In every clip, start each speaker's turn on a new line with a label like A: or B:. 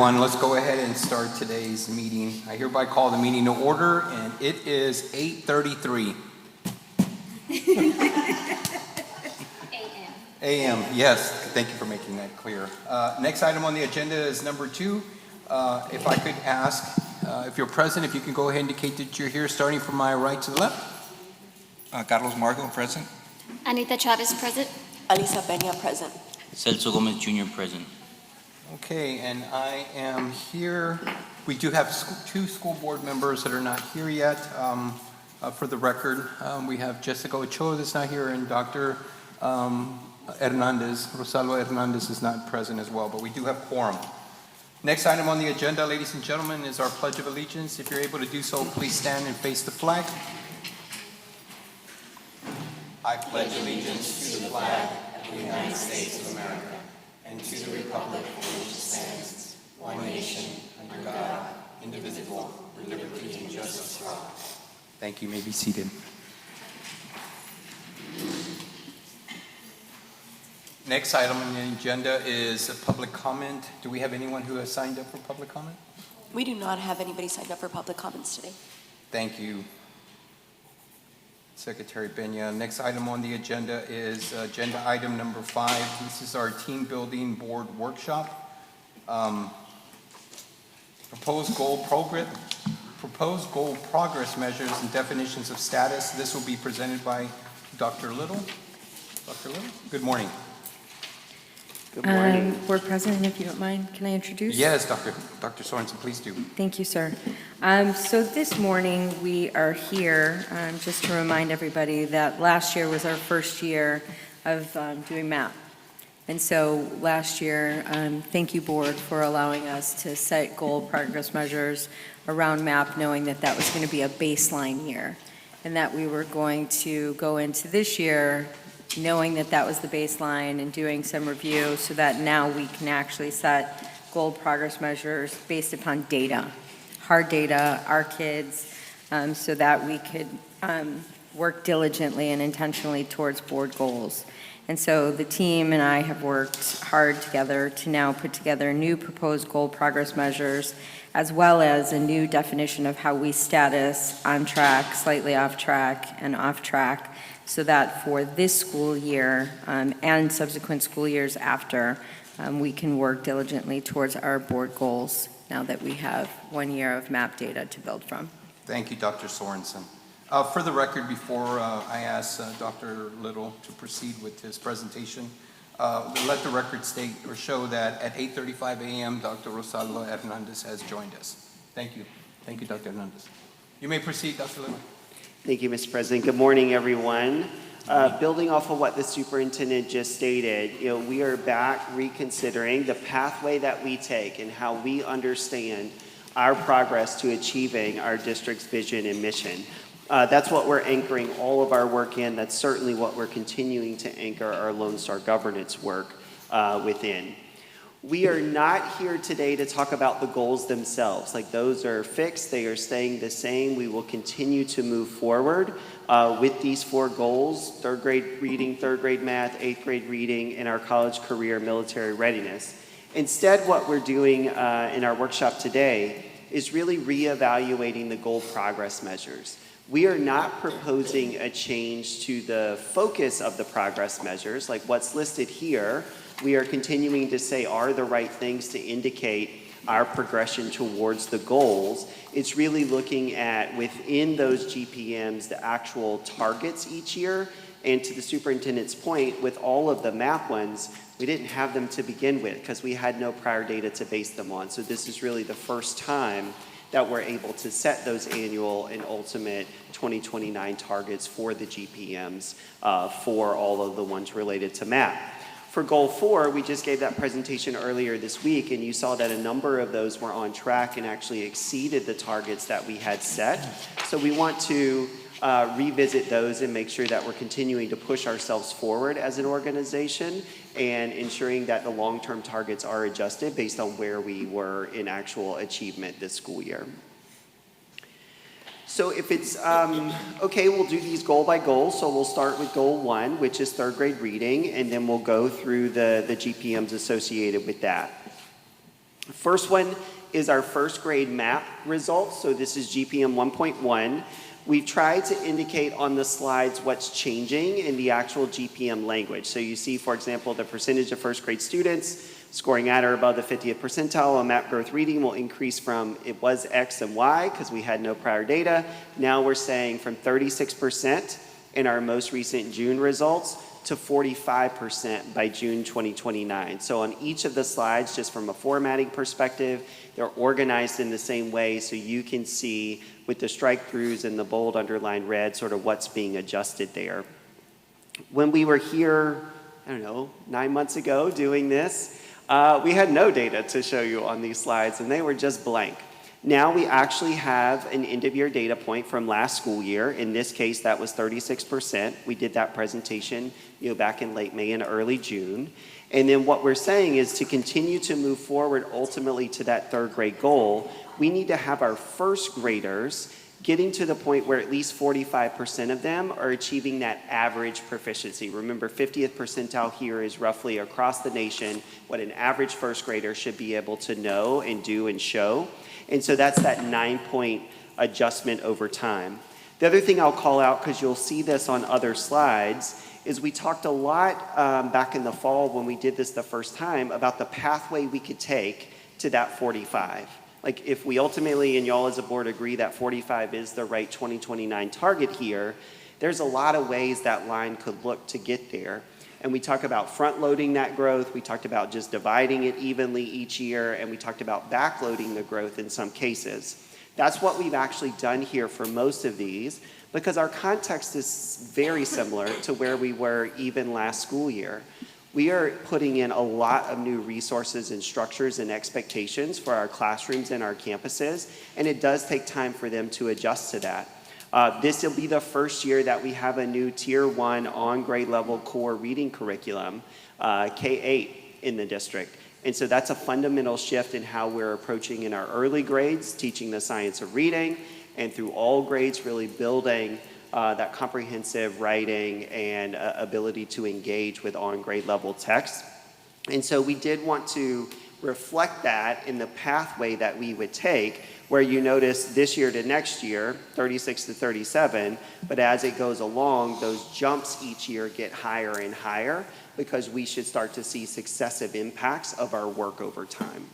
A: everyone. Let's go ahead and start today's meeting. I hereby call the meeting to order, and it is 8:33 a.m. Yes, thank you for making that clear. Next item on the agenda is number 2. If I could ask, if you're present, if you can go ahead and indicate that you're here, starting from my right to the left.
B: Carlos Margo, present.
C: Anita Chavez, present.
D: Alisa Peña, present.
E: Celso Gomez Jr. present.
A: Okay, and I am here. We do have 2 school board members that are not here yet. For the record, we have Jessica Ochoa that's not here, and Dr. Hernandez, Rosalba Hernandez is not present as well, but we do have quorum. Next item on the agenda, ladies and gentlemen, is our Pledge of Allegiance. If you're able to do so, please stand and face the flag. I pledge allegiance to the flag of the United States of America and to the republic for which it stands, one nation, under God, indivisible, with liberty and justice for all. Thank you. You may be seated. Next item on the agenda is a public comment. Do we have anyone who has signed up for public comment?
D: We do not have anybody signed up for public comments today.
A: Thank you, Secretary Peña. Next item on the agenda is agenda item number 5. This is our team building board workshop. Proposed goal progress measures and definitions of status. This will be presented by Dr. Little. Dr. Little, good morning.
F: Good morning. Board President, if you don't mind, can I introduce?
A: Yes, Dr. Sorensen, please do.
F: Thank you, sir. So this morning we are here just to remind everybody that last year was our first year of doing MAP. And so last year, thank you, board, for allowing us to set goal progress measures around MAP, knowing that that was going to be a baseline year and that we were going to go into this year knowing that that was the baseline and doing some review so that now we can actually set goal progress measures based upon data, hard data, our kids, so that we could work diligently and intentionally towards board goals. And so the team and I have worked hard together to now put together new proposed goal progress measures, as well as a new definition of how we status on track, slightly off track, and off track, so that for this school year and subsequent school years after, we can work diligently towards our board goals now that we have 1 year of MAP data to build from.
A: Thank you, Dr. Sorensen. For the record, before I ask Dr. Little to proceed with his presentation, let the record state or show that at 8:35 a.m., Dr. Rosalba Hernandez has joined us. Thank you. Thank you, Dr. Hernandez. You may proceed, Dr. Little.
G: Thank you, Mr. President. Good morning, everyone. Building off of what the superintendent just stated, we are back reconsidering the pathway that we take and how we understand our progress to achieving our district's vision and mission. That's what we're anchoring all of our work in. That's certainly what we're continuing to anchor our Lone Star governance work within. We are not here today to talk about the goals themselves. Like, those are fixed, they are staying the same. We will continue to move forward with these 4 goals: 3rd grade reading, 3rd grade math, 8th grade reading, and our college, career, military readiness. Instead, what we're doing in our workshop today is really reevaluating the goal progress measures. We are not proposing a change to the focus of the progress measures, like what's listed here. We are continuing to say are the right things to indicate our progression towards the goals. It's really looking at, within those GPMs, the actual targets each year. And to the superintendent's point, with all of the MAP ones, we didn't have them to begin with because we had no prior data to base them on. So this is really the first time that we're able to set those annual and ultimate 2029 targets for the GPMs for all of the ones related to MAP. For Goal 4, we just gave that presentation earlier this week, and you saw that a number of those were on track and actually exceeded the targets that we had set. So we want to revisit those and make sure that we're continuing to push ourselves forward as an organization and ensuring that the long-term targets are adjusted based on where we were in actual achievement this school year. So if it's okay, we'll do these goal by goal. So we'll start with Goal 1, which is 3rd grade reading, and then we'll go through the GPMs associated with that. First one is our first grade map results. So this is GPM 1.1. We've tried to indicate on the slides what's changing in the actual GPM language. So you see, for example, the percentage of first grade students scoring at or above the 50th percentile on map growth reading will increase from, it was X and Y because we had no prior data. Now we're saying from 36% in our most recent June results to 45% by June 2029. So on each of the slides, just from a formatting perspective, they're organized in the same way so you can see with the strike throughs and the bold underlined red sort of what's being adjusted there. When we were here, I don't know, 9 months ago doing this, we had no data to show you on these slides and they were just blank. Now we actually have an end of year data point from last school year. In this case, that was 36%. We did that presentation, back in late May and early June. And then what we're saying is to continue to move forward ultimately to that third grade goal, we need to have our first graders getting to the point where at least 45% of them are achieving that average proficiency. Remember, 50th percentile here is roughly across the nation what an average first grader should be able to know and do and show. And so that's that 9-point adjustment over time. The other thing I'll call out, because you'll see this on other slides, is we talked a lot back in the fall when we did this the first time about the pathway we could take to that 45. Like if we ultimately, and y'all as a board agree that 45 is the right 2029 target here, there's a lot of ways that line could look to get there. And we talk about front loading that growth, we talked about just dividing it evenly each year, and we talked about backloading the growth in some cases. That's what we've actually done here for most of these, because our context is very similar to where we were even last school year. We are putting in a lot of new resources and structures and expectations for our classrooms and our campuses, and it does take time for them to adjust to that. This will be the first year that we have a new Tier 1 on grade level core reading curriculum, K-8 in the district. And so that's a fundamental shift in how we're approaching in our early grades, teaching the science of reading, and through all grades really building that comprehensive writing and ability to engage with on grade level text. And so we did want to reflect that in the pathway that we would take, where you notice this year to next year, 36 to 37, but as it goes along, those jumps each year get higher and higher because we should start to see successive impacts of our work over time.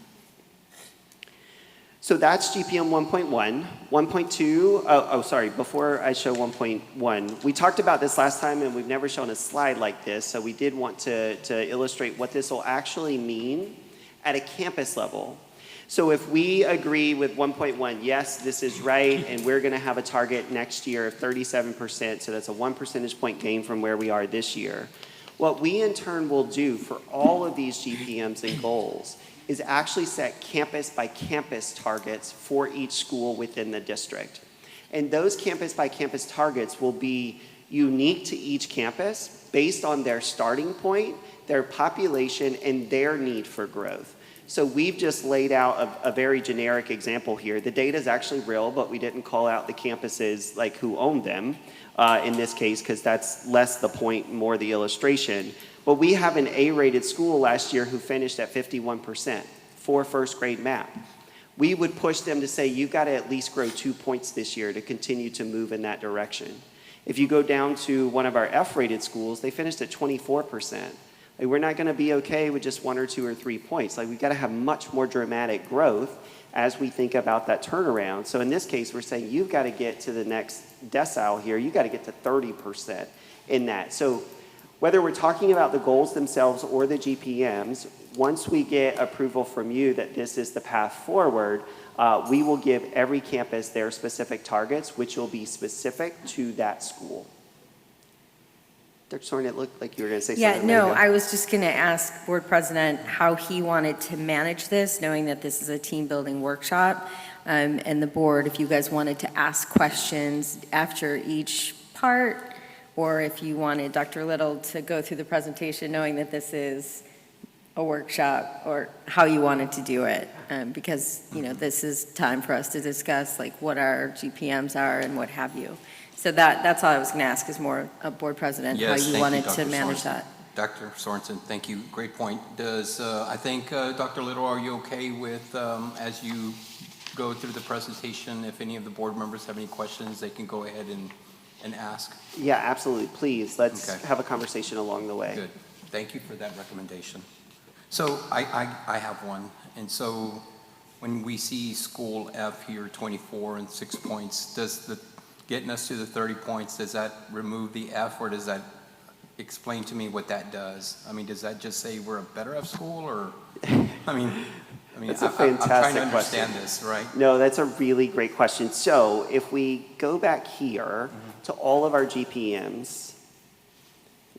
G: So that's GPM 1.1. 1.2, before I show 1.1, we talked about this last time and we've never shown a slide like this, so we did want to illustrate what this will actually mean at a campus level. So if we agree with 1.1, yes, this is right, and we're gonna have a target next year of 37%, so that's a 1 percentage point gain from where we are this year. What we in turn will do for all of these GPMs and goals is actually set campus by campus targets for each school within the district. And those campus by campus targets will be unique to each campus based on their starting point, their population, and their need for growth. So we've just laid out a very generic example here. The data is actually real, but we didn't call out the campuses like who owned them in this case, because that's less the point, more the illustration. But we have an A-rated school last year who finished at 51% for first grade math. We would push them to say, you've got to at least grow 2 points this year to continue to move in that direction. If you go down to one of our F-rated schools, they finished at 24%. Like, we're not going to be okay with just 1 or 2 or 3 points. Like, we've got to have much more dramatic growth as we think about that turnaround. So in this case, we're saying you've got to get to the next decile here. You've got to get to 30% in that. So whether we're talking about the goals themselves or the GPMs, once we get approval from you that this is the path forward, we will give every campus their specific targets, which will be specific to that school. Dr. Soren, it looked like you were going to say something.
F: Yeah, no, I was just going to ask Board President how he wanted to manage this, knowing that this is a team-building workshop, and the board, if you guys wanted to ask questions after each part, or if you wanted Dr. Little to go through the presentation knowing that this is a workshop, or how you wanted to do it, because, you know, this is time for us to discuss like what our GPMs are and what have you. So that's all I was going to ask, is more a board president,
A: Yes,
F: how you
A: thank
F: wanted
A: Dr.
F: to manage
A: Sorensen.
F: that.
A: Dr. Sorensen, thank you. Great point. Does, I think, Dr. Little, are you okay with, as you go through the presentation, if any of the board members have any questions, they can go ahead and ask?
G: Yeah, absolutely. Please, let's
A: Okay.
G: have a conversation along the way.
A: Good. Thank you for that recommendation. So I have one. And so when we see school F here, 24 and 6 points, getting us to the 30 points, does that remove the F, or does that explain to me what that does? I mean, does that just say we're a better F school, or, I mean,
G: That's a
A: I'm trying
G: fantastic
A: to understand
G: question.
A: this, right?
G: No, that's a really great question. So if we go back here to all of our GPMs,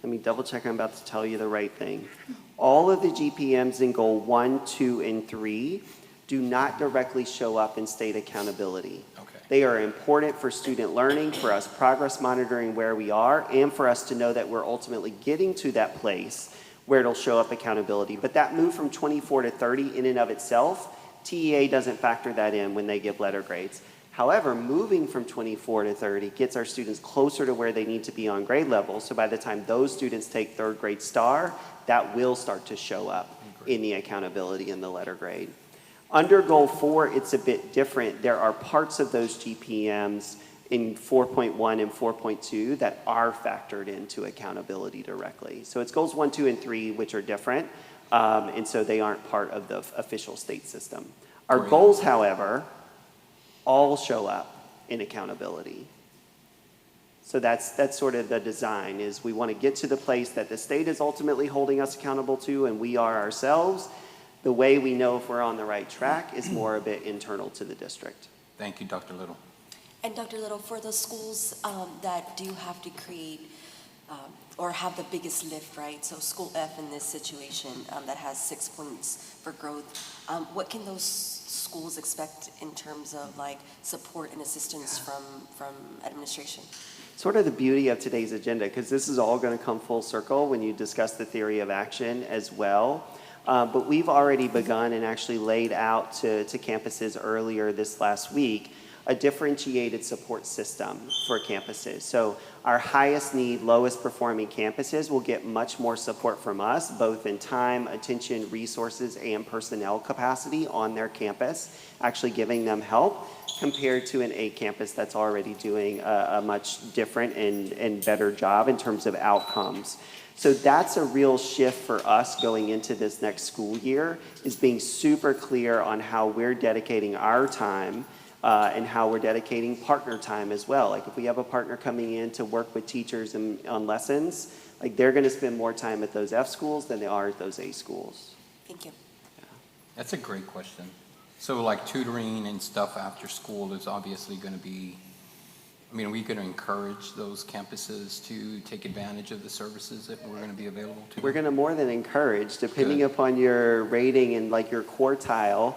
G: let me double check I'm about to tell you the right thing. All of the GPMs in goal 1, 2, and 3 do not directly show up in state accountability.
A: Okay.
G: They are important for student learning, for us progress monitoring where we are, and for us to know that we're ultimately getting to that place where it'll show up accountability. But that move from 24 to 30 in and of itself, TEA doesn't factor that in when they give letter grades. However, moving from 24 to 30 gets our students closer to where they need to be on grade level. So by the time those students take third grade star, that will start to show up in the accountability in the letter grade. Under goal 4, it's a bit different. There are parts of those GPMs in 4.1 and 4.2 that are factored into accountability directly. So it's goals 1, 2, and 3, which are different, and so they aren't part of the official state system. Our
A: Great.
G: goals, however, all show up in accountability. So that's sort of the design, is we want to get to the place that the state is ultimately holding us accountable to, and we are ourselves. The way we know if we're on the right track is more a bit internal to the district.
A: Thank you, Dr. Little.
D: And Dr. Little, for the schools that do have to create or have the biggest lift, right? So school F in this situation that has 6 points for growth, what can those schools expect in terms of like support and assistance from administration?
G: Sort of the beauty of today's agenda, because this is all going to come full circle when you discuss the theory of action as well. But we've already begun and actually laid out to campuses earlier this last week a differentiated support system for campuses. So our highest need, lowest performing campuses will get much more support from us, both in time, attention, resources, and personnel capacity on their campus, actually giving them help, compared to an A campus that's already doing a much different and better job in terms of outcomes. So that's a real shift for us going into this next school year, is being super clear on how we're dedicating our time and how we're dedicating partner time as well. Like if we have a partner coming in to work with teachers on lessons, like they're going to spend more time at those F schools than they are at those A schools.
D: Thank you.
A: That's a great question. So like tutoring and stuff after school is obviously going to be, I mean, are we going to encourage those campuses to take advantage of the services that we're going to be available to?
G: We're going to more than encourage, depending
A: Good.
G: upon your rating and like your quartile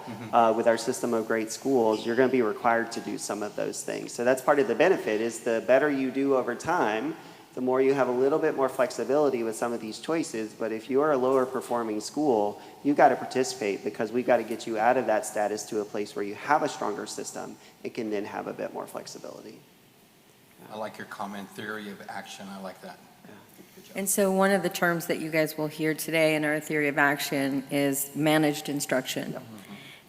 G: with our system of great schools, you're going to be required to do some of those things. So that's part of the benefit, is the better you do over time, the more you have a little bit more flexibility with some of these choices. But if you're a lower performing school, you've got to participate, because we've got to get you out of that status to a place where you have a stronger system and can then have a bit more flexibility.
A: I like your comment, theory of action. I like that. Good job.
F: And so one of the terms that you guys will hear today in our theory of action is managed instruction.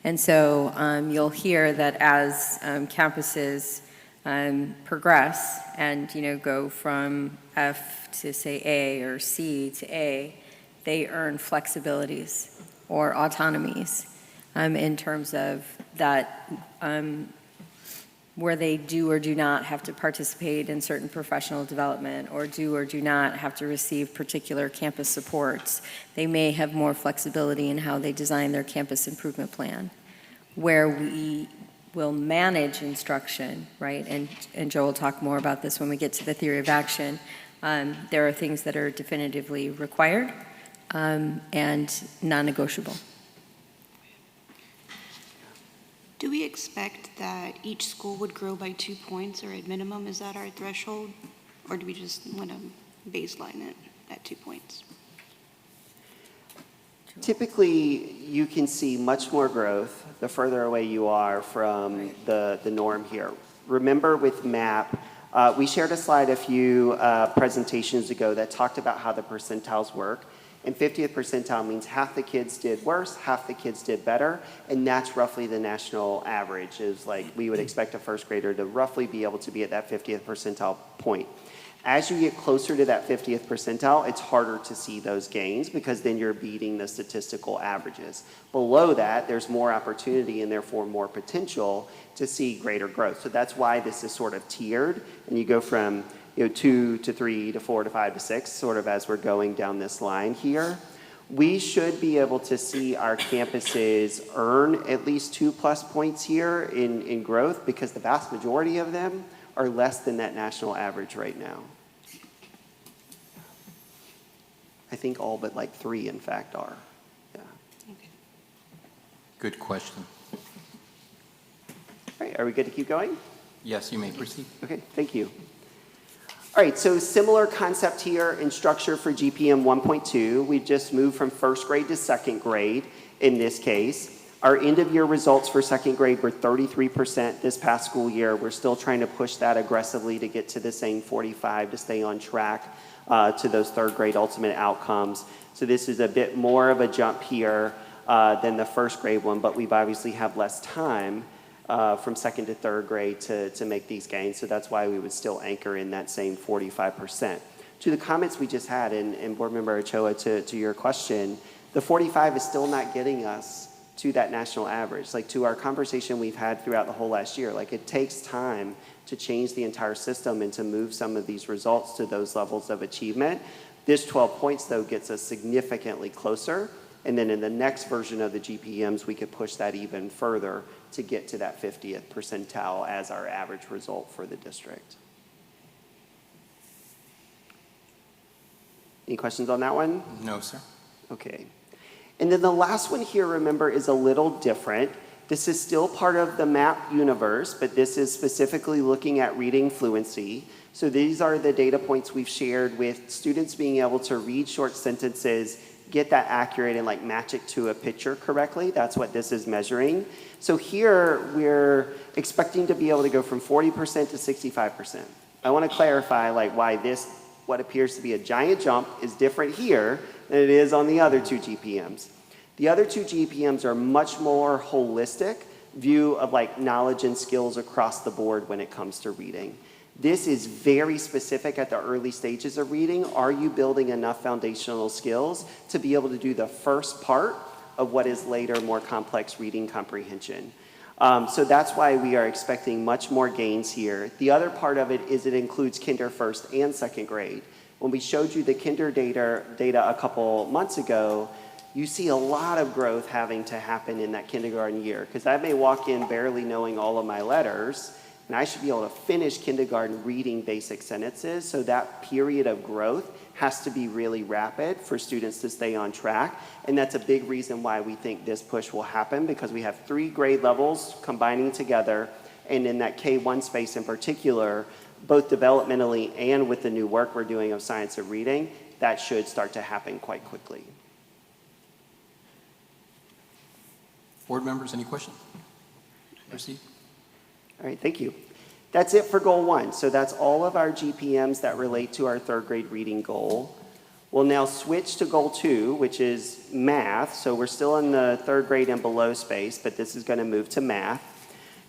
F: And so you'll hear that as campuses progress and, go from F to say A or C to A, they earn flexibilities or autonomies in terms of that where they do or do not have to participate in certain professional development, or do not have to receive particular campus supports. They may have more flexibility in how they design their campus improvement plan. Where we will manage instruction, right, and Joe will talk more about this when we get to the theory of action, there are things that are definitively required and non-negotiable.
H: Do we expect that each school would grow by 2 points, or at minimum, is that our threshold? Or do we just want to baseline it at 2 points?
G: Typically, you can see much more growth the further away you are from the norm here. Remember with MAP, We shared a slide a few presentations ago that talked about how the percentiles work. And 50th percentile means half the kids did worse, half the kids did better, and that's roughly the national average. Is like we would expect a first grader to roughly be able to be at that 50th percentile point. As you get closer to that 50th percentile, it's harder to see those gains because then you're beating the statistical averages. Below that, there's more opportunity and therefore more potential to see greater growth. So that's why this is sort of tiered, and you go from 2 to 3 to 4 to 5 to 6, sort of as we're going down this line here. We should be able to see our campuses earn at least 2+ points here in growth because the vast majority of them are less than that national average right now. I think all but like 3, in fact, are. Yeah.
H: Okay.
A: Good question.
G: All right, are we good to keep going?
A: Yes, you may proceed.
G: Okay, thank you. All right, so similar concept here in structure for GPM 1.2. We just moved from first grade to second grade in this case. Our end of year results for second grade were 33% this past school year. We're still trying to push that aggressively to get to the same 45 to stay on track to those third grade ultimate outcomes. So this is a bit more of a jump here than the first grade one, but we've obviously have less time from second to third grade to make these gains. So that's why we would still anchor in that same 45%. To the comments we just had, and Board Member Ochoa, to your question, the 45 is still not getting us to that national average. Like to our conversation we've had throughout the whole last year, like it takes time to change the entire system and to move some of these results to those levels of achievement. This 12 points though gets us significantly closer. And then in the next version of the GPMs, we could push that even further to get to that 50th percentile as our average result for the district. Any questions on that one?
A: No, sir.
G: Okay. And then the last one here, remember, is a little different. This is still part of the MAP universe, but this is specifically looking at reading fluency. So these are the data points we've shared with students being able to read short sentences, get that accurate and like match it to a picture correctly. That's what this is measuring. So here we're expecting to be able to go from 40% to 65%. I want to clarify like why this, what appears to be a giant jump, is different here than it is on the other two GPMs. The other two GPMs are much more holistic view of like knowledge and skills across the board when it comes to reading. This is very specific at the early stages of reading. Are you building enough foundational skills to be able to do the first part of what is later more complex reading comprehension? So that's why we are expecting much more gains here. The other part of it is it includes kinder first and second grade. When we showed you the kinder data a couple months ago, you see a lot of growth having to happen in that kindergarten year, because I may walk in barely knowing all of my letters, and I should be able to finish kindergarten reading basic sentences. So that period of growth has to be really rapid for students to stay on track. And that's a big reason why we think this push will happen, because we have 3 grade levels combining together. And in that K1 space in particular, both developmentally and with the new work we're doing of science of reading, that should start to happen quite quickly.
A: Board members, any questions? Proceed.
G: All right, thank you. That's it for goal 1. So that's all of our GPMs that relate to our third grade reading goal. We'll now switch to goal 2, which is math. So we're still in the third grade and below space, but this is going to move to math.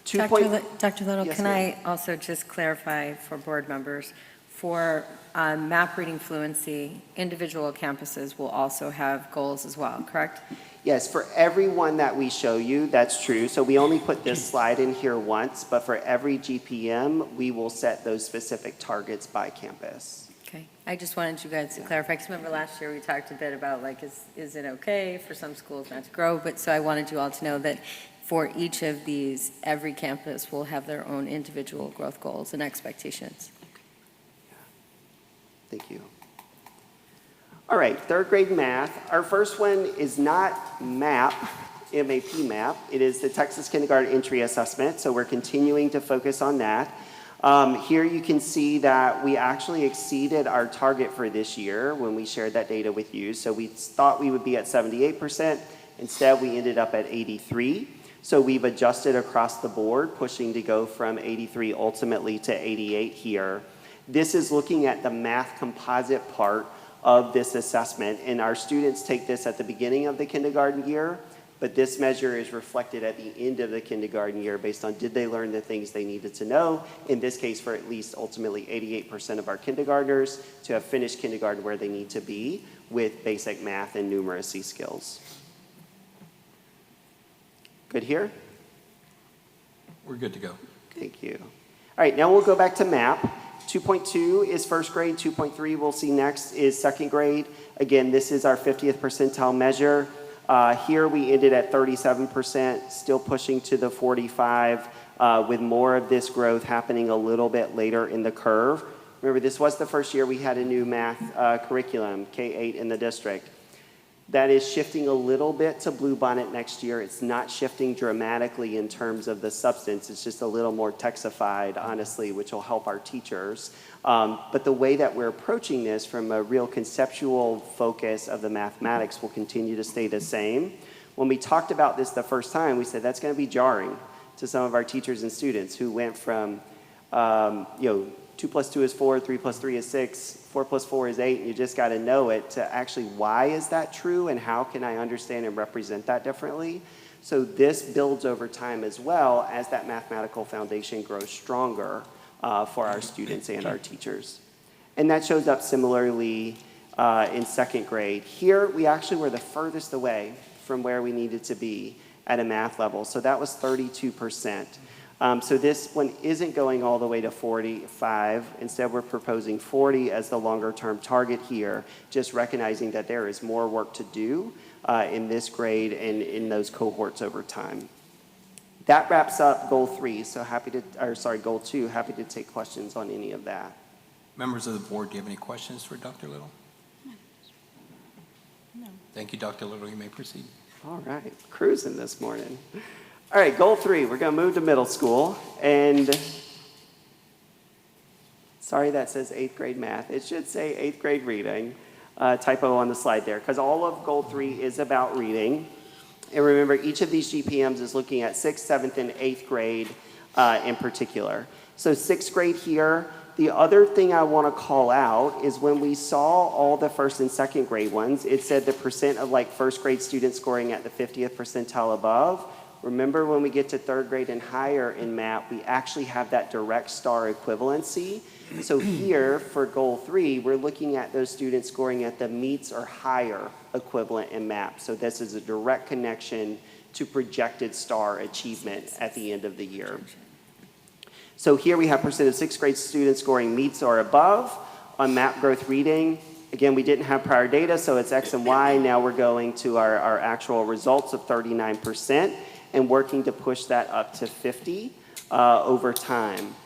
F: Dr. Little,
G: Yes,
F: can
G: ma'am.
F: I also just clarify for board members, for map reading fluency, individual campuses will also have goals as well, correct?
G: Yes, for every one that we show you, that's true. So we only put this slide in here once, but for every GPM, we will set those specific targets by campus.
F: Okay, I just wanted you guys to clarify, because remember last year we talked a bit about like, is it okay for some schools not to grow? But so I wanted you all to know that for each of these, every campus will have their own individual growth goals and expectations.
G: Thank you. All right, third grade math. Our first one is not MAP, M-A-P MAP. It is the Texas Kindergarten Entry Assessment, so we're continuing to focus on that. Here you can see that we actually exceeded our target for this year when we shared that data with you. So we thought we would be at 78%. Instead, we ended up at 83%. So we've adjusted across the board, pushing to go from 83 ultimately to 88 here. This is looking at the math composite part of this assessment, and our students take this at the beginning of the kindergarten year, but this measure is reflected at the end of the kindergarten year based on did they learn the things they needed to know, in this case for at least ultimately 88% of our kindergartners to have finished kindergarten where they need to be with basic math and numeracy skills. Good here?
A: We're good to go.
G: Thank you. All right, now we'll go back to MAP. 2.2 is first grade. 2.3 we'll see next is second grade. Again, this is our 50th percentile measure. Here we ended at 37%, still pushing to the 45, with more of this growth happening a little bit later in the curve. Remember, this was the first year we had a new math curriculum, K-8 in the district. That is shifting a little bit to Bluebonnet next year. It's not shifting dramatically in terms of the substance. It's just a little more texified, honestly, which will help our teachers. But the way that we're approaching this from a real conceptual focus of the mathematics will continue to stay the same. When we talked about this the first time, we said that's going to be jarring to some of our teachers and students who went from, 2 plus 2 is 4, 3 plus 3 is 6, 4 plus 4 is 8, and you just got to know it to actually why is that true and how can I understand and represent that differently. So this builds over time as well as that mathematical foundation grows stronger for our students and our teachers. And that shows up similarly in second grade. Here we actually were the furthest away from where we needed to be at a math level. So that was 32%. So this one isn't going all the way to 45. Instead, we're proposing 40 as the longer-term target here, just recognizing that there is more work to do in this grade and in those cohorts over time. That wraps up goal 3. So goal 2. Happy to take questions on any of that.
A: Members of the board, do you have any questions for Dr. Little?
H: No.
A: Thank you, Dr. Little. You may proceed.
G: All right, cruising this morning. All right, goal 3, we're going to move to middle school. And sorry, that says 8th grade math. It should say 8th grade reading. Typo on the slide there, because all of goal 3 is about reading. And remember, each of these GPMs is looking at 6th, 7th, and 8th grade in particular. So 6th grade here. The other thing I want to call out is when we saw all the first and second grade ones, it said the percent of first grade students scoring at the 50th percentile above. Remember, when we get to 3rd grade and higher in MAP, we actually have that direct star equivalency. So here, for goal 3, we're looking at those students scoring at the meets or higher equivalent in MAP. So this is a direct connection to projected star achievement at the end of the year. So here we have percent of 6th grade students scoring meets or above on MAP growth reading. Again, we didn't have prior data, so it's X and Y. Now we're going to our actual results of 39%. And working to push that up to 50 over time.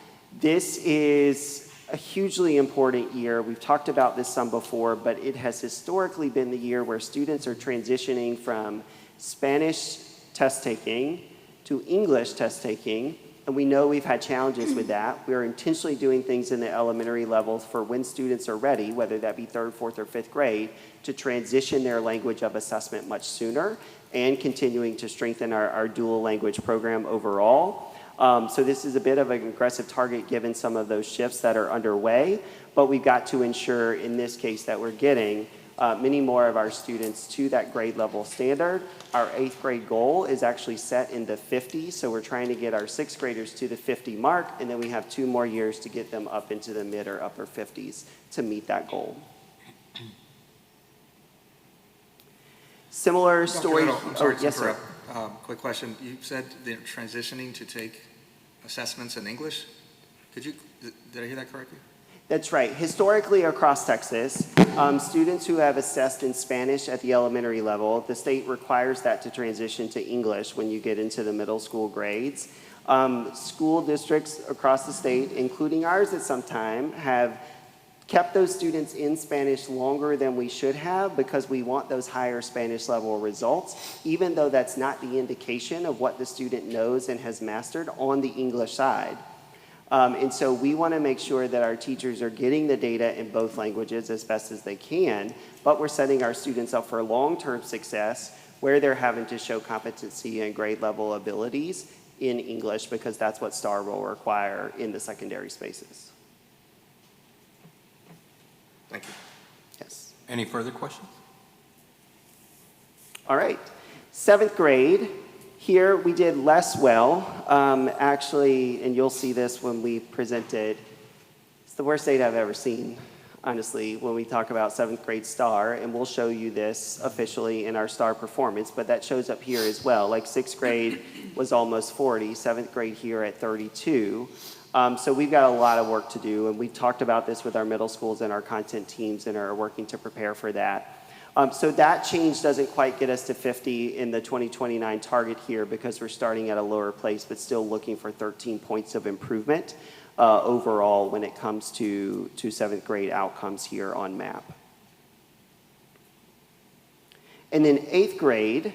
G: This is a hugely important year. We've talked about this some before, but it has historically been the year where students are transitioning from Spanish test taking to English test taking, and we know we've had challenges with that. We're intentionally doing things in the elementary levels for when students are ready, whether that be 3rd, 4th, or 5th grade, to transition their language of assessment much sooner, and continuing to strengthen our dual language program overall. So this is a bit of an aggressive target given some of those shifts that are underway, but we've got to ensure in this case that we're getting many more of our students to that grade level standard. Our 8th grade goal is actually set in the 50s, so we're trying to get our 6th graders to the 50 mark, and then we have 2 more years to get them up into the mid or upper 50s to meet that goal. Similar story.
B: I'm sorry to
G: yes, sir.
B: interrupt. Quick question. You said they're transitioning to take assessments in English. Did I hear that correctly?
G: That's right. Historically across Texas, students who have assessed in Spanish at the elementary level, the state requires that to transition to English when you get into the middle school grades. School districts across the state, including ours at some time, have kept those students in Spanish longer than we should have because we want those higher Spanish level results, even though that's not the indication of what the student knows and has mastered on the English side. And so we want to make sure that our teachers are getting the data in both languages as best as they can, but we're setting our students up for long-term success where they're having to show competency and grade level abilities in English, because that's what STAR will require in the secondary spaces.
B: Thank you.
G: Yes.
A: Any further questions?
G: All right. 7th grade, here we did less well. Actually, and you'll see this when we present it, it's the worst data I've ever seen, honestly, when we talk about 7th grade STAR, and we'll show you this officially in our STAR performance, but that shows up here as well. Like 6th grade was almost 40, 7th grade here at 32. So we've got a lot of work to do, and we talked about this with our middle schools and our content teams and are working to prepare for that. So that change doesn't quite get us to 50 in the 2029 target here because we're starting at a lower place, but still looking for 13 points of improvement overall when it comes to 7th grade outcomes here on MAP. And then 8th grade,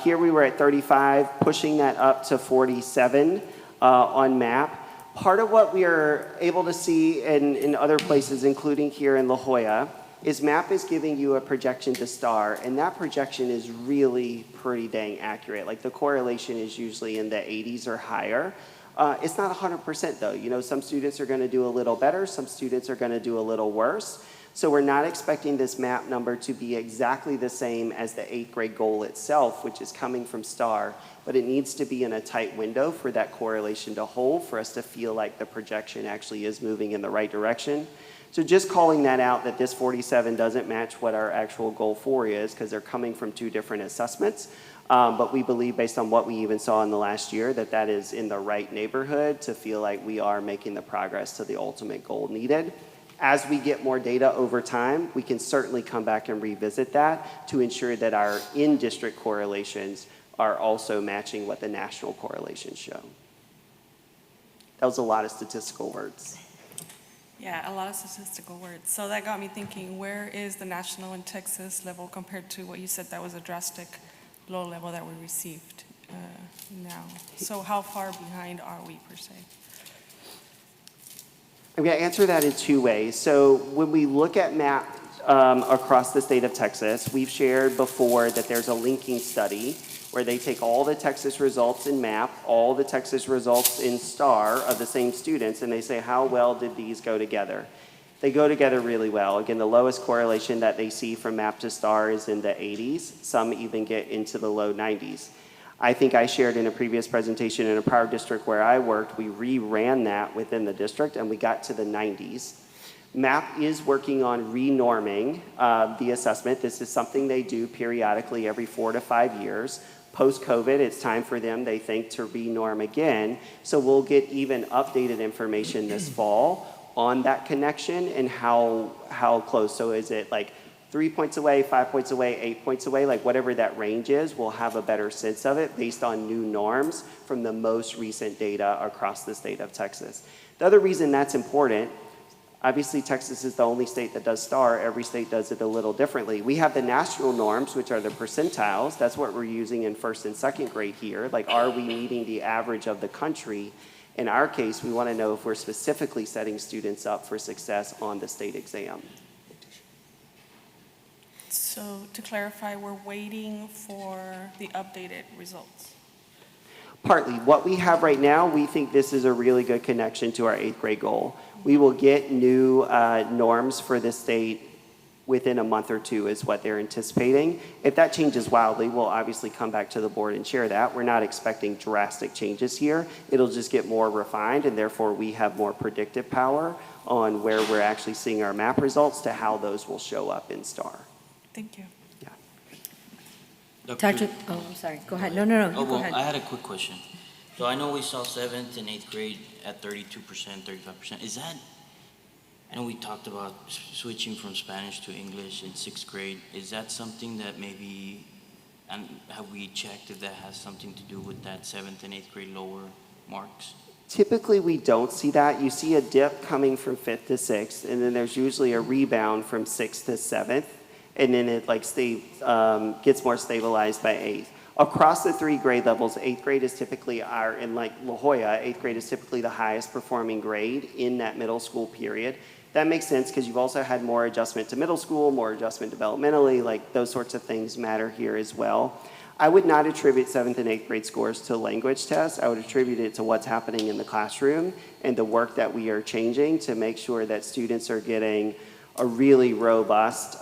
G: here we were at 35, pushing that up to 47 on MAP. Part of what we are able to see in other places, including here in La Jolla, is MAP is giving you a projection to STAR, and that projection is really pretty dang accurate. Like the correlation is usually in the 80s or higher. It's not 100% though. You know, some students are gonna do a little better, some students are gonna do a little worse. So we're not expecting this MAP number to be exactly the same as the 8th grade goal itself, which is coming from STAR, but it needs to be in a tight window for that correlation to hold for us to feel like the projection actually is moving in the right direction. So just calling that out, that this 47 doesn't match what our actual goal 4 is, because they're coming from 2 different assessments. But we believe, based on what we even saw in the last year, that that is in the right neighborhood to feel like we are making the progress to the ultimate goal needed. As we get more data over time, we can certainly come back and revisit that to ensure that our in-district correlations are also matching what the national correlations show. That was a lot of statistical words.
I: Yeah, a lot of statistical words. So that got me thinking, where is the national and Texas level compared to what you said that was a drastic low level that we received now? So how far behind are we, per se?
G: I'm going to answer that in 2 ways. So when we look at MAP across the state of Texas, we've shared before that there's a linking study where they take all the Texas results in MAP, all the Texas results in STAR of the same students, and they say, how well did these go together? They go together really well. Again, the lowest correlation that they see from MAP to STAR is in the 80s. Some even get into the low 90s. I think I shared in a previous presentation in a prior district where I worked, we re-ran that within the district and we got to the 90s. MAP is working on renorming the assessment. This is something they do periodically every 4 to 5 years. Post-COVID, it's time for them, they think, to renorm again. So we'll get even updated information this fall on that connection and how close. So is it like 3 points away, 5 points away, 8 points away, like whatever that range is, we'll have a better sense of it based on new norms from the most recent data across the state of Texas. The other reason that's important, obviously Texas is the only state that does STAR. Every state does it a little differently. We have the national norms, which are the percentiles. That's what we're using in 1st and 2nd grade here. Like, are we meeting the average of the country? In our case, we want to know if we're specifically setting students up for success on the state exam.
I: So to clarify, we're waiting for the updated results.
G: Partly. What we have right now, we think this is a really good connection to our 8th grade goal. We will get new norms for the state within a month or 2 is what they're anticipating. If that changes wildly, we'll obviously come back to the board and share that. We're not expecting drastic changes here. It'll just get more refined, and therefore we have more predictive power on where we're actually seeing our MAP results to how those will show up in STAR.
I: Thank you.
F: Dr. Oh, I'm sorry. Go ahead. No,
E: Oh,
F: go
E: well,
F: ahead.
E: I had a quick question. So I know we saw 7th and 8th grade at 32%, 35%. Is that, I know we talked about switching from Spanish to English in 6th grade. Is that something that maybe, and have we checked if that has something to do with that 7th and 8th grade lower marks?
G: Typically, we don't see that. You see a dip coming from 5th to 6th, and then there's usually a rebound from 6th to 7th, and then it gets more stabilized by 8th. Across the 3 grade levels, 8th grade is typically in like La Jolla, 8th grade is typically the highest performing grade in that middle school period. that makes sense because you've also had more adjustment to middle school, more adjustment developmentally, like those sorts of things matter here as well. I would not attribute 7th and 8th grade scores to language tests. I would attribute it to what's happening in the classroom and the work that we are changing to make sure that students are getting a really robust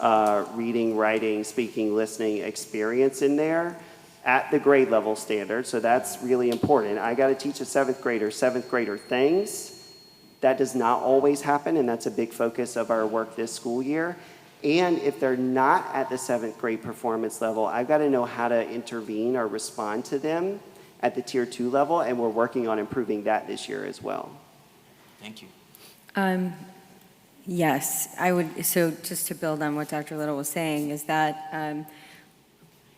G: reading, writing, speaking, listening experience in there at the grade level standard. So that's really important. I got to teach a 7th grader things. That does not always happen, and that's a big focus of our work this school year. And if they're not at the 7th grade performance level, I've got to know how to intervene or respond to them at the tier 2 level, and we're working on improving that this year as well.
E: Thank you.
F: Yes, I would, so just to build on what Dr. Little was saying, is that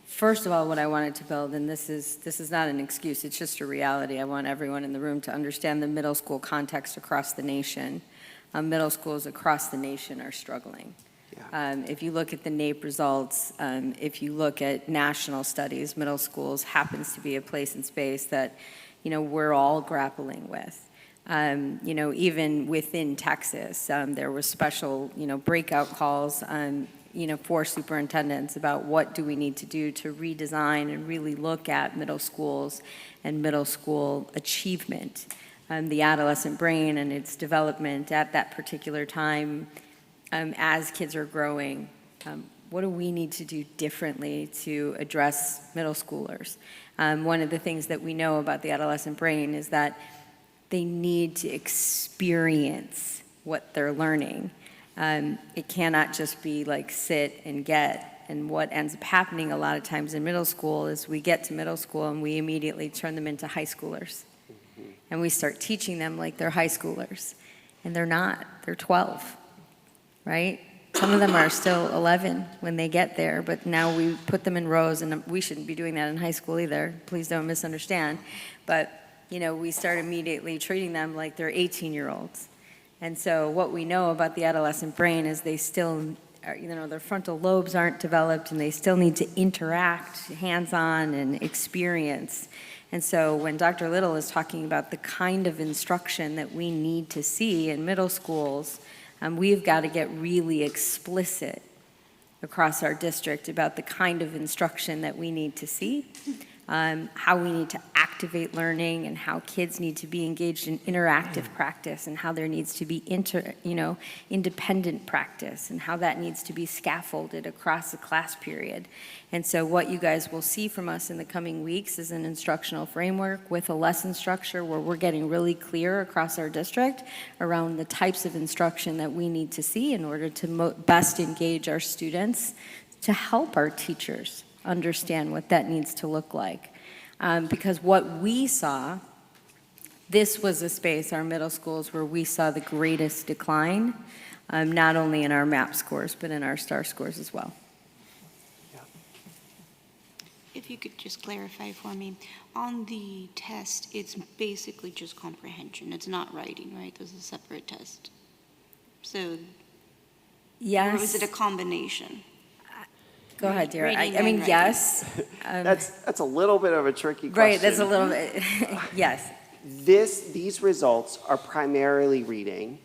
F: first of all, what I wanted to build, and this is not an excuse, it's just a reality. I want everyone in the room to understand the middle school context across the nation. Middle schools across the nation are struggling.
G: Yeah.
F: If you look at the NAEP results, if you look at national studies, middle schools happens to be a place and space that, we're all grappling with. Even within Texas, there was special, breakout calls, for superintendents about what do we need to do to redesign and really look at middle schools and middle school achievement, the adolescent brain and its development at that particular time as kids are growing. What do we need to do differently to address middle schoolers? One of the things that we know about the adolescent brain is that they need to experience what they're learning. It cannot just be like sit and get. And what ends up happening a lot of times in middle school is we get to middle school and we immediately turn them into high schoolers. And we start teaching them like they're high schoolers. And they're not. They're 12, right? Some of them are still 11 when they get there, but now we put them in rows, and we shouldn't be doing that in high school either. Please don't misunderstand. But, we start immediately treating them like they're 18-year-olds. And so what we know about the adolescent brain is they still, their frontal lobes aren't developed, and they still need to interact hands-on and experience. And so when Dr. Little is talking about the kind of instruction that we need to see in middle schools, we've got to get really explicit across our district about the kind of instruction that we need to see, how we need to activate learning, and how kids need to be engaged in interactive practice, and how there needs to be independent practice, and how that needs to be scaffolded across a class period. And so what you guys will see from us in the coming weeks is an instructional framework with a lesson structure where we're getting really clear across our district around the types of instruction that we need to see in order to best engage our students, to help our teachers understand what that needs to look like. Because what we saw, this was a space, our middle schools, where we saw the greatest decline, not only in our MAP scores, but in our STAR scores as well.
H: If you could just clarify for me, on the test, it's basically just comprehension. It's not writing, right? This is a separate test. So,
F: Yes.
H: or is it a combination?
F: Go ahead, Dara.
H: Reading
F: I mean,
H: and
F: yes.
G: That's a little bit of a tricky question.
F: Right, that's a little bit, yes.
G: These results are primarily reading.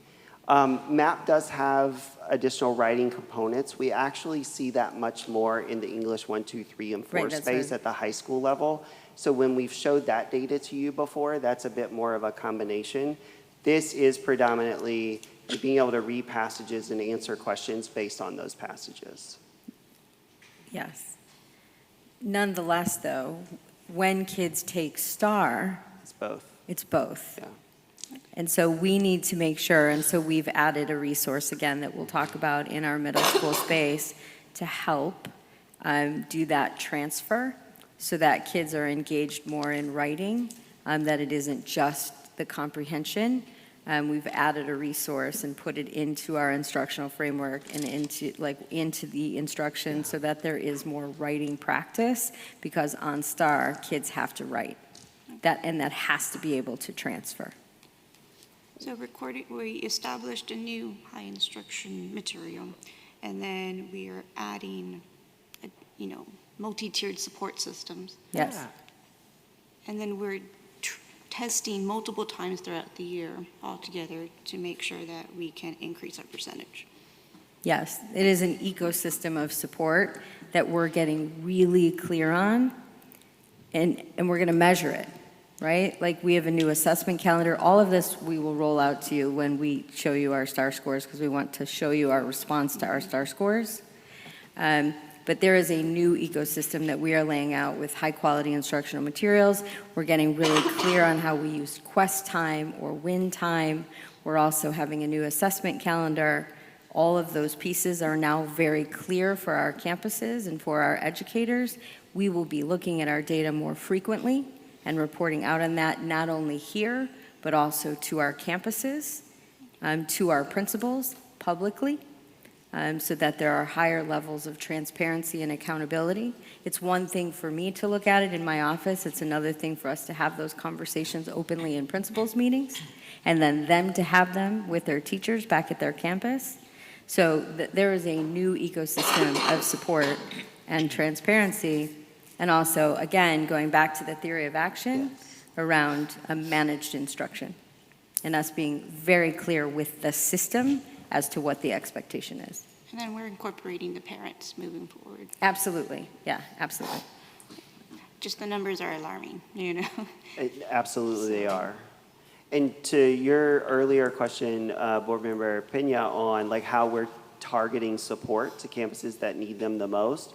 G: MAP does have additional writing components. We actually see that much more in the English 1, 2, 3, and 4
F: Right, that's
G: space
F: right.
G: at the high school level. So when we've showed that data to you before, that's a bit more of a combination. This is predominantly being able to read passages and answer questions based on those passages.
F: Yes. Nonetheless, though, when kids take STAR,
G: It's both.
F: it's both.
G: Yeah.
F: And so we need to make sure, and so we've added a resource again that we'll talk about in our middle school space to help do that transfer so that kids are engaged more in writing, that it isn't just the comprehension. We've added a resource and put it into our instructional framework and into the instruction so that there is more writing practice, because on STAR, kids have to write. And that has to be able to transfer.
H: So we established a new high instruction material, and then we are adding, multi-tiered support systems.
F: Yes.
G: Yeah.
H: And then we're testing multiple times throughout the year altogether to make sure that we can increase our percentage.
F: Yes, it is an ecosystem of support that we're getting really clear on, and we're going to measure it, right? Like, we have a new assessment calendar. All of this we will roll out to you when we show you our STAR scores, because we want to show you our response to our STAR scores. But there is a new ecosystem that we are laying out with high-quality instructional materials. We're getting really clear on how we use quest time or win time. We're also having a new assessment calendar. All of those pieces are now very clear for our campuses and for our educators. We will be looking at our data more frequently and reporting out on that, not only here, but also to our campuses, to our principals publicly, so that there are higher levels of transparency and accountability. It's one thing for me to look at it in my office. It's another thing for us to have those conversations openly in principals' meetings, and then them to have them with their teachers back at their campus. So there is a new ecosystem of support and transparency, and also, again, going back to the theory of action around a managed instruction, and us being very clear with the system as to what the expectation is.
H: And then we're incorporating the parents moving forward.
F: Absolutely, yeah, absolutely.
H: Just the numbers are alarming, you know?
G: Absolutely, they are. And to your earlier question, Board Member Pena, on like how we're targeting support to campuses that need them the most,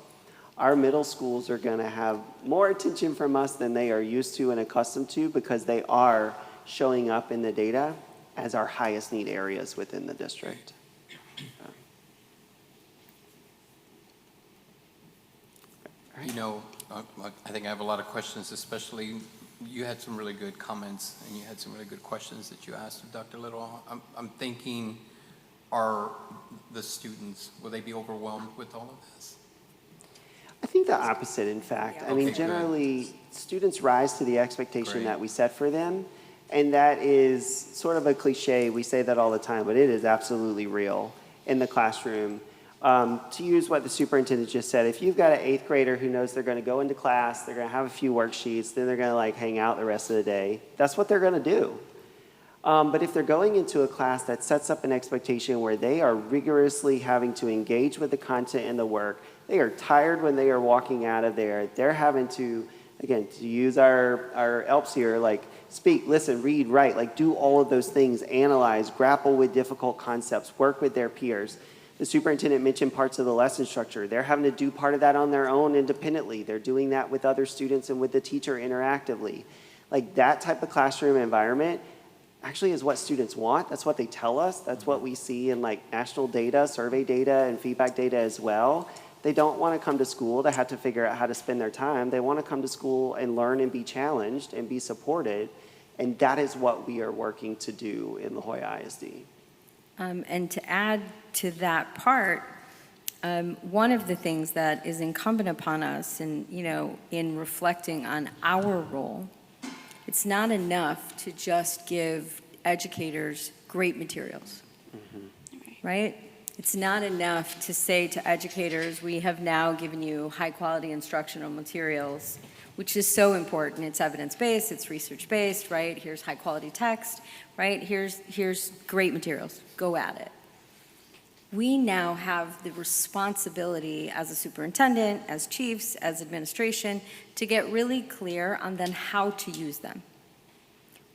G: our middle schools are going to have more attention from us than they are used to and accustomed to, because they are showing up in the data as our highest need areas within the district.
A: You know, I think I have a lot of questions, especially you had some really good comments and you had some really good questions that you asked of Dr. Little. I'm thinking, are the students, will they be overwhelmed with all of this?
G: I think the opposite, in fact. I mean,
A: Okay,
G: generally, students rise to the expectation
A: Great.
G: that we set for them, and that is sort of a cliche. We say that all the time, but it is absolutely real in the classroom. To use what the superintendent just said, if you've got an 8th grader who knows they're going to go into class, they're going to have a few worksheets, then they're going to like hang out the rest of the day, that's what they're going to do. But if they're going into a class that sets up an expectation where they are rigorously having to engage with the content and the work, they are tired when they are walking out of there, they're having to, again, to use our ELPs here, like speak, listen, read, write, like do all of those things, analyze, grapple with difficult concepts, work with their peers. The superintendent mentioned parts of the lesson structure. They're having to do part of that on their own independently. They're doing that with other students and with the teacher interactively. Like that type of classroom environment actually is what students want. That's what they tell us. That's what we see in like national data, survey data, and feedback data as well. They don't want to come to school to have to figure out how to spend their time. They want to come to school and learn and be challenged and be supported. And that is what we are working to do in La Jolla ISD.
F: And to add to that part, one of the things that is incumbent upon us, and in reflecting on our role, it's not enough to just give educators great materials, right? It's not enough to say to educators, we have now given you high-quality instructional materials, which is so important. It's evidence-based, it's research-based, right? Here's high-quality text, right? Here's great materials. Go at it. We now have the responsibility as a superintendent, as chiefs, as administration, to get really clear on then how to use them.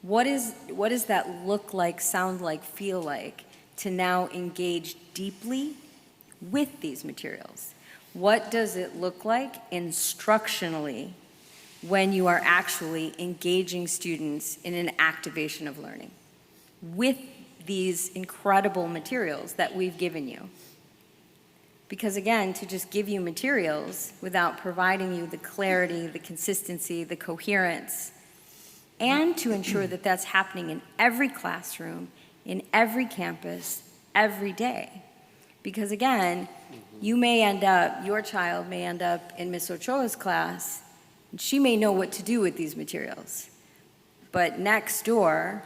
F: What does that look like, sound like, feel like to now engage deeply with these materials? What does it look like instructionally when you are actually engaging students in an activation of learning with these incredible materials that we've given you? Because again, to just give you materials without providing you the clarity, the consistency, the coherence, and to ensure that that's happening in every classroom, in every campus, every day. Because again, your child may end up in Ms. Ochoa's class, and she may know what to do with these materials. But next door,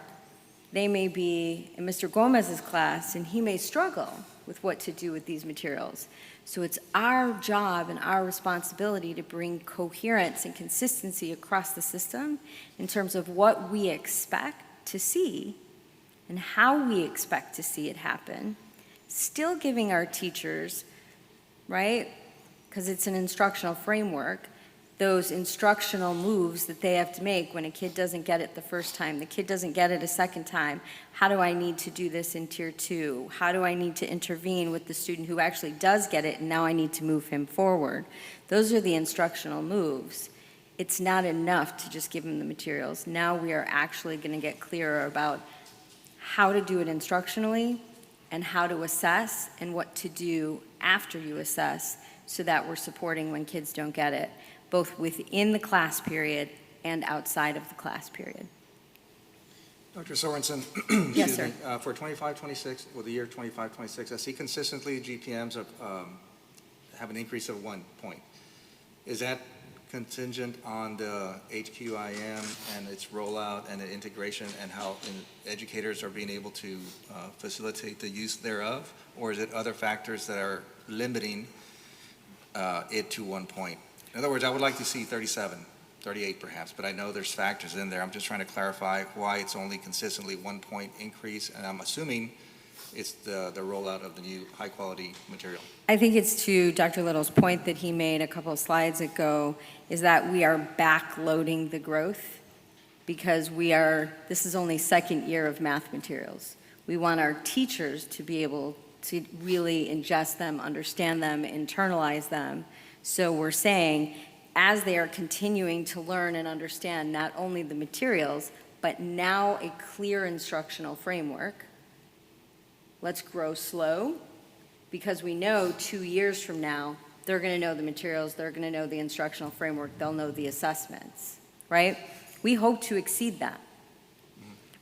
F: they may be in Mr. Gomez's class, and he may struggle. with what to do with these materials. So it's our job and our responsibility to bring coherence and consistency across the system in terms of what we expect to see and how we expect to see it happen, still giving our teachers, right, because it's an instructional framework, those instructional moves that they have to make when a kid doesn't get it the first time, the kid doesn't get it a second time. How do I need to do this in tier 2? How do I need to intervene with the student who actually does get it and now I need to move him forward? Those are the instructional moves. It's not enough to just give them the materials. Now we are actually going to get clearer about how to do it instructionally and how to assess and what to do after you assess so that we're supporting when kids don't get it, both within the class period and outside of the class period.
B: Dr. Sorensen,
F: Yes,
B: excuse
F: sir.
B: me, for 25-26, well, the year 25-26, I see consistently GPMs have an increase of 1 point. Is that contingent on the HQIM and its rollout and the integration and how educators are being able to facilitate the use thereof? Or is it other factors that are limiting it to 1 point? In other words, I would like to see 37, 38 perhaps, but I know there's factors in there. I'm just trying to clarify why it's only consistently 1 point increase, and I'm assuming it's the rollout of the new high-quality material.
F: I think it's to Dr. Little's point that he made a couple of slides ago, is that we are backloading the growth because this is only second year of math materials. We want our teachers to be able to really ingest them, understand them, internalize them. So we're saying, as they are continuing to learn and understand not only the materials, but now a clear instructional framework, let's grow slow, because we know 2 years from now, they're going to know the materials, they're going to know the instructional framework, they'll know the assessments, right? We hope to exceed that,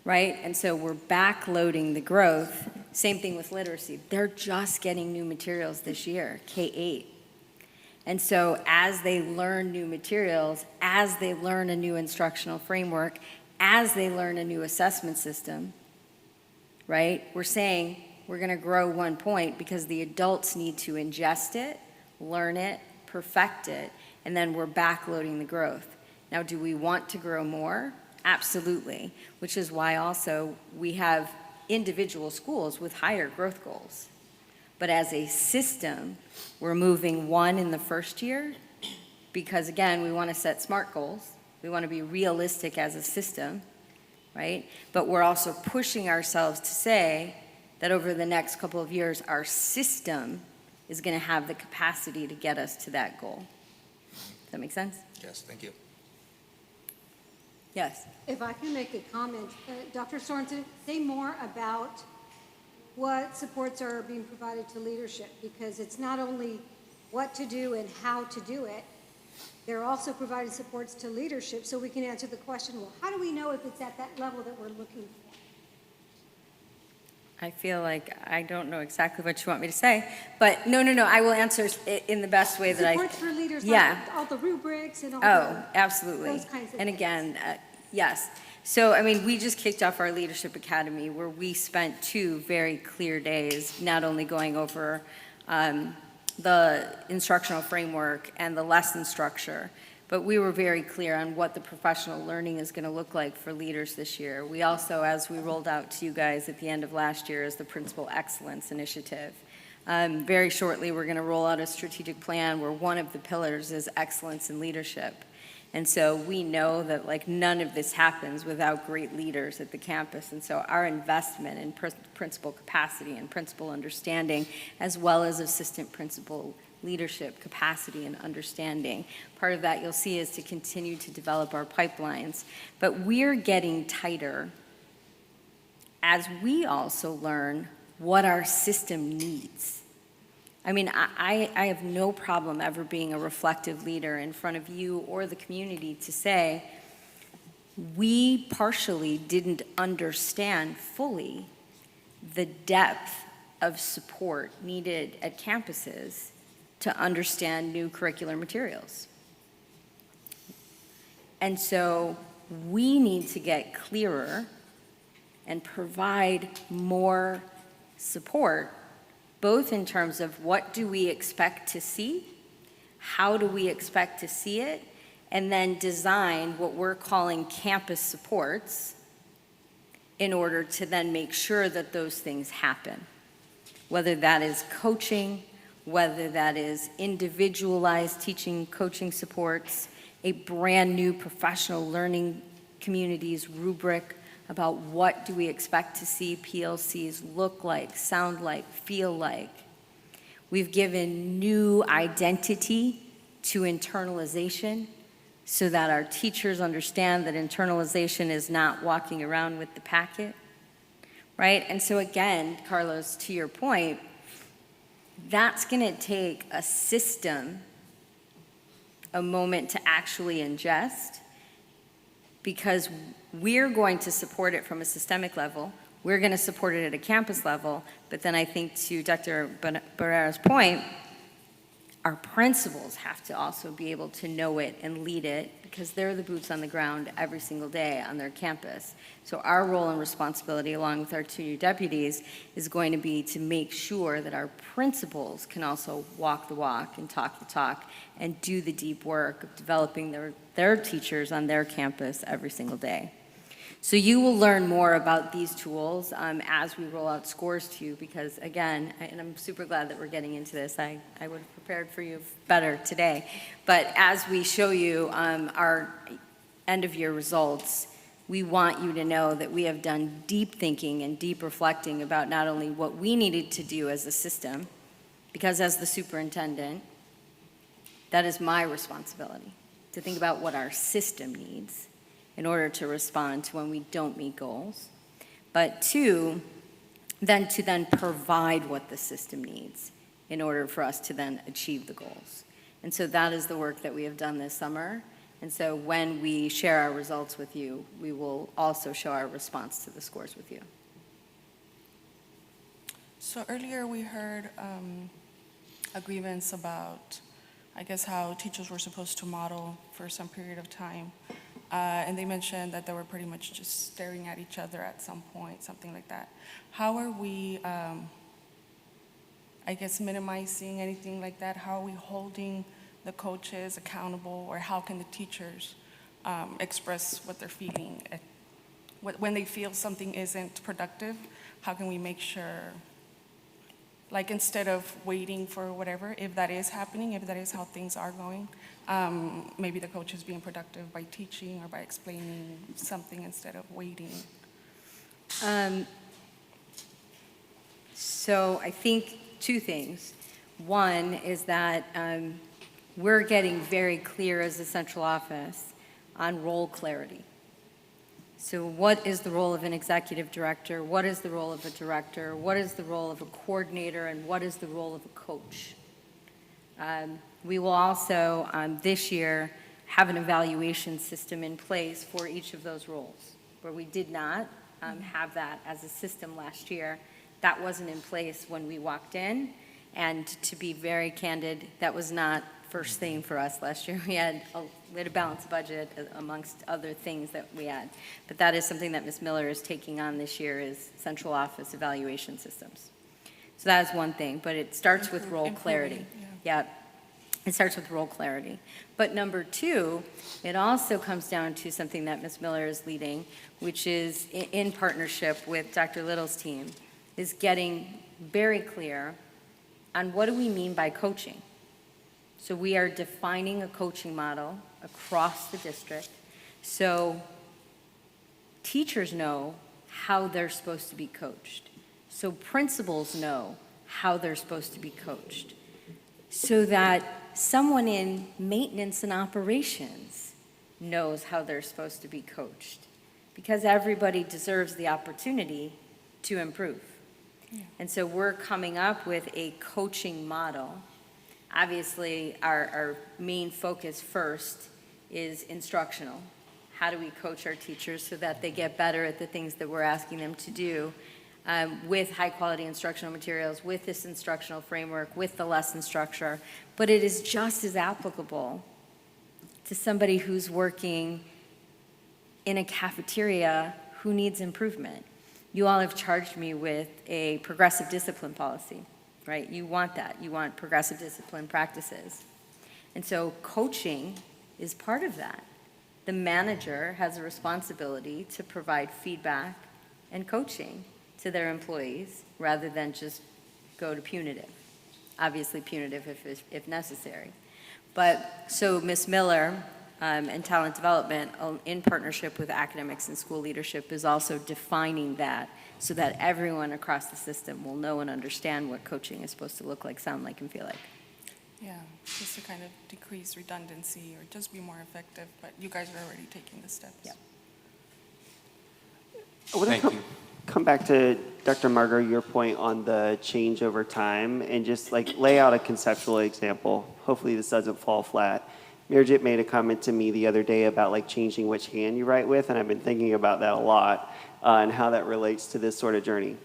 F: right? And so we're backloading the growth. Same thing with literacy. They're just getting new materials this year, K-8. And so as they learn new materials, as they learn a new instructional framework, as they learn a new assessment system, right, we're saying we're going to grow 1 point because the adults need to ingest it, learn it, perfect it, and then we're backloading the growth. Now, do we want to grow more? Absolutely, which is why also we have individual schools with higher growth goals. But as a system, we're moving 1 in the first year because, again, we want to set SMART goals. We want to be realistic as a system, right? But we're also pushing ourselves to say that over the next couple of years, our system is going to have the capacity to get us to that goal. Does that make sense?
B: Yes, thank you.
F: Yes.
J: If I can make a comment, Dr. Sorensen, say more about what supports are being provided to leadership, because it's not only what to do and how to do it, they're also providing supports to leadership so we can answer the question, well, how do we know if it's at that level that we're looking for?
F: I feel like I don't know exactly what you want me to say, but no, I will answer it in the best way that I...
J: Supports for leaders,
F: Yeah.
J: like all the rubrics and all
F: Absolutely.
J: those kinds of
F: And
J: things.
F: again, yes. So, I mean, we just kicked off our Leadership Academy where we spent 2 very clear days, not only going over the instructional framework and the lesson structure, but we were very clear on what the professional learning is going to look like for leaders this year. We also, as we rolled out to you guys at the end of last year, is the Principal Excellence Initiative. Very shortly, we're going to roll out a strategic plan where one of the pillars is excellence in leadership. And so we know that like none of this happens without great leaders at the campus. And so our investment in principal capacity and principal understanding, as well as assistant principal leadership capacity and understanding. Part of that you'll see is to continue to develop our pipelines. But we're getting tighter as we also learn what our system needs. I mean, I have no problem ever being a reflective leader in front of you or the community to say, we partially didn't understand fully the depth of support needed at campuses to understand new curricular materials. And so we need to get clearer and provide more support both in terms of what do we expect to see, how do we expect to see it, and then design what we're calling campus supports in order to then make sure that those things happen. Whether that is coaching, whether that is individualized teaching, coaching supports, a brand new professional learning communities rubric about what do we expect to see PLCs look like, sound like, feel like. We've given new identity to internalization so that our teachers understand that internalization is not walking around with the packet, right? And so again, Carlos, to your point, that's going to take a system a moment to actually ingest, because we're going to support it from a systemic level, we're going to support it at a campus level, but then I think to Dr. Barrera's point, our principals have to also be able to know it and lead it, because they're the boots on the ground every single day on their campus. So our role and responsibility, along with our 2 new deputies, is going to be to make sure that our principals can also walk the walk and talk the talk and do the deep work of developing their teachers on their campus every single day. So you will learn more about these tools as we roll out scores to you, because again, and I'm super glad that we're getting into this. I would have prepared for you better today. But as we show you our end of year results, we want you to know that we have done deep thinking and deep reflecting about not only what we needed to do as a system, because as the superintendent, that is my responsibility, to think about what our system needs in order to respond to when we don't meet goals, but two, to then provide what the system needs in order for us to then achieve the goals. And so that is the work that we have done this summer. And so when we share our results with you, we will also show our response to the scores with you.
I: So earlier we heard a grievance about, I guess, how teachers were supposed to model for some period of time. And they mentioned that they were pretty much just staring at each other at some point, something like that. How are we, I guess, minimizing anything like that? How are we holding the coaches accountable, or how can the teachers express what they're feeling? When they feel something isn't productive, how can we make sure, like instead of waiting for whatever, if that is happening, if that is how things are going, maybe the coach is being productive by teaching or by explaining something instead of waiting?
F: So I think 2 things. One is that we're getting very clear as a central office on role clarity. So what is the role of an executive director? What is the role of a director? What is the role of a coordinator? And what is the role of a coach? We will also, this year, have an evaluation system in place for each of those roles, where we did not have that as a system last year. That wasn't in place when we walked in, and to be very candid, that was not first thing for us last year. We had a balanced budget amongst other things that we had. But that is something that Ms. Miller is taking on this year, is central office evaluation systems. So that is one thing, but it starts with role clarity. Yeah, it starts with role clarity. But number 2, it also comes down to something that Ms. Miller is leading, which is in partnership with Dr. Little's team, is getting very clear on what do we mean by coaching. So we are defining a coaching model across the district, so teachers know how they're supposed to be coached. So principals know how they're supposed to be coached, so that someone in maintenance and operations knows how they're supposed to be coached, because everybody deserves the opportunity to improve. Yeah. And so we're coming up with a coaching model. Obviously, our main focus first is instructional. How do we coach our teachers so that they get better at the things that we're asking them to do, with high-quality instructional materials, with this instructional framework, with the lesson structure? But it is just as applicable to somebody who's working in a cafeteria who needs improvement. You all have charged me with a progressive discipline policy, right? You want that. You want progressive discipline practices. And so coaching is part of that. The manager has a responsibility to provide feedback and coaching to their employees rather than just go to punitive. Obviously punitive if necessary. But so Ms. Miller and Talent Development, in partnership with academics and school leadership, is also defining that so that everyone across the system will know and understand what coaching is supposed to look like, sound like, and feel like.
I: Yeah, just to kind of decrease redundancy or just be more effective, but you guys are already taking the steps.
F: Yeah.
G: I want
A: Thank
G: to
A: you.
G: come back to Dr. Margot, your point on the change over time, and just like lay out a conceptual example. Hopefully this doesn't fall flat. Mirjit made a comment to me the other day about like changing which hand you write with, and I've been thinking about that a lot and how that relates to this sort of journey.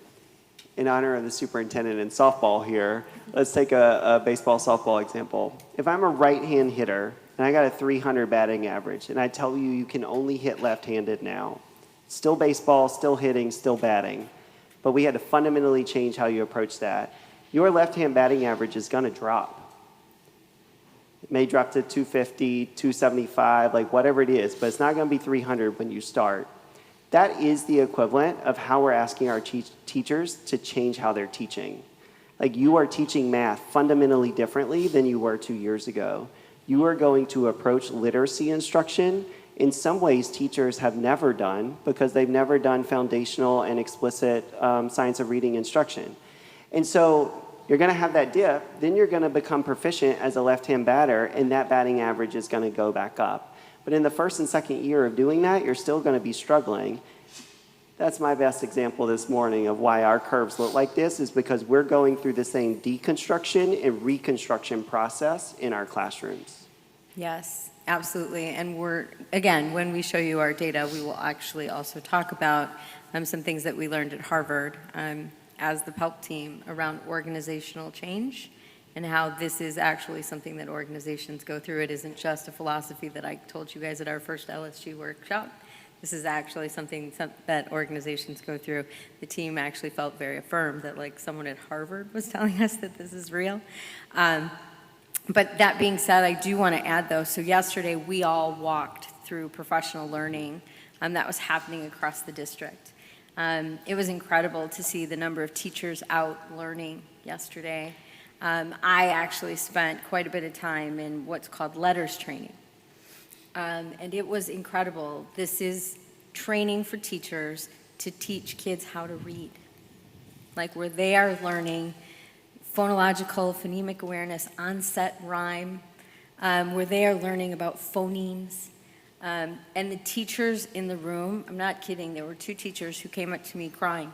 G: In honor of the superintendent in softball here, let's take a baseball, softball example. If I'm a right-hand hitter and I got a 300 batting average, and I tell you you can only hit left-handed now, still baseball, still hitting, still batting, but we had to fundamentally change how you approach that. Your left-hand batting average is going to drop. It may drop to 250, 275, like whatever it is, but it's not going to be 300 when you start. That is the equivalent of how we're asking our teachers to change how they're teaching. Like you are teaching math fundamentally differently than you were 2 years ago. You are going to approach literacy instruction in some ways teachers have never done because they've never done foundational and explicit science of reading instruction. And so you're going to have that dip, then you're going to become proficient as a left-hand batter, and that batting average is going to go back up. But in the first and second year of doing that, you're still going to be struggling. That's my best example this morning of why our curves look like this, is because we're going through the same deconstruction and reconstruction process in our classrooms.
F: Yes, absolutely. And again, when we show you our data, we will actually also talk about some things that we learned at Harvard as the PELP team around organizational change and how this is actually something that organizations go through. It isn't just a philosophy that I told you guys at our first LSG workshop. This is actually something that organizations go through. The team actually felt very affirmed that like someone at Harvard was telling us that this is real. But that being said, I do want to add though, so yesterday we all walked through professional learning that was happening across the district. It was incredible to see the number of teachers out learning yesterday. I actually spent quite a bit of time in what's called letters training. And it was incredible. This is training for teachers to teach kids how to read. Like where they are learning phonological, phonemic awareness, onset rhyme, where they are learning about phonemes. And the teachers in the room, I'm not kidding, there were 2 teachers who came up to me crying.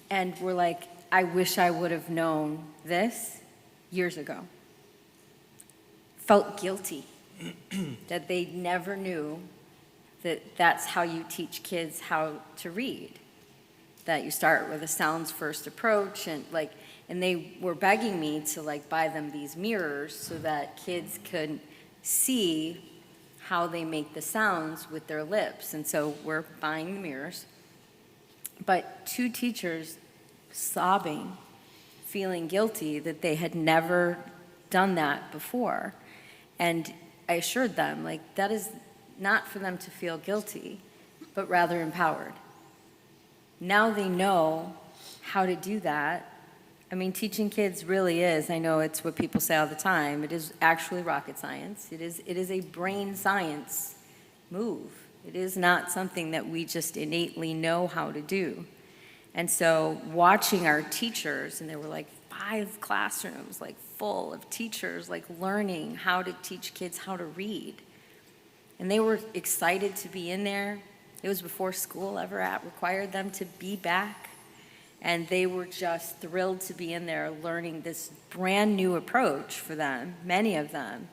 F: And were like, I wish I would have known this years ago. Felt guilty that they never knew that that's how you teach kids how to read. That you start with a sounds first approach and they were begging me to like buy them these mirrors so that kids could see how they make the sounds with their lips. And so we're buying the mirrors. But 2 teachers sobbing, feeling guilty that they had never done that before. And I assured them, like, that is not for them to feel guilty, but rather empowered. Now they know how to do that. I mean, teaching kids really is, I know it's what people say all the time, it is actually rocket science. It is a brain science move. It is not something that we just innately know how to do. And so watching our teachers, and there were like 5 classrooms like full of teachers like learning how to teach kids how to read. And they were excited to be in there. It was before school ever required them to be back. And they were just thrilled to be in there learning this brand new approach for them, many of them,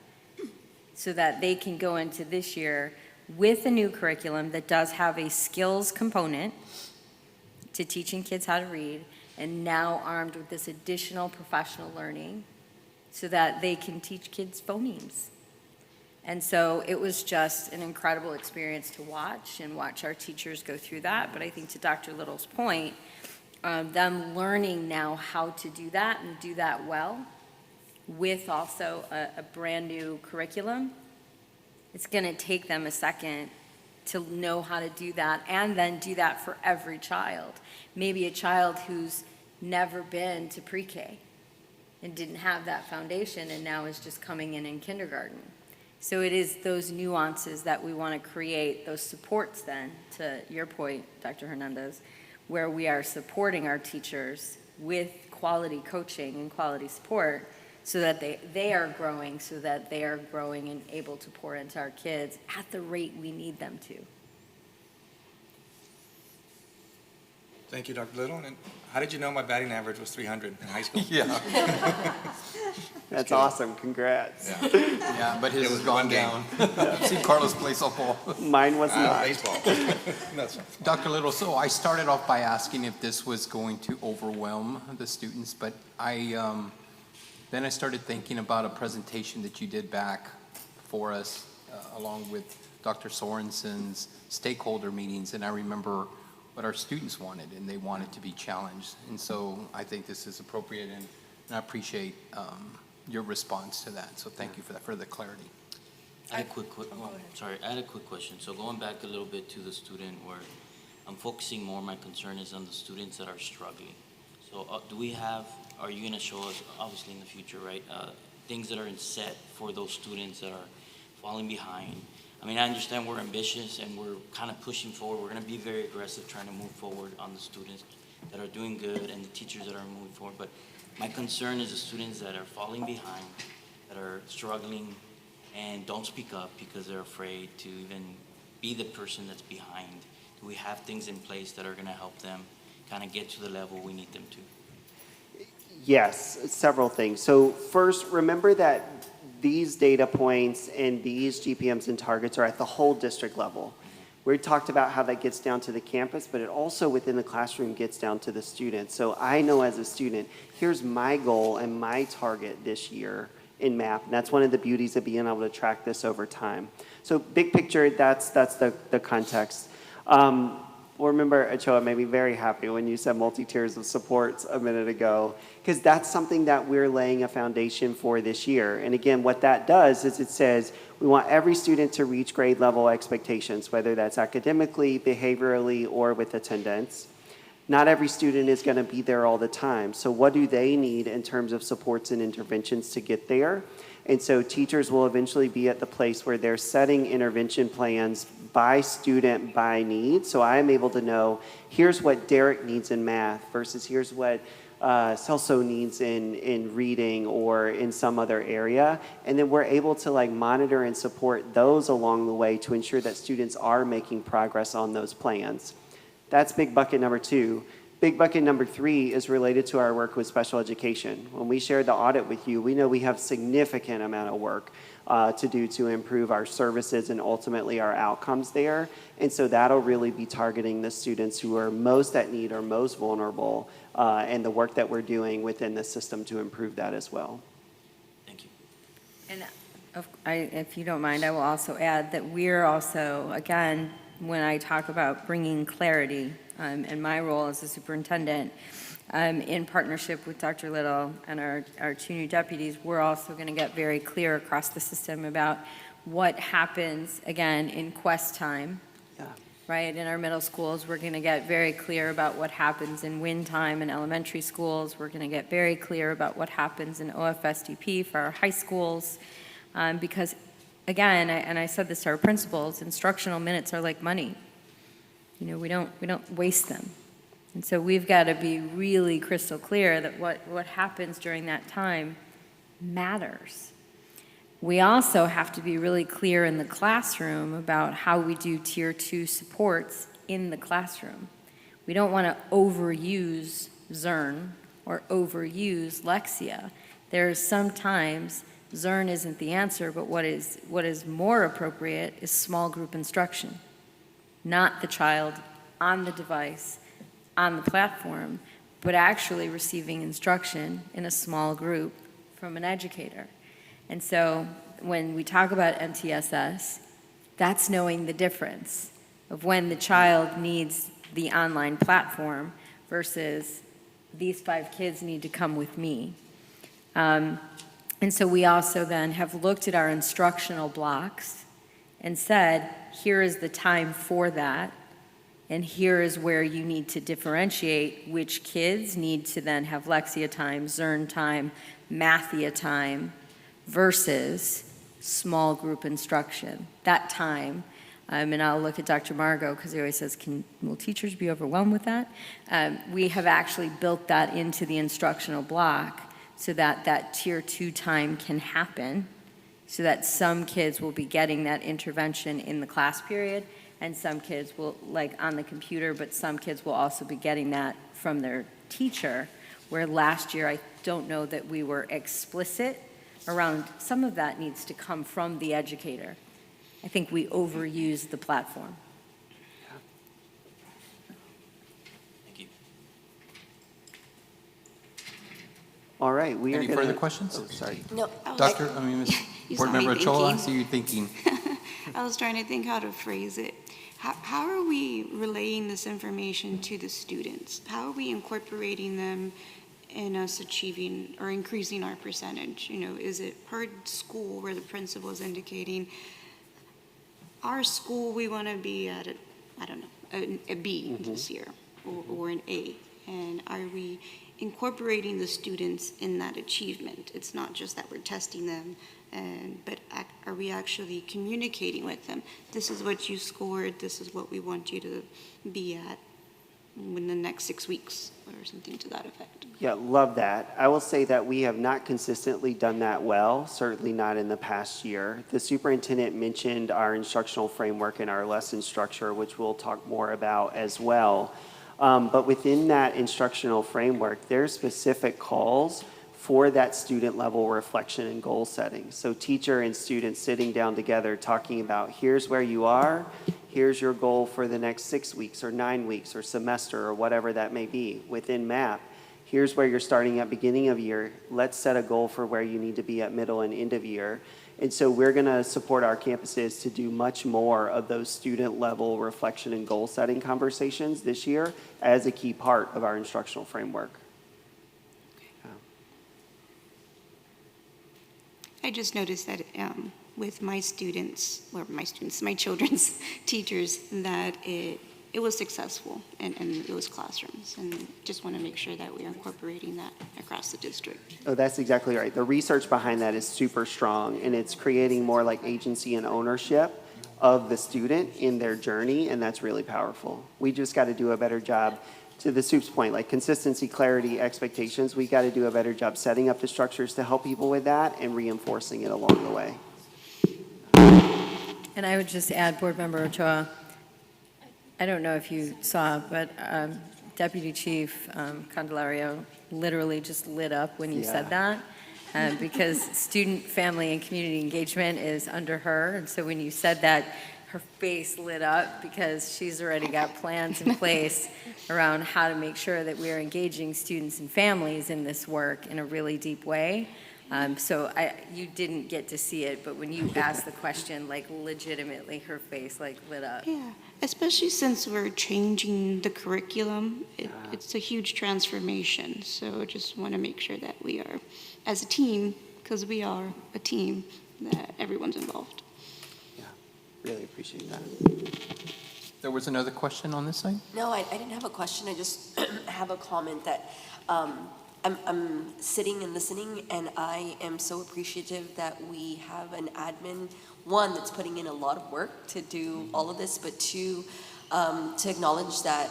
F: so that they can go into this year with a new curriculum that does have a skills component to teaching kids how to read, and now armed with this additional professional learning so that they can teach kids phonemes. And so it was just an incredible experience to watch our teachers go through that. But I think to Dr. Little's point, them learning now how to do that and do that well with also a brand-new curriculum, it's going to take them a second to know how to do that and then do that for every child. Maybe a child who's never been to pre-K and didn't have that foundation and now is just coming in kindergarten. So it is those nuances that we want to create, those supports then, to your point, Dr. Hernandez, where we are supporting our teachers with quality coaching and quality support so that they are growing, so that they are growing and able to pour into our kids at the rate we need them to.
B: Thank you, Dr. Little. And how did you know my batting average was 300 in high school?
A: Yeah,
G: That's awesome. Congrats.
B: Yeah.
A: yeah, but his
B: It
A: has
B: was
A: gone
B: one game.
A: down. See Carlos play softball.
G: Mine was not.
B: Baseball. That's
A: Dr. Little, so I started off by asking if this was going to overwhelm the students, but then I started thinking about a presentation that you did back for us, along with Dr. Sorensen's stakeholder meetings, and I remember what our students wanted, and they wanted to be challenged. And so I think this is appropriate, and I appreciate your response to that. So thank you for that, for the clarity.
E: I had a quick question. So going back a little bit to the student where I'm focusing more, my concern is on the students that are struggling. So are you going to show us, obviously in the future, right, things that are in set for those students that are falling behind? I mean, I understand we're ambitious and we're kind of pushing forward. We're going to be very aggressive trying to move forward on the students that are doing good and the teachers that are moving forward. But my concern is the students that are falling behind, that are struggling and don't speak up because they're afraid to even be the person that's behind. Do we have things in place that are going to help them kind of get to the level we need them to?
G: Yes, several things. So first, remember that these data points and these GPMs and targets are at the whole district level. We talked about how that gets down to the campus, but it also within the classroom gets down to the students. So I know as a student, here's my goal and my target this year in math. And that's one of the beauties of being able to track this over time. So big picture, that's the context. Well, remember, Ochoa made me very happy when you said multi-tiers of supports a minute ago, because that's something that we're laying a foundation for this year. And again, what that does is it says we want every student to reach grade level expectations, whether that's academically, behaviorally, or with attendance. Not every student is going to be there all the time. So what do they need in terms of supports and interventions to get there? And so teachers will eventually be at the place where they're setting intervention plans by student, by need. So I am able to know, here's what Derek needs in math versus here's what Celso needs in reading or in some other area. And then we're able to monitor and support those along the way to ensure that students are making progress on those plans. That's big bucket number 2. Big bucket number 3 is related to our work with special education. When we shared the audit with you, we know we have significant amount of work to do to improve our services and ultimately our outcomes there. And so that'll really be targeting the students who are most at need or most vulnerable and the work that we're doing within the system to improve that as well.
E: Thank you.
F: And if you don't mind, I will also add that we're also, again, when I talk about bringing clarity in my role as a superintendent, in partnership with Dr. Little and our 2 new deputies, we're also going to get very clear across the system about what happens, again, in quest time.
G: Yeah.
F: Right, in our middle schools, we're going to get very clear about what happens in win time in elementary schools. We're going to get very clear about what happens in OFSDP for our high schools, because again, and I said this to our principals, instructional minutes are like money. You know, we don't waste them. And so we've got to be really crystal clear that what happens during that time matters. We also have to be really clear in the classroom about how we do tier 2 supports in the classroom. We don't want to overuse Zern or overuse Lexia. There's sometimes Zern isn't the answer, but what is more appropriate is small group instruction, not the child on the device, on the platform, but actually receiving instruction in a small group from an educator. And so when we talk about MTSS, that's knowing the difference of when the child needs the online platform versus these 5 kids need to come with me. And so we also then have looked at our instructional blocks and said, here is the time for that, and here is where you need to differentiate which kids need to then have Lexia time, Zern time, Mathia time, versus small group instruction, that time. And I'll look at Dr. Margot, because he always says, will teachers be overwhelmed with that? We have actually built that into the instructional block so that that tier 2 time can happen, so that some kids will be getting that intervention in the class period, and some kids will, like on the computer, but some kids will also be getting that from their teacher, where last year I don't know that we were explicit around some of that needs to come from the educator. I think we overused the platform.
E: Thank you.
G: All right, we are
A: Any
G: gonna.
A: further questions?
G: Oh, sorry.
D: No.
A: Ms.
H: You
A: Board
H: saw me
A: Member Ochoa, I
H: thinking.
A: see you thinking.
H: I was trying to think how to phrase it. How are we relaying this information to the students? How are we incorporating them in us achieving or increasing our percentage? You know, is it per school where the principal is indicating, our school, we want to be at a, I don't know, a B this year, or an A? And are we incorporating the students in that achievement? It's not just that we're testing them, but are we actually communicating with them? This is what you scored, this is what we want you to be at in the next 6 weeks, or something to that effect.
G: Yeah, love that. I will say that we have not consistently done that well, certainly not in the past year. The superintendent mentioned our instructional framework and our lesson structure, which we'll talk more about as well. But within that instructional framework, there's specific calls for that student level reflection and goal setting. So teacher and student sitting down together talking about, here's where you are, here's your goal for the next 6 weeks or 9 weeks or semester or whatever that may be. Within MAP, here's where you're starting at beginning of year. Let's set a goal for where you need to be at middle and end of year. And so we're going to support our campuses to do much more of those student level reflection and goal setting conversations this year as a key part of our instructional framework.
H: I just noticed that with my children's teachers, that it was successful and it was classrooms. And just want to make sure that we are incorporating that across the district.
G: Oh, that's exactly right. The research behind that is super strong, and it's creating more like agency and ownership of the student in their journey, and that's really powerful. We just got to do a better job. To the soup's point, like consistency, clarity, expectations, we got to do a better job setting up the structures to help people with that and reinforcing it along the way.
F: And I would just add, Board Member Ochoa, I don't know if you saw, but Deputy Chief Candelario literally just lit up when you said that, because student, family, and community engagement is under her. And so when you said that, her face lit up because she's already got plans in place around how to make sure that we are engaging students and families in this work in a really deep way. So you didn't get to see it, but when you asked the question, like legitimately her face like lit up.
H: Yeah, especially since we're changing the curriculum. It's a huge transformation. So I just want to make sure that we are, as a team, because we are a team, that everyone's involved.
G: Really appreciate that.
A: There was another question on this side?
D: No, I didn't have a question. I just have a comment that I'm sitting and listening, and I am so appreciative that we have an admin, one, that's putting in a lot of work to do all of this, but two, to acknowledge that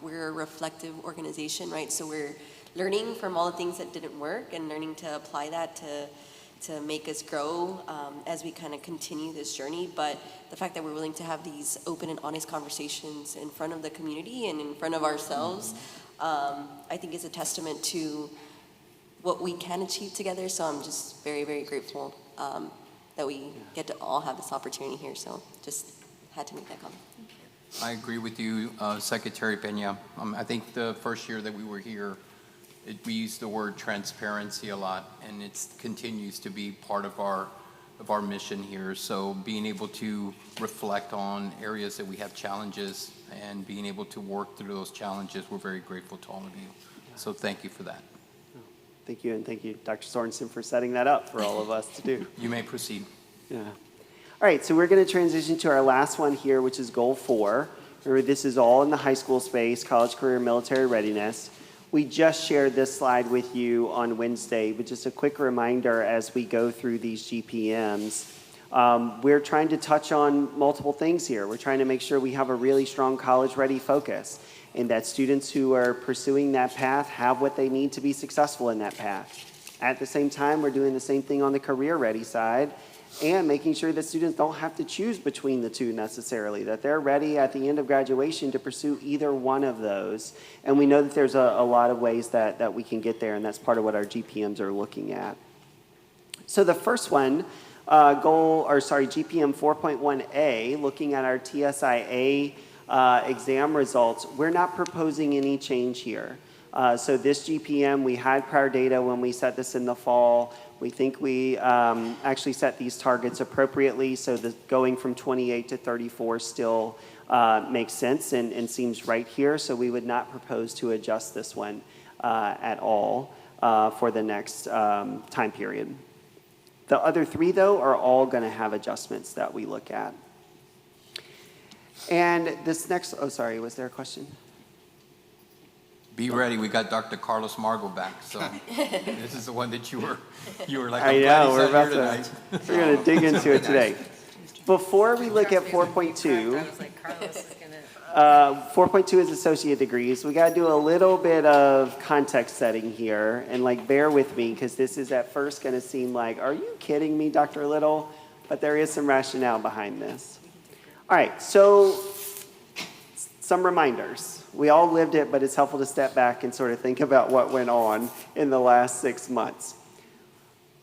D: we're a reflective organization, right? So we're learning from all the things that didn't work and learning to apply that to make us grow as we kind of continue this journey. But the fact that we're willing to have these open and honest conversations in front of the community and in front of ourselves, I think is a testament to what we can achieve together. So I'm just very, very grateful that we get to all have this opportunity here. So just had to make that comment.
A: I agree with you, Secretary Peña. I think the first year that we were here, we used the word transparency a lot, and it continues to be part of our of our mission here. So being able to reflect on areas that we have challenges and being able to work through those challenges, we're very grateful to all of you. So thank you for that.
G: Thank you, and thank you, Dr. Sorensen, for setting that up for all of us to do.
A: You may proceed.
G: Yeah. All right, so we're going to transition to our last one here, which is Goal 4. Remember, this is all in the high school space, college, career, military readiness. We just shared this slide with you on Wednesday, but just a quick reminder as we go through these GPMs. We're trying to touch on multiple things here. We're trying to make sure we have a really strong college-ready focus and that students who are pursuing that path have what they need to be successful in that path. At the same time, we're doing the same thing on the career-ready side and making sure that students don't have to choose between the two necessarily, that they're ready at the end of graduation to pursue either one of those. And we know that there's a lot of ways that we can get there, and that's part of what our GPMs are looking at. So the first one, GPM 4.1A, looking at our TSIA exam results, we're not proposing any change here. So this GPM, we had prior data when we set this in the fall. We think we actually set these targets appropriately, so going from 28 to 34 still makes sense and seems right here, so we would not propose to adjust this one at all for the next time period. The other three, though, are all going to have adjustments that we look at. And this next, oh, sorry, was there a question?
A: Be ready, we got Dr. Carlos Margo back, so this is the one that you were like,
G: I
A: I'm glad
G: know,
A: he's
G: we're
A: not
G: about
A: here
G: to,
A: tonight.
G: we're going to dig into it today. Before we look at 4.2, 4.2 is associate degrees. We got to do a little bit of context setting here, and bear with me, because this is at first going to seem like, are you kidding me, Dr. Little? But there is some rationale behind this. All right, so some reminders. We all lived it, but it's helpful to step back and sort of think about what went on in the last 6 months.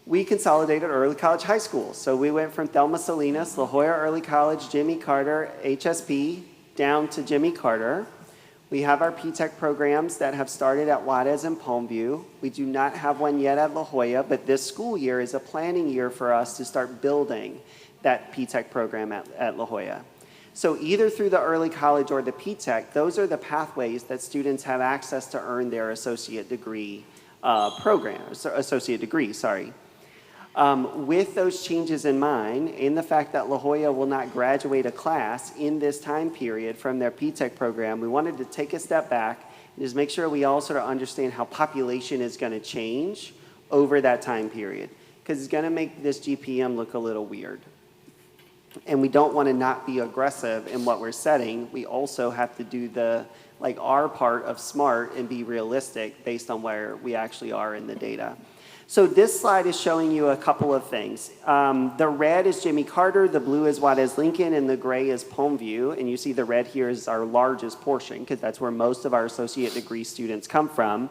G: We consolidated early college high schools. So we went from Thelma Salinas, La Jolla Early College, Jimmy Carter, HSP, down to Jimmy Carter. We have our P-TECH programs that have started at Juarez and Palmview. We do not have one yet at La Jolla, but this school year is a planning year for us to start building that P-TECH program at La Jolla. So either through the early college or the P-TECH, those are the pathways that students have access to earn their associate degree With those changes in mind, and the fact that La Jolla will not graduate a class in this time period from their P-TECH program, we wanted to take a step back and just make sure we all sort of understand how population is going to change over that time period, because it's going to make this GPM look a little weird. And we don't want to not be aggressive in what we're setting. We also have to do our part of SMART and be realistic based on where we actually are in the data. So this slide is showing you a couple of things. The red is Jimmy Carter, the blue is Juarez Lincoln, and the gray is Palmview. And you see the red here is our largest portion, because that's where most of our associate degree students come from.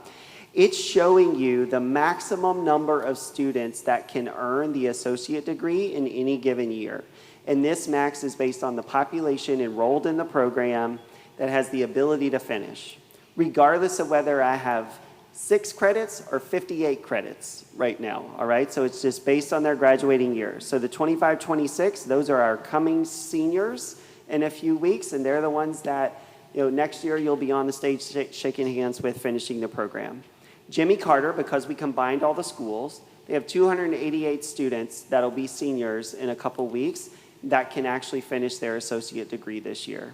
G: It's showing you the maximum number of students that can earn the associate degree in any given year. And this max is based on the population enrolled in the program that has the ability to finish, regardless of whether I have 6 credits or 58 credits right now, all right? So it's just based on their graduating year. So the 25-26, those are our coming seniors in a few weeks, and they're the ones that, next year you'll be on the stage shaking hands with finishing the program. Jimmy Carter, because we combined all the schools, they have 288 students that'll be seniors in a couple weeks that can actually finish their associate degree this year.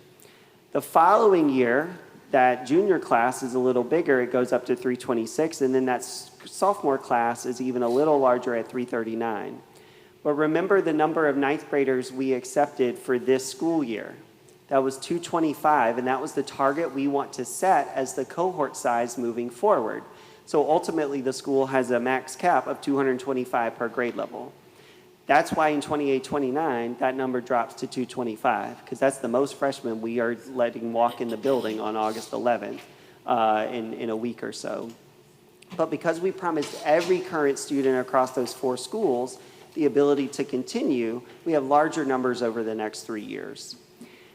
G: The following year, that junior class is a little bigger. It goes up to 326, and then that sophomore class is even a little larger at 339. But remember the number of ninth graders we accepted for this school year. That was 225, and that was the target we want to set as the cohort size moving forward. So ultimately, the school has a max cap of 225 per grade level. That's why in 28-29, that number drops to 225, because that's the most freshmen we are letting walk in the building on August 11th in a week or so. But because we promised every current student across those 4 schools the ability to continue, we have larger numbers over the next 3 years.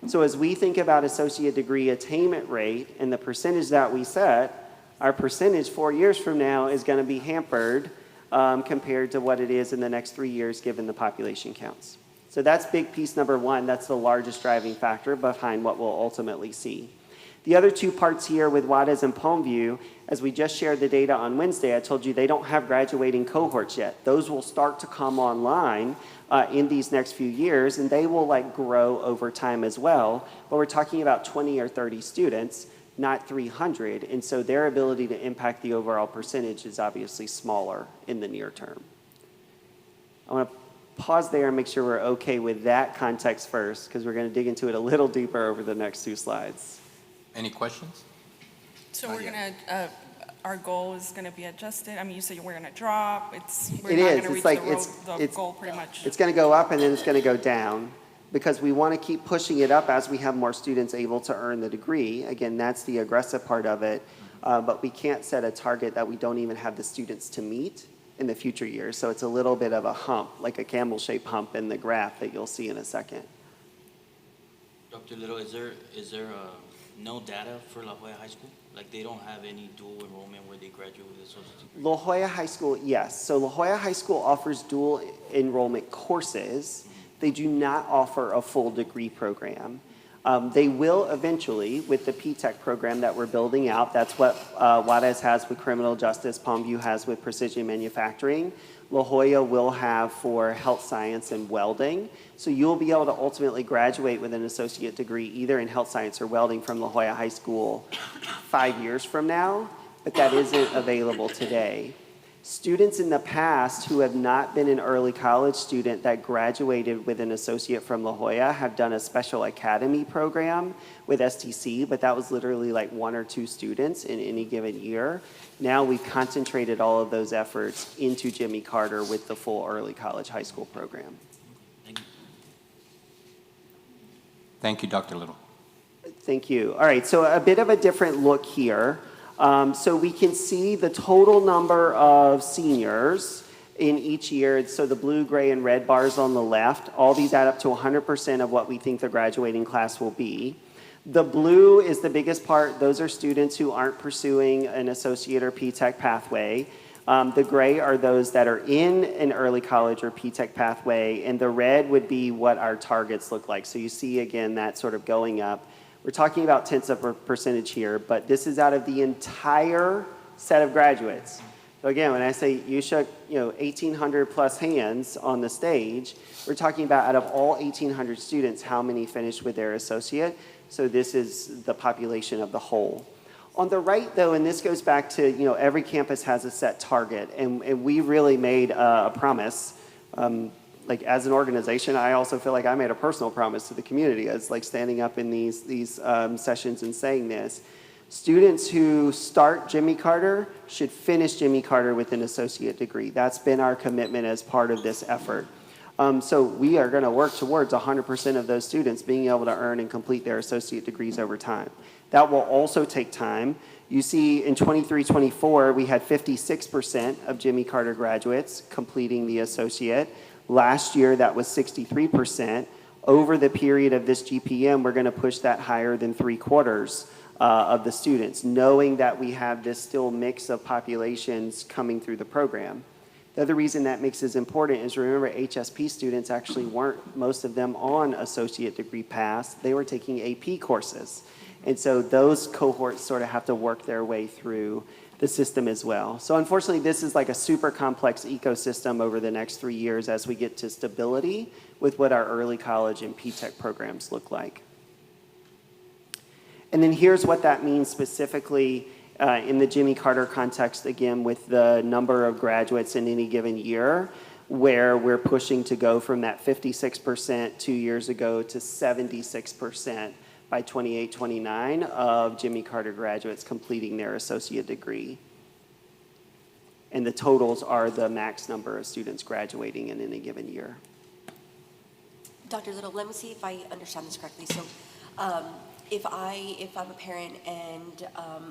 G: So as we think about associate degree attainment rate and the percentage that we set, our percentage 4 years from now is going to be hampered compared to what it is in the next 3 years given the population counts. So that's big piece number one. That's the largest driving factor behind what we'll ultimately see. The other two parts here with Juarez and Palmview, as we just shared the data on Wednesday, I told you they don't have graduating cohorts yet. Those will start to come online in these next few years, and they will grow over time as well. But we're talking about 20 or 30 students, not 300, and so their ability to impact the overall percentage is obviously smaller in the near term. I want to pause there and make sure we're okay with that context first, because we're going to dig into it a little deeper over the next two slides.
A: Any questions?
I: So we're gonna, our goal is gonna be adjusted. I mean, you said we're gonna drop. We're
G: It
I: not
G: is.
I: gonna
G: It's
I: reach the goal pretty much.
G: It's going to go up and then it's going to go down because we want to keep pushing it up as we have more students able to earn the degree. Again, that's the aggressive part of it. But we can't set a target that we don't even have the students to meet in the future years. So it's a little bit of a hump, like a camel-shaped hump in the graph that you'll see in a second.
E: Dr. Little, is there no data for La Jolla High School? Like they don't have any dual enrollment where they graduate with associate's degree?
G: La Jolla High School, yes. So La Jolla High School offers dual enrollment courses. They do not offer a full degree program. They will eventually with the P-TECH program that we're building out. That's what Juarez has with criminal justice, Palmview has with precision manufacturing. La Jolla will have for health science and welding. So you'll be able to ultimately graduate with an associate degree either in health science or welding from La Jolla High School 5 years from now, but that isn't available today. Students in the past who have not been an early college student that graduated with an associate from La Jolla have done a special academy program with STC, but that was literally like 1 or 2 students in any given year. Now we've concentrated all of those efforts into Jimmy Carter with the full early college high school program.
E: Thank you.
A: Thank you, Dr. Little.
G: Thank you. All right, so a bit of a different look here. So we can see the total number of seniors in each year. So the blue, gray, and red bars on the left, all these add up to 100% of what we think the graduating class will be. The blue is the biggest part. Those are students who aren't pursuing an associate or P-TECH pathway. The gray are those that are in an early college or P-TECH pathway, and the red would be what our targets look like. So you see, again, that sort of going up. We're talking about tenths of a percentage here, but this is out of the entire set of graduates. So again, when I say you shook 1,800 plus hands on the stage, we're talking about out of all 1,800 students, how many finished with their associate. So this is the population of the whole. On the right, though, and this goes back to, every campus has a set target, and we really made a promise. Like as an organization, I also feel like I made a personal promise to the community as like standing up in these sessions and saying this. Students who start Jimmy Carter should finish Jimmy Carter with an associate degree. That's been our commitment as part of this effort. So we are going to work towards 100% of those students being able to earn and complete their associate degrees over time. That will also take time. You see in 23-24, we had 56% of Jimmy Carter graduates completing the associate. Last year, that was 63%. Over the period of this GPM, we're going to push that higher than 3/4 of the students, knowing that we have this still mix of populations coming through the program. The other reason that mix is important is, remember, HSP students actually weren't, most of them, on associate degree paths. They were taking AP courses. And so those cohorts sort of have to work their way through the system as well. So unfortunately, this is like a super complex ecosystem over the next 3 years as we get to stability with what our early college and P-TECH programs look like. And then here's what that means specifically in the Jimmy Carter context, again, with the number of graduates in any given year, where we're pushing to go from that 56% 2 years ago to 76% by 28-29 of Jimmy Carter graduates completing their associate degree. And the totals are the max number of students graduating in any given year.
D: Dr. Little, let me see if I understand this correctly. So if I'm a parent and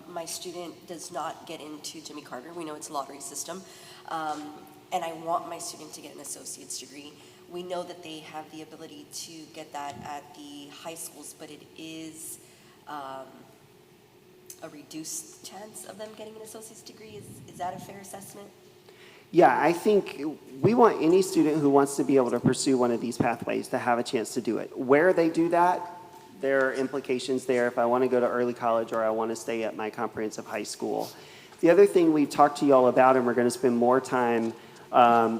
D: my student does not get into Jimmy Carter, we know it's a lottery system, and I want my student to get an associate's degree, we know that they have the ability to get that at the high schools, but it is a reduced chance of them getting an associate's degree. Is that a fair assessment?
G: Yeah, I think we want any student who wants to be able to pursue one of these pathways to have a chance to do it. Where they do that, there are implications there if I want to go to early college or I want to stay at my comprehensive high school. The other thing we've talked to you all about, and we're going to spend more time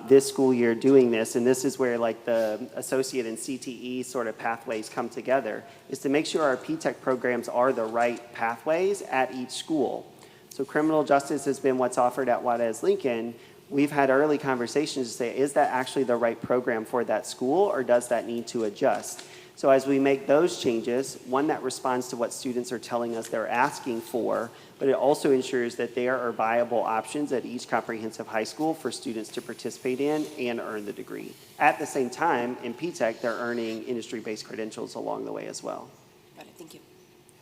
G: this school year doing this, and this is where like the associate and CTE sort of pathways come together, is to make sure our P-TECH programs are the right pathways at each school. So criminal justice has been what's offered at Juarez Lincoln. We've had early conversations to say, is that actually the right program for that school, or does that need to adjust? So as we make those changes, one that responds to what students are telling us they're asking for, but it also ensures that there are viable options at each comprehensive high school for students to participate in and earn the degree. At the same time, in P-TECH, they're earning industry-based credentials along the way as well.
D: Got it, thank you.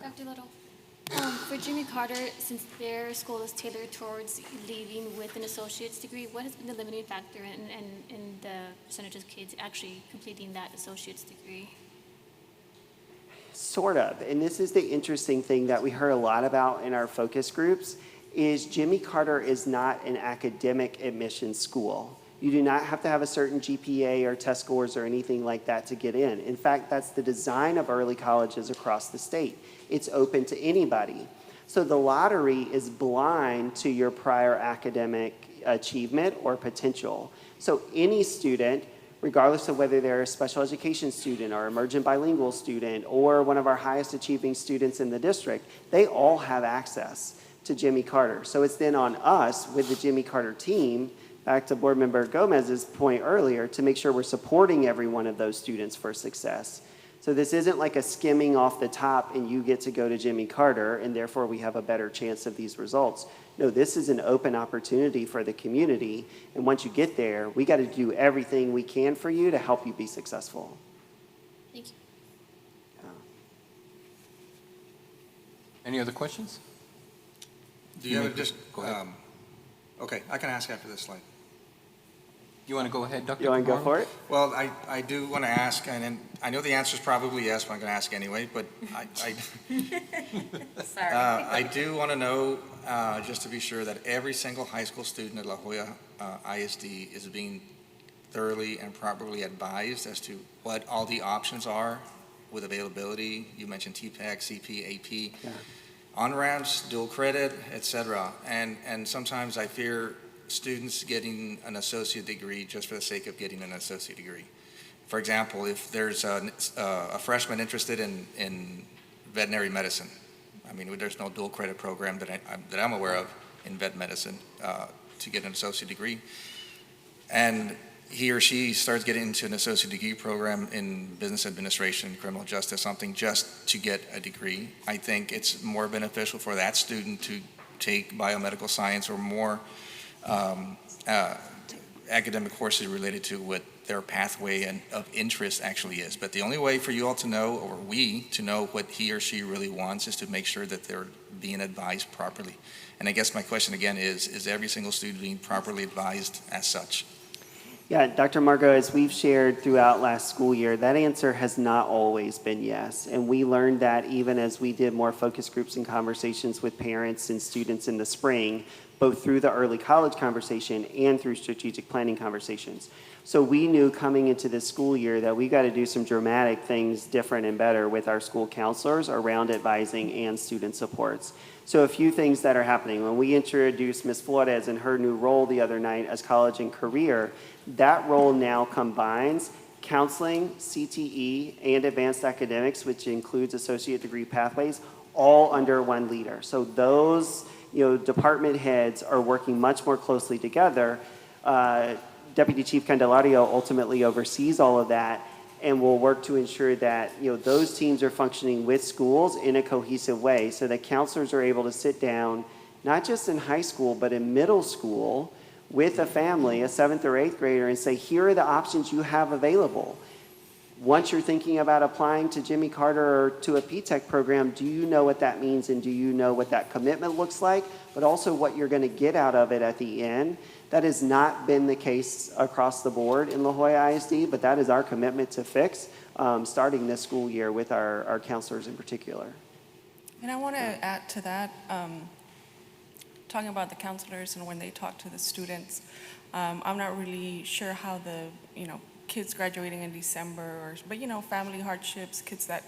C: Dr. Little, for Jimmy Carter, since their school is tailored towards leaving with an associate's degree, what has been the limiting factor in the percentage of kids actually completing that associate's degree?
G: Sort of, and this is the interesting thing that we heard a lot about in our focus groups, is Jimmy Carter is not an academic admission school. You do not have to have a certain GPA or test scores or anything like that to get in. In fact, that's the design of early colleges across the state. It's open to anybody. So the lottery is blind to your prior academic achievement or potential. So any student, regardless of whether they're a special education student or emergent bilingual student or one of our highest achieving students in the district, they all have access to Jimmy Carter. So it's then on us with the Jimmy Carter team, back to Board Member Gomez's point earlier, to make sure we're supporting every one of those students for success. So this isn't like a skimming off the top and you get to go to Jimmy Carter and therefore we have a better chance of these results. No, this is an open opportunity for the community, and once you get there, we got to do everything we can for you to help you be successful.
C: Thank you.
A: Any other questions?
B: Do you have just,
A: Go ahead.
B: okay, I can ask after this slide.
A: You want to go ahead, Dr.
G: You want to go
A: Camargo?
G: for it?
B: Well, I do want to ask, and I know the answer is probably yes, but I'm going to ask anyway, but I do want to know, just to be sure, that every single high school student at La Jolla ISD is being thoroughly and properly advised as to what all the options are with availability. You mentioned TPAC, CP, AP,
G: Yeah.
B: on-ramps, dual credit, et cetera. And sometimes I fear students getting an associate degree just for the sake of getting an associate degree. For example, if there's a freshman interested in veterinary medicine, I mean, there's no dual credit program that I'm aware of in vet medicine to get an associate degree. And he or she starts getting into an associate degree program in business administration, criminal justice, something just to get a degree. I think it's more beneficial for that student to take biomedical science or more academic courses related to what their pathway and of interest actually is. But the only way for you all to know, or we to know, what he or she really wants is to make sure that they're being advised properly. And I guess my question again is every single student being properly advised as such?
G: Yeah, Dr. Margot, as we've shared throughout last school year, that answer has not always been yes. And we learned that even as we did more focus groups and conversations with parents and students in the spring, both through the early college conversation and through strategic planning conversations. So we knew coming into this school year that we got to do some dramatic things different and better with our school counselors around advising and student supports. So a few things that are happening. When we introduced Ms. Flores in her new role the other night as college and career, that role now combines counseling, CTE, and advanced academics, which includes associate degree pathways, all under one leader. So those department heads are working much more closely together. Deputy Chief Candelario ultimately oversees all of that and will work to ensure that those teams are functioning with schools in a cohesive way so that counselors are able to sit down, not just in high school, but in middle school with a family, a 7th or 8th grader, and say, here are the options you have available. Once you're thinking about applying to Jimmy Carter or to a P-TECH program, do you know what that means and do you know what that commitment looks like, but also what you're going to get out of it at the end? That has not been the case across the board in La Jolla ISD, but that is our commitment to fix starting this school year with our counselors in particular.
I: And I want to add to that, talking about the counselors and when they talk to the students, I'm not really sure how the, kids graduating in December, but, family hardships, kids that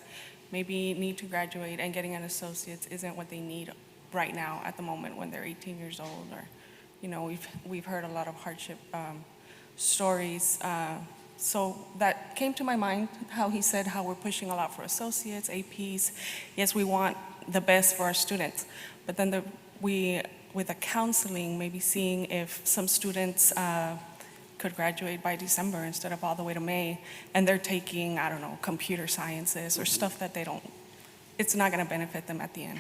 I: maybe need to graduate and getting an associate's isn't what they need right now at the moment when they're 18 years old, or, we've heard a lot of hardship stories. So that came to my mind, how he said how we're pushing a lot for associates, APs. Yes, we want the best for our students, but then with the counseling, maybe seeing if some students could graduate by December instead of all the way to May, and they're taking, I don't know, computer sciences or stuff that it's not going to benefit them at the end.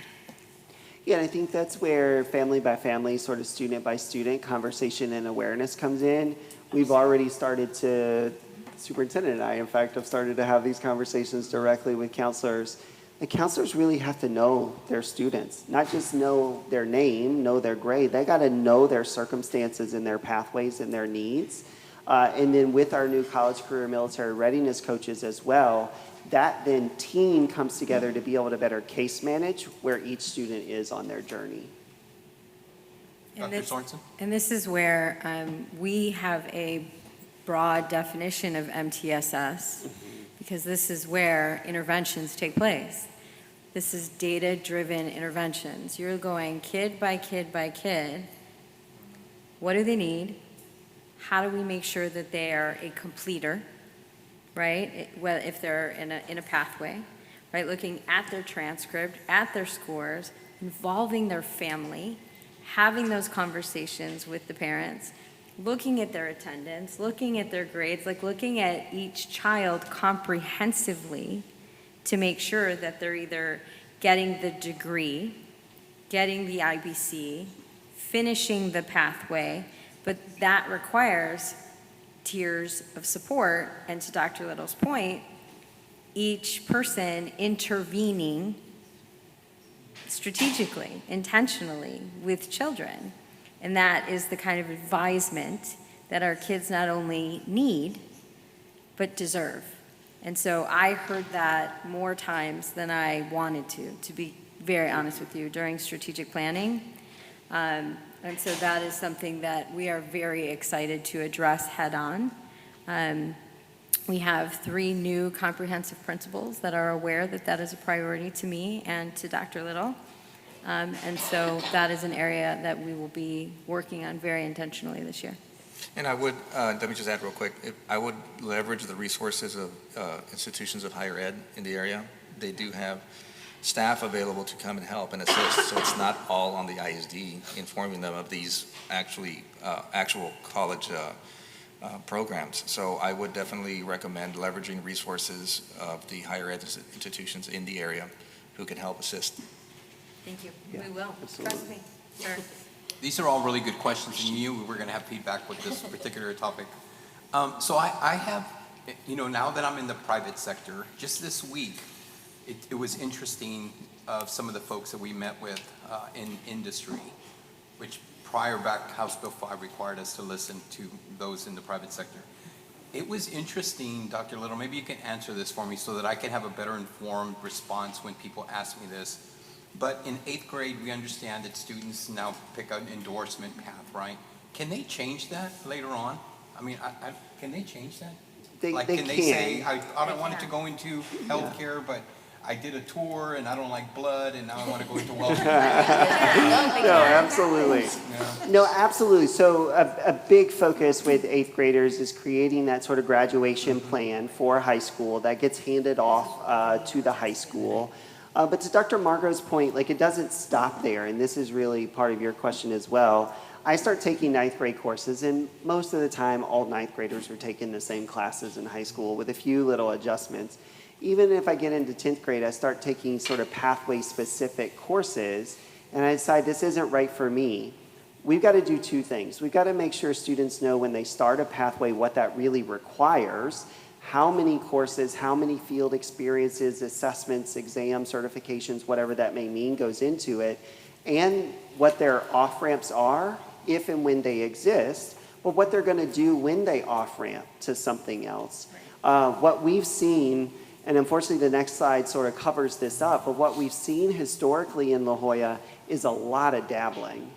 G: Yeah, and I think that's where family by family, sort of student by student conversation and awareness comes in. We've already started to, superintendent and I, in fact, have started to have these conversations directly with counselors. The counselors really have to know their students, not just know their name, know their grade. They got to know their circumstances and their pathways and their needs. And then with our new college, career, military readiness coaches as well, that then team comes together to be able to better case manage where each student is on their journey.
A: Dr. Sorensen?
F: And this is where we have a broad definition of MTSS, because this is where interventions take place. This is data-driven interventions. You're going kid by kid by kid. What do they need? How do we make sure that they are a completer, right? Well, if they're in a pathway, right? Looking at their transcript, at their scores, involving their family, having those conversations with the parents, looking at their attendance, looking at their grades, like looking at each child comprehensively to make sure that they're either getting the degree, getting the IBC, finishing the pathway, but that requires tiers of support, and to Dr. Little's point, each person intervening strategically, intentionally with children. And that is the kind of advisement that our kids not only need, but deserve. And so I heard that more times than I wanted to be very honest with you, during strategic planning. And so that is something that we are very excited to address head-on. We have 3 new comprehensive principals that are aware that that is a priority to me and to Dr. Little. And so that is an area that we will be working on very intentionally this year.
B: And I would, let me just add real quick, I would leverage the resources of institutions of higher ed in the area. They do have staff available to come and help and assist, so it's not all on the ISD informing them of these actual college programs. So I would definitely recommend leveraging resources of the higher ed institutions in the area who can help assist.
F: Thank you.
G: Yeah,
F: We will.
G: absolutely.
F: Trust me. Sure.
A: These are all really good questions, and you knew we were going to have feedback with this particular topic. So I have, now that I'm in the private sector, just this week, it was interesting of some of the folks that we met with in industry, which prior back House Bill 5 required us to listen to those in the private sector. It was interesting, Dr. Little, maybe you can answer this for me so that I can have a better informed response when people ask me this. But in 8th grade, we understand that students now pick an endorsement path, right? Can they change that later on? I mean, can they change that? Can they say, I don't want it to go into healthcare, but I did a tour and I don't like blood and now I want to go into welfare?
G: No, absolutely.
A: Yeah.
G: No, absolutely. So a big focus with 8th graders is creating that sort of graduation plan for high school that gets handed off to the high school. But to Dr. Margot's point, it doesn't stop there, and this is really part of your question as well. I start taking 9th grade courses, and most of the time, all 9th graders are taking the same classes in high school with a few little adjustments. Even if I get into 10th grade, I start taking sort of pathway-specific courses, and I decide this isn't right for me. We've got to do 2 things. We've got to make sure students know when they start a pathway what that really requires, how many courses, how many field experiences, assessments, exams, certifications, whatever that may mean goes into it, and what their off-ramps are, if and when they exist, but what they're going to do when they off-ramp to something else. What we've seen, and unfortunately the next slide sort of covers this up, but what we've seen historically in La Jolla is a lot of dabbling.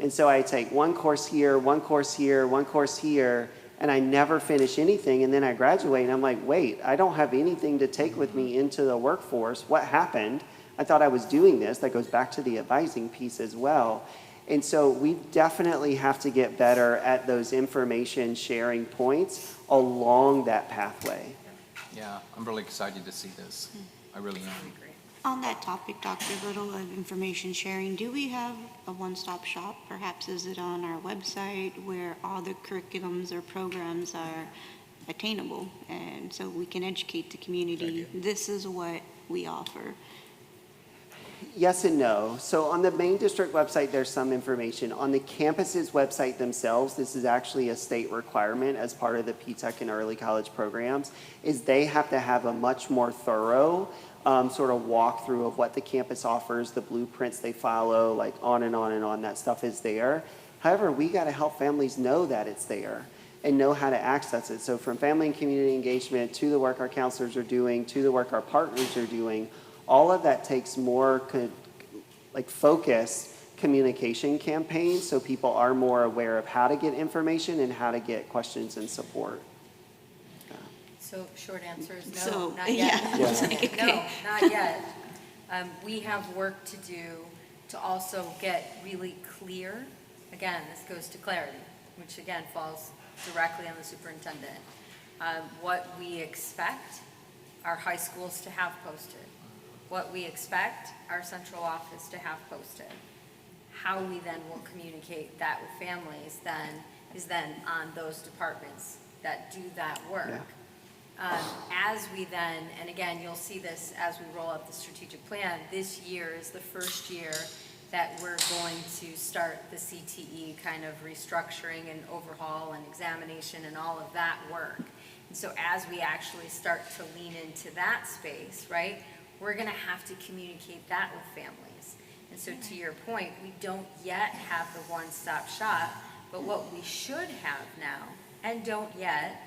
G: And so I take one course here, one course here, one course here, and I never finish anything. And then I graduate and I'm like, wait, I don't have anything to take with me into the workforce. What happened? I thought I was doing this. That goes back to the advising piece as well. And so we definitely have to get better at those information sharing points along that pathway.
A: Yeah, I'm really excited to see this. I really am.
H: On that topic, Dr. Little, of information sharing, do we have a one-stop shop? Perhaps is it on our website where all the curriculums or programs are attainable? And so we can educate the community, this is what we offer.
G: Yes and no. So on the main district website, there's some information. On the campus's website themselves, this is actually a state requirement as part of the PTech and early college programs, is they have to have a much more thorough sort of walkthrough of what the campus offers, the blueprints they follow, like on and on and on, that stuff is there. However, we got to help families know that it's there and know how to access it. So from family and community engagement to the work our counselors are doing, to the work our partners are doing, all of that takes more focused communication campaigns so people are more aware of how to get information and how to get questions and support.
F: So short answer is no,
H: So,
F: not yet.
H: yeah.
F: No, not yet. We have work to do to also get really clear. Again, this goes to clarity, which again falls directly on the superintendent. What we expect our high schools to have posted, what we expect our central office to have posted. How we then will communicate that with families is then on those departments that do that work.
G: Yeah.
F: As we then, and again, you'll see this as we roll out the strategic plan, this year is the first year that we're going to start the CTE kind of restructuring and overhaul and examination and all of that work. And so as we actually start to lean into that space, right, we're gonna have to communicate that with families. And so to your point, we don't yet have the one-stop shop, but what we should have now, and don't yet,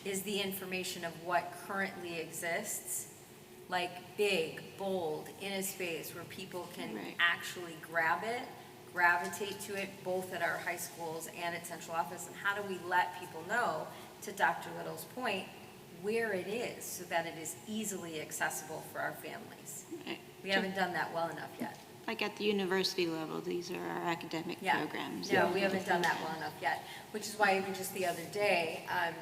F: is the information of what currently exists, like big, bold, in a space where people can actually grab it, gravitate to it, both at our high schools and at central office. And how do we let people know, to Dr. Little's point, where it is so that it is easily accessible for our families? We haven't done that well enough yet.
H: Like at the university level, these are our academic programs.
F: No, we haven't done that well enough yet, which is why even just the other day, I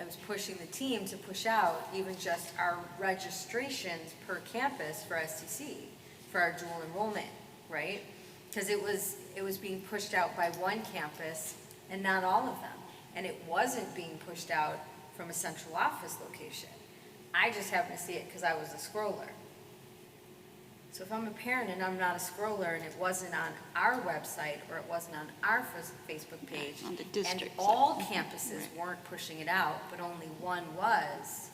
F: was pushing the team to push out even just our registrations per campus for STC, for our dual enrollment, right? Because it was being pushed out by one campus and not all of them. And it wasn't being pushed out from a central office location. I just happened to see it because I was a scroller. So if I'm a parent and I'm not a scroller and it wasn't on our website or it wasn't on our Facebook page,
H: On the
F: and
H: district
F: all
H: side.
F: campuses weren't pushing it out, but only one was,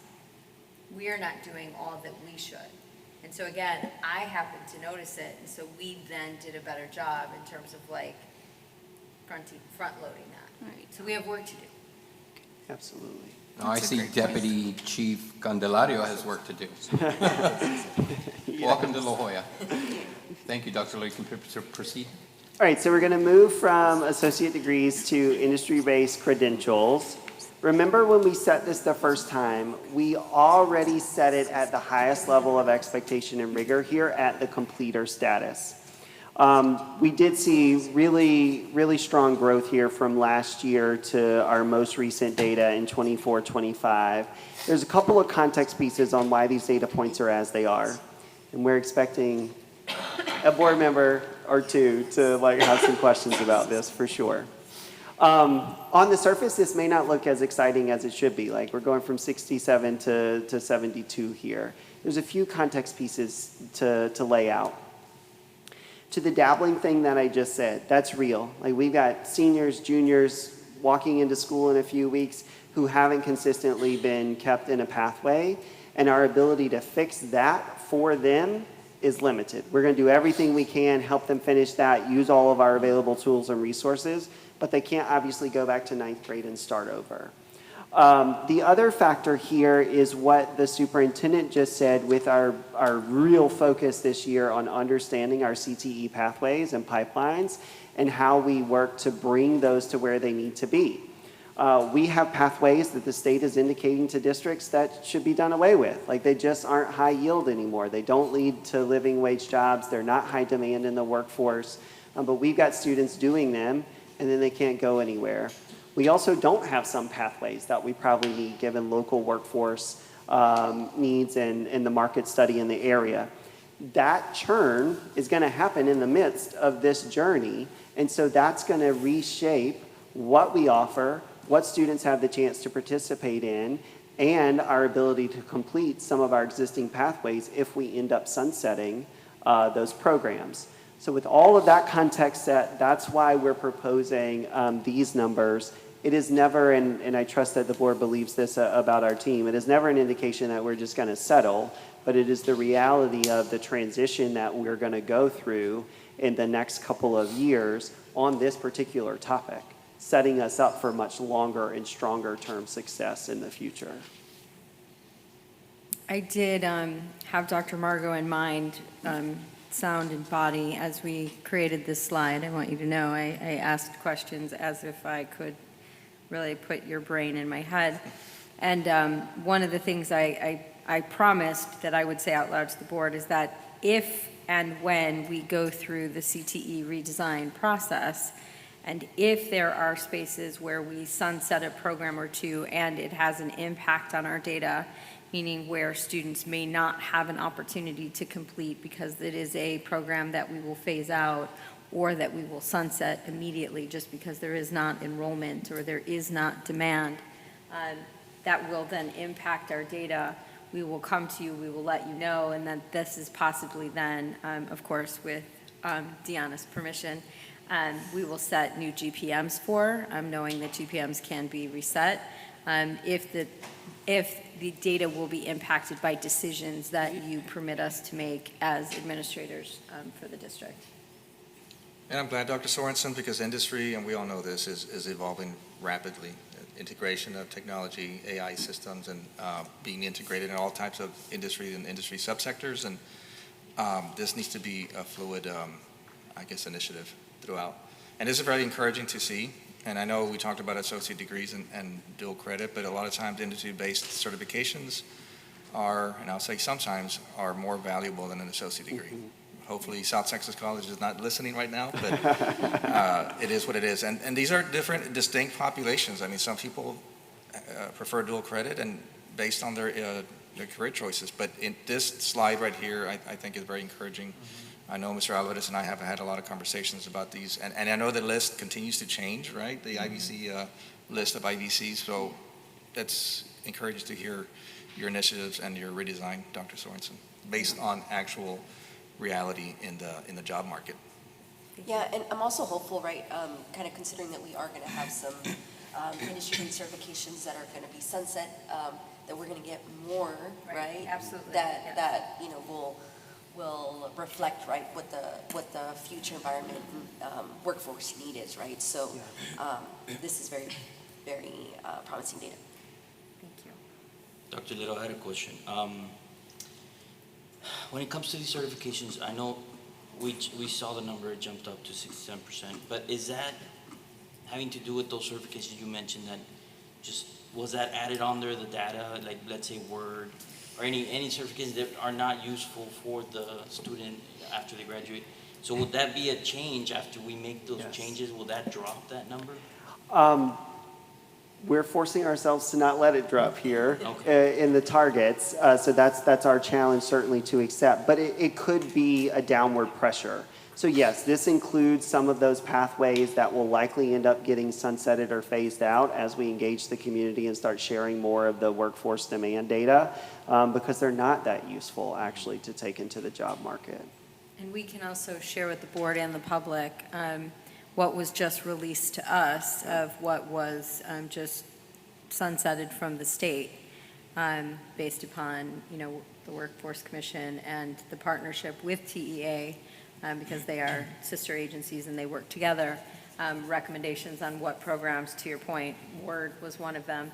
F: we're not doing all that we should. And so again, I happened to notice it, and so we then did a better job in terms of like front loading that.
H: Right.
F: So we have work to do.
G: Absolutely.
A: Now, I see Deputy Chief Candelario has work to do. Welcome to La Jolla. Thank you, Dr. Lee. Can you proceed?
G: All right, so we're going to move from associate degrees to industry-based credentials. Remember when we set this the first time, we already set it at the highest level of expectation and rigor here at the completer status. We did see really, really strong growth here from last year to our most recent data in 24-25. There's a couple of context pieces on why these data points are as they are. And we're expecting a board member or two to have some questions about this for sure. On the surface, this may not look as exciting as it should be. Like we're going from 67 to 72 here. There's a few context pieces to lay out. To the dabbling thing that I just said, that's real. Like we've got seniors, juniors walking into school in a few weeks who haven't consistently been kept in a pathway, and our ability to fix that for them is limited. We're going to do everything we can, help them finish that, use all of our available tools and resources, but they can't obviously go back to 9th grade and start over. The other factor here is what the superintendent just said with our real focus this year on understanding our CTE pathways and pipelines and how we work to bring those to where they need to be. We have pathways that the state is indicating to districts that should be done away with. Like, they just aren't high yield anymore. They don't lead to living wage jobs. They're not high demand in the workforce. But we've got students doing them, and then they can't go anywhere. We also don't have some pathways that we probably need given local workforce needs and the market study in the area. That churn is going to happen in the midst of this journey, and so that's going to reshape what we offer, what students have the chance to participate in, and our ability to complete some of our existing pathways if we end up sunsetting those programs. So with all of that context set, that's why we're proposing these numbers. It is never, and I trust that the board believes this about our team, it is never an indication that we're just going to settle, but it is the reality of the transition that we're going to go through in the next couple of years on this particular topic, setting us up for much longer and stronger term success in the future.
F: I did have Dr. Margot in mind, sound and body, as we created this slide. I want you to know I asked questions as if I could really put your brain in my head. And one of the things I promised that I would say out loud to the board is that if and when we go through the CTE redesign process, and if there are spaces where we sunset a program or two and it has an impact on our data, meaning where students may not have an opportunity to complete because it is a program that we will phase out or that we will sunset immediately just because there is not enrollment or there is not demand, that will then impact our data. We will come to you, we will let you know, and that this is possibly then, of course, with Deanna's permission, we will set new GPMs for, knowing that GPMs can be reset. If the data will be impacted by decisions that you permit us to make as administrators for the district.
B: And I'm glad, Dr. Sorensen, because industry, and we all know this, is evolving rapidly. Integration of technology, AI systems, and being integrated in all types of industry and industry subsectors. And this needs to be a fluid, initiative throughout. And this is very encouraging to see. And I know we talked about associate degrees and dual credit, but a lot of times industry-based certifications are, and I'll say sometimes, are more valuable than an associate degree. Hopefully South Texas College is not listening right now, but it is what it is. And these are different, distinct populations. I mean, some people prefer dual credit and based on their career choices. But in this slide right here, I think is very encouraging. I know Mr. Alvarez and I have had a lot of conversations about these, and I know the list continues to change, right? The IVC list of IVCs, so that's encouraging to hear your initiatives and your redesign, Dr. Sorensen, based on actual reality in the job market.
D: Yeah, and I'm also hopeful, right, kind of considering that we are going to have some industry certifications that are going to be sunset, that we're going to get more, right?
F: Absolutely.
D: That will reflect, right, what the future environment workforce need is, right? So this is very, very promising data.
F: Thank you.
E: Dr. Little, I had a question. When it comes to these certifications, I know we saw the number, it jumped up to 67%, but is that having to do with those certifications you mentioned that was that added under the data, like let's say Word, or any certifications that are not useful for the student after they graduate? So would that be a change after we make those changes? Will that drop that number?
G: We're forcing ourselves to not let it drop here
E: Okay.
G: in the targets. So that's our challenge certainly to accept. But it could be a downward pressure. So yes, this includes some of those pathways that will likely end up getting sunsetted or phased out as we engage the community and start sharing more of the workforce demand data because they're not that useful actually to take into the job market.
F: And we can also share with the board and the public what was just released to us of what was just sunsetted from the state based upon, the Workforce Commission and the partnership with TEA because they are sister agencies and they work together. recommendations on what programs, to your point, Word was one of them,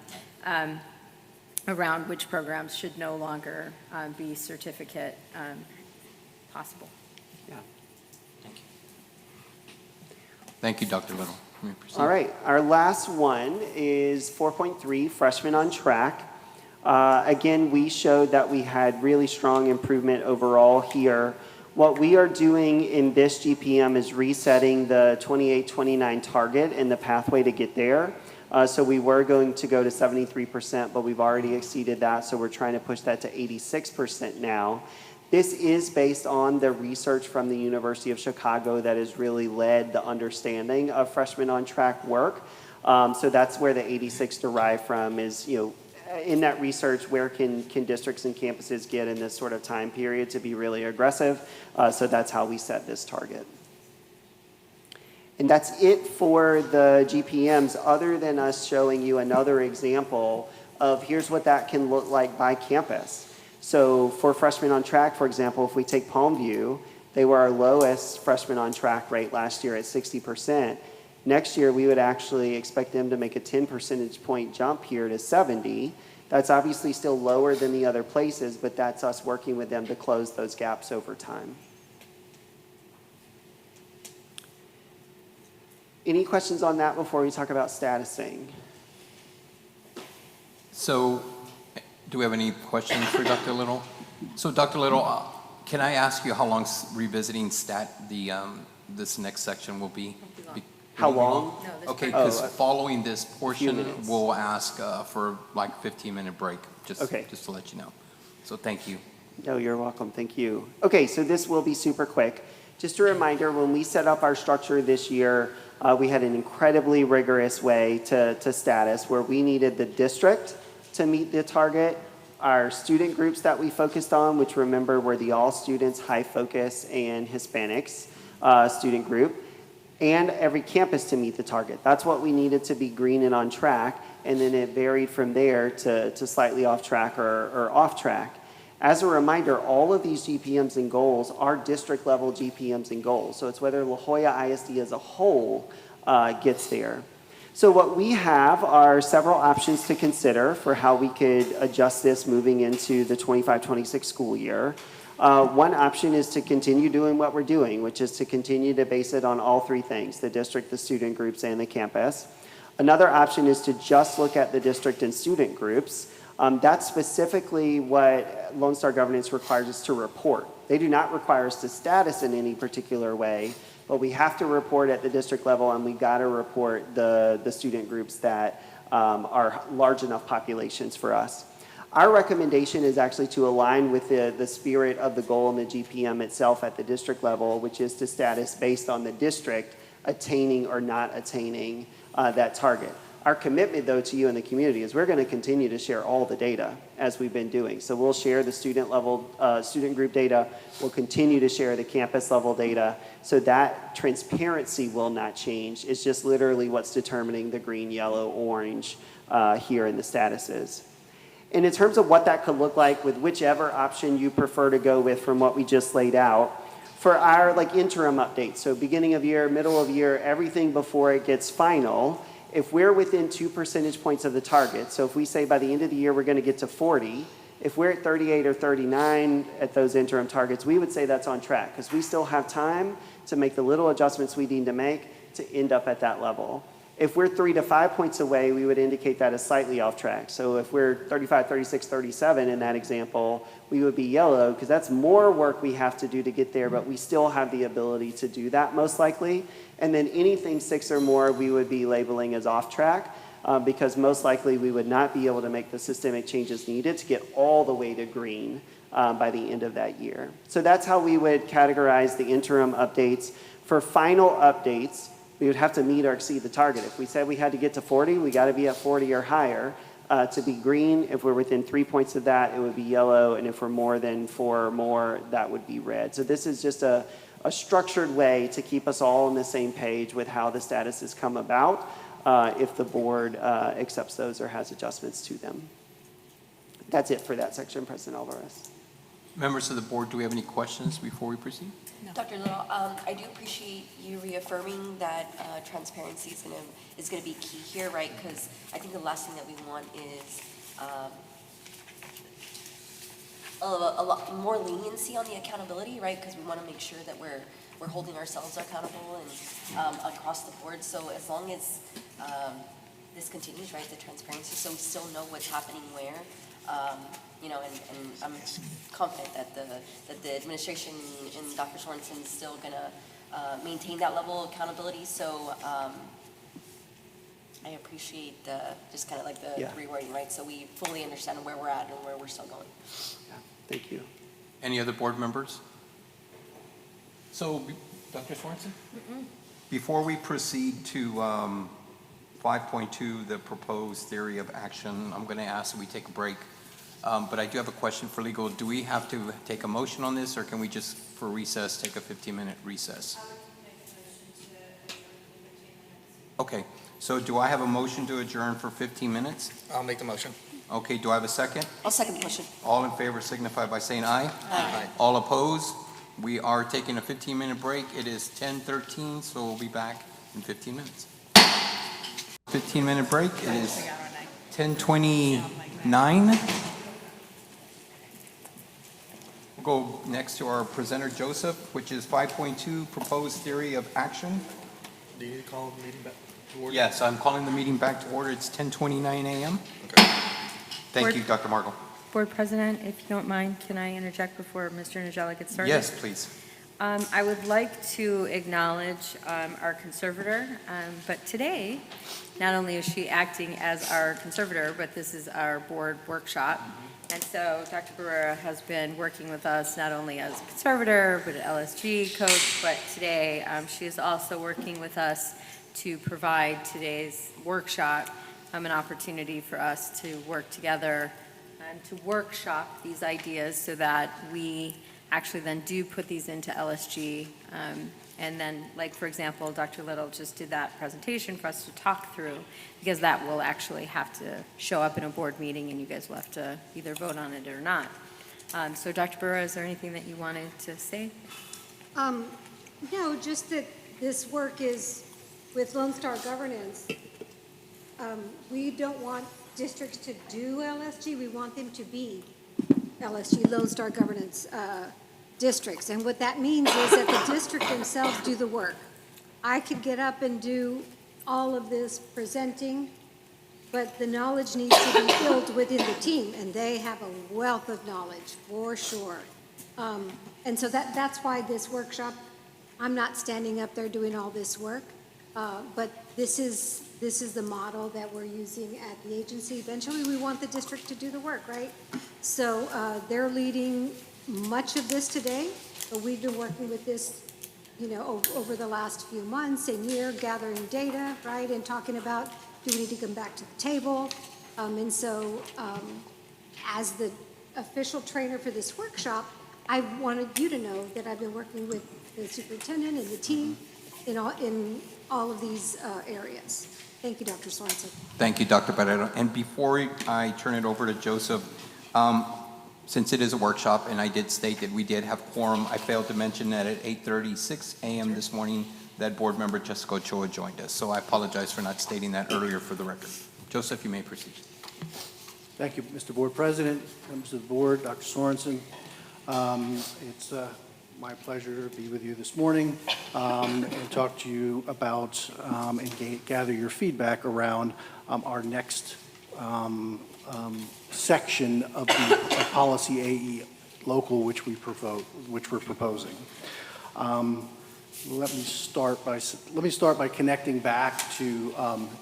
F: around which programs should no longer be certificate possible.
G: Yeah.
E: Thank you.
A: Thank you, Dr. Little. You may proceed.
G: All right, our last one is 4.3, freshmen on track. Again, we showed that we had really strong improvement overall here. What we are doing in this GPM is resetting the 28-29 target and the pathway to get there. So we were going to go to 73%, but we've already exceeded that, so we're trying to push that to 86% now. This is based on the research from the University of Chicago that has really led the understanding of freshmen on track work. So that's where the 86 derived from is, in that research, where can districts and campuses get in this sort of time period to be really aggressive? So that's how we set this target. And that's it for the GPMs, other than us showing you another example of here's what that can look like by campus. So for freshmen on track, for example, if we take Palmview, they were our lowest freshman on track rate last year at 60%. Next year, we would actually expect them to make a 10 percentage point jump here to 70. That's obviously still lower than the other places, but that's us working with them to close those gaps over time. Any questions on that before we talk about statusing?
A: So, do we have any questions for Dr. Little? So, Dr. Little, can I ask you how long revisiting this next section will be?
G: How long?
F: No, this
A: Okay,
F: part-
A: because following this portion,
G: minutes.
A: we'll ask for like 15-minute break, just
G: Okay.
A: to let you know. So, thank you.
G: No, you're welcome. Thank you. Okay, so this will be super quick. Just a reminder, when we set up our structure this year, we had an incredibly rigorous way to status where we needed the district to meet the target, our student groups that we focused on, which remember were the all students, high focus, and Hispanics student group, and every campus to meet the target. That's what we needed to be green and on track, and then it varied from there to slightly off track or off track. As a reminder, all of these GPMs and goals are district level GPMs and goals. So it's whether La Jolla ISD as a whole gets there. So what we have are several options to consider for how we could adjust this moving into the 25-26 school year. One option is to continue doing what we're doing, which is to continue to base it on all three things, the district, the student groups, and the campus. Another option is to just look at the district and student groups. That's specifically what Lone Star Governance requires us to report. They do not require us to status in any particular way, but we have to report at the district level, and we've got to report the student groups that are large enough populations for us. Our recommendation is actually to align with the spirit of the goal in the GPM itself at the district level, which is to status based on the district attaining or not attaining that target. Our commitment, though, to you and the community is we're going to continue to share all the data as we've been doing. So we'll share the student group data. We'll continue to share the campus level data. So that transparency will not change. It's just literally what's determining the green, yellow, orange here in the statuses. And in terms of what that could look like with whichever option you prefer to go with from what we just laid out, for our interim updates, so beginning of year, middle of year, everything before it gets final, if we're within 2 percentage points of the target, so if we say by the end of the year we're going to get to 40, if we're at 38 or 39 at those interim targets, we would say that's on track because we still have time to make the little adjustments we need to make to end up at that level. If we're 3 to 5 points away, we would indicate that as slightly off track. So if we're 35, 36, 37 in that example, we would be yellow because that's more work we have to do to get there, but we still have the ability to do that most likely. And then anything 6 or more, we would be labeling as off track because most likely we would not be able to make the systemic changes needed to get all the way to green by the end of that year. So that's how we would categorize the interim updates. For final updates, we would have to meet or exceed the target. If we said we had to get to 40, we got to be at 40 or higher to be green. If we're within 3 points of that, it would be yellow. And if we're more than 4 or more, that would be red. So this is just a structured way to keep us all on the same page with how the statuses come about if the board accepts those or has adjustments to them. That's it for that section, President Alvarez.
A: Members of the board, do we have any questions before we proceed?
D: Dr. Little, I do appreciate you reaffirming that transparency is gonna be key here, right? Because I think the last thing that we want is a lot more leniency on the accountability, right? Because we want to make sure that we're holding ourselves accountable and across the board. So as long as this continues, right, the transparency, so we still know what's happening where, you know, and I'm confident that the administration and Dr. Sorensen is still gonna maintain that level of accountability. So I appreciate just kind of like the
G: Yeah.
D: rewording, right? So we fully understand where we're at and where we're still going.
G: Yeah, thank you.
A: Any other board members? So, Dr. Sorensen? Before we proceed to 5.2, the proposed theory of action, I'm going to ask that we take a break. But I do have a question for legal. Do we have to take a motion on this, or can we just, for recess, take a 15-minute recess? Okay, so do I have a motion to adjourn for 15 minutes?
B: I'll make the motion.
A: Okay, do I have a second?
D: I'll second the motion.
A: All in favor signify by saying aye.
B: Aye.
A: All opposed? We are taking a 15-minute break. It is 10:13, so we'll be back in 15 minutes. 15-minute break. It is 10:29. We'll go next to our presenter, Joseph, which is 5.2, proposed theory of action.
B: Do you need to call the meeting back to order?
A: Yes, I'm calling the meeting back to order. It's 10:29 a.m.
B: Okay.
A: Thank
F: Board-
A: you, Dr. Margot.
F: Board President, if you don't mind, can I interject before Mr. Najala gets started?
A: Yes, please.
F: I would like to acknowledge our conservator, but today, not only is she acting as our conservator, but this is our board workshop. And so Dr. Barrera has been working with us not only as a conservator, but an LSG coach, but today she is also working with us to provide today's workshop an opportunity for us to work together and to workshop these ideas so that we actually then do put these into LSG. And then, like, for example, Dr. Little just did that presentation for us to talk through, because that will actually have to show up in a board meeting, and you guys will have to either vote on it or not. So, Dr. Burrow, is there anything that you wanted to say?
J: No, just that this work is with Lone Star Governance. We don't want districts to do LSG. We want them to be LSG, Lone Star Governance districts. And what that means is that the district themselves do the work. I could get up and do all of this presenting, but the knowledge needs to be built within the team, and they have a wealth of knowledge, for sure. And so that's why this workshop, I'm not standing up there doing all this work, but this is the model that we're using at the agency. Eventually, we want the district to do the work, right? So they're leading much of this today, but we've been working with this, you know, over the last few months and year, gathering data, right, and talking about, do we need to come back to the table? And so as the official trainer for this workshop, I wanted you to know that I've been working with the superintendent and the team in all of these areas. Thank you, Dr. Sorensen.
A: Thank you, Dr. Barrero. And before I turn it over to Joseph, since it is a workshop, and I did state that we did have quorum, I failed to mention that at 8:36 a.m. this morning, that board member Jessica Ochoa joined us. So I apologize for not stating that earlier for the record. Joseph, you may proceed.
K: Thank you, Mr. Board President, members of the board, Dr. Sorensen. It's my pleasure to be with you this morning and talk to you about and gather your feedback around our next section of the policy AE local, which we're proposing. Let me start by connecting back to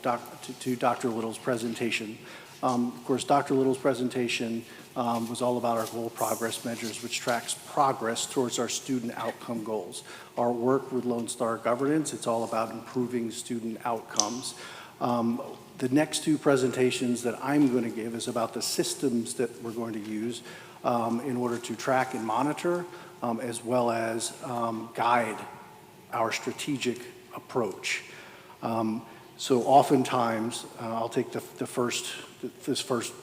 K: Dr. Little's presentation. Of course, Dr. Little's presentation was all about our goal progress measures, which tracks progress towards our student outcome goals. Our work with Lone Star Governance, it's all about improving student outcomes. The next two presentations that I'm going to give is about the systems that we're going to use in order to track and monitor, as well as guide our strategic approach. So oftentimes, I'll take this first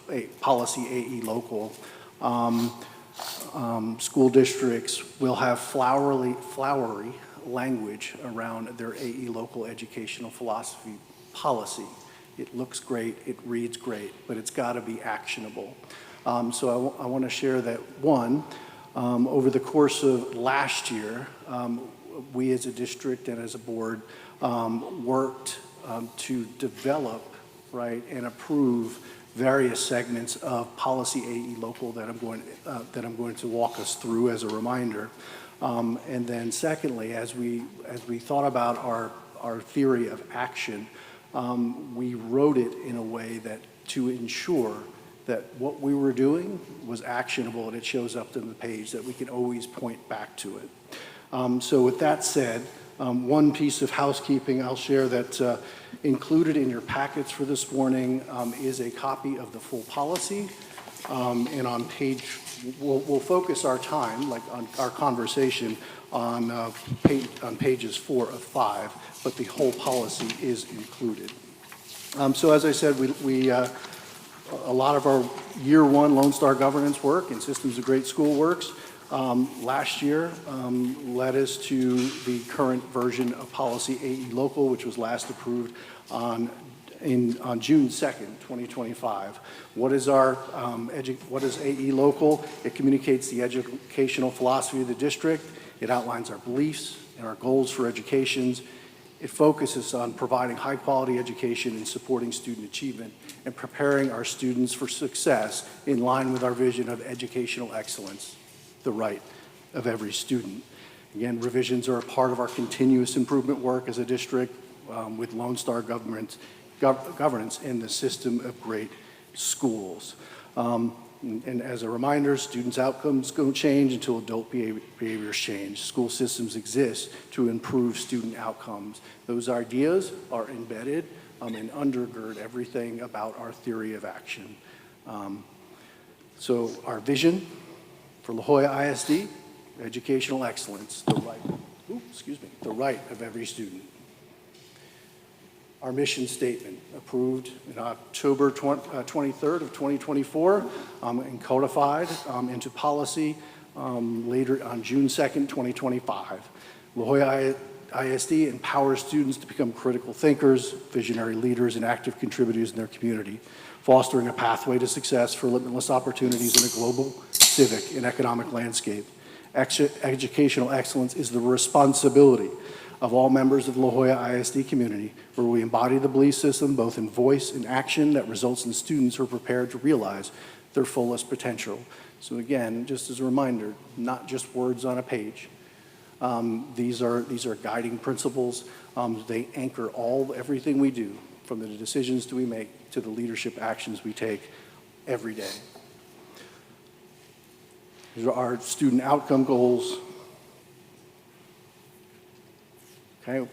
K: policy AE local. school districts will have flowery language around their AE local educational philosophy policy. It looks great, it reads great, but it's got to be actionable. So I want to share that, one, over the course of last year, we as a district and as a board worked to develop, right, and approve various segments of policy AE local that I'm going to walk us through as a reminder. And then secondly, as we thought about our theory of action, we wrote it in a way that to ensure that what we were doing was actionable and it shows up on the page, that we can always point back to it. So with that said, one piece of housekeeping I'll share that included in your packets for this morning is a copy of the full policy. And on page, we'll focus our time, like on our conversation, on pages 4 of 5, but the whole policy is included. So as I said, a lot of our year 1 Lone Star governance work and Systems of Great School works last year led us to the current version of policy AE local, which was last approved on June 2nd, 2025. What is what is AE local? It communicates the educational philosophy of the district. It outlines our beliefs and our goals for educations. It focuses on providing high-quality education and supporting student achievement and preparing our students for success in line with our vision of educational excellence, the right of every student. Again, revisions are a part of our continuous improvement work as a district with Lone Star governance in the system of great schools. And as a reminder, students' outcomes don't change until adult behaviors change. School systems exist to improve student outcomes. Those ideas are embedded and undergird everything about our theory of action. So our vision for La Jolla ISD, educational excellence, the right of every student. Our mission statement, approved in October 23rd of 2024 and codified into policy later on June 2nd, 2025. La Jolla ISD empowers students to become critical thinkers, visionary leaders, and active contributors in their community, fostering a pathway to success for limitless opportunities in a global, civic, and economic landscape. Educational excellence is the responsibility of all members of the La Jolla ISD community, where we embody the belief system both in voice and action that results in students who are prepared to realize their fullest potential. So again, just as a reminder, not just words on a page. These are guiding principles. They anchor everything we do, from the decisions we make to the leadership actions we take every day. These are our student outcome goals. Okay,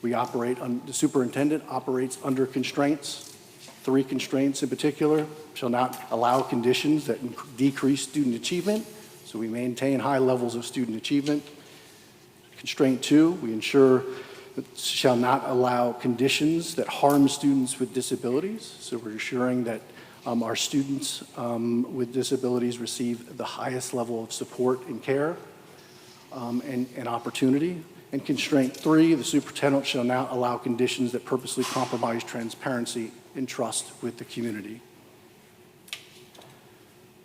K: the superintendent operates under constraints. 3 constraints in particular: shall not allow conditions that decrease student achievement, so we maintain high levels of student achievement. Constraint 2, we ensure that shall not allow conditions that harm students with disabilities, so we're ensuring that our students with disabilities receive the highest level of support and care and opportunity. And constraint 3, the superintendent shall not allow conditions that purposely compromise transparency and trust with the community.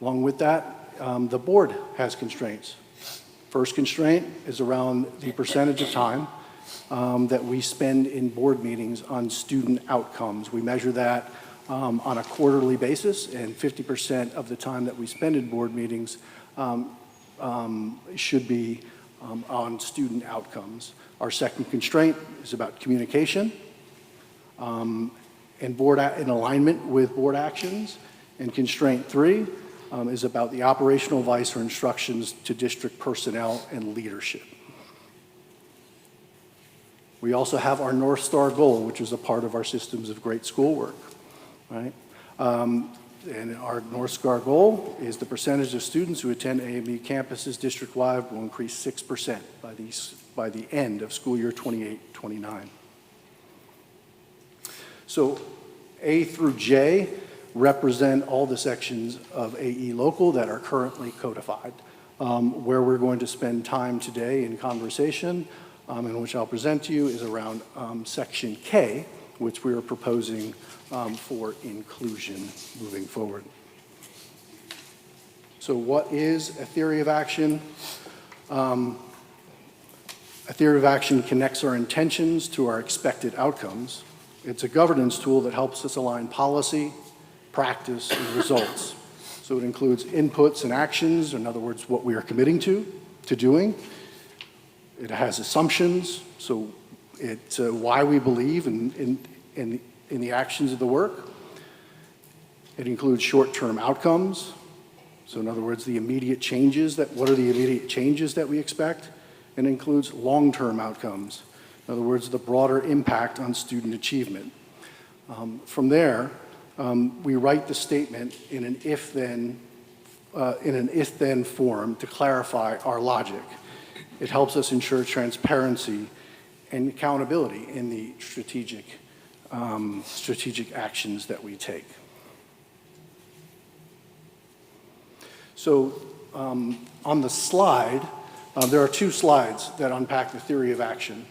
K: Along with that, the board has constraints. First constraint is around the percentage of time that we spend in board meetings on student outcomes. We measure that on a quarterly basis, and 50% of the time that we spend in board meetings should be on student outcomes. Our second constraint is about communication and in alignment with board actions. And constraint 3 is about the operational advice or instructions to district personnel and leadership. We also have our North Star goal, which is a part of our Systems of Great School work, right? And our North Star goal is the percentage of students who attend AME campuses district-wide will increase 6% by the end of school year 28-29. So A through J represent all the sections of AE local that are currently codified. Where we're going to spend time today in conversation, and which I'll present to you, is around section K, which we are proposing for inclusion moving forward. So what is a theory of action? A theory of action connects our intentions to our expected outcomes. It's a governance tool that helps us align policy, practice, and results. So it includes inputs and actions, in other words, what we are committing to doing. It has assumptions, so it's why we believe in the actions of the work. It includes short-term outcomes. So in other words, the immediate changes, what are the immediate changes that we expect? And includes long-term outcomes. In other words, the broader impact on student achievement. From there, we write the statement in an if-then form to clarify our logic. It helps us ensure transparency and accountability in the strategic actions that we take. So on the slide, there are two slides that unpack the theory of action.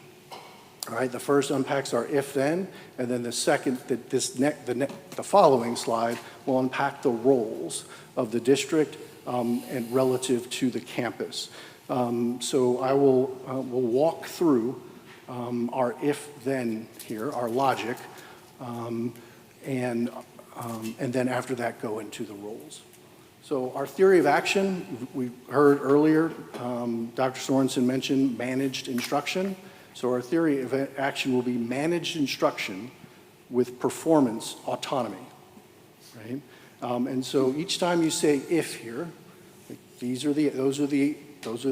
K: All right, the first unpacks our if-then, and then the second, the following slide will unpack the roles of the district and relative to the campus. So I will we'll walk through our if-then here, our logic, and then after that go into the roles. So our theory of action, we heard earlier, Dr. Sorensen mentioned managed instruction. So our theory of action will be managed instruction with performance autonomy, right? And so each time you say if here, like those are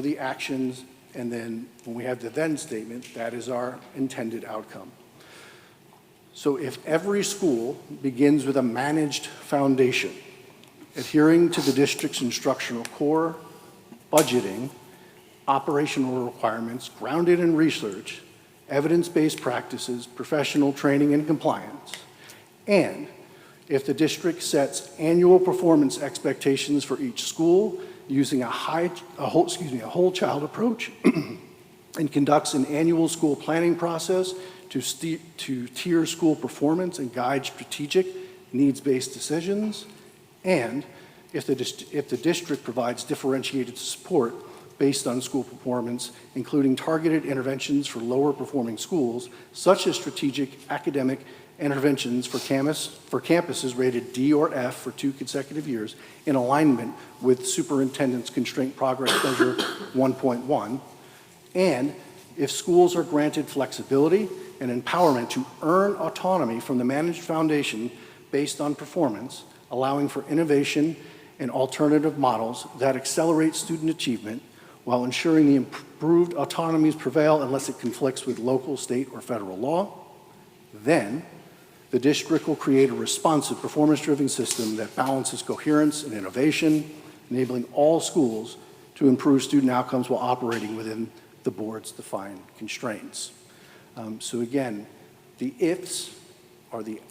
K: the actions, and then when we have the then statement, that is our intended outcome. So if every school begins with a managed foundation, adhering to the district's instructional core, budgeting, operational requirements grounded in research, evidence-based practices, professional training and compliance, and if the district sets annual performance expectations for each school using a whole child approach and conducts an annual school planning process to tier school performance and guide strategic needs-based decisions, and if the district provides differentiated support based on school performance, including targeted interventions for lower performing schools, such as strategic academic interventions for campuses rated D or F for 2 consecutive years in alignment with Superintendent's Constraint Progress Measure 1.1, and if schools are granted flexibility and empowerment to earn autonomy from the managed foundation based on performance, allowing for innovation and alternative models that accelerate student achievement while ensuring the improved autonomies prevail unless it conflicts with local, state, or federal law, then the district will create a responsive, performance-driven system that balances coherence and innovation, enabling all schools to improve student outcomes while operating within the board's defined constraints. So again, the ifs are the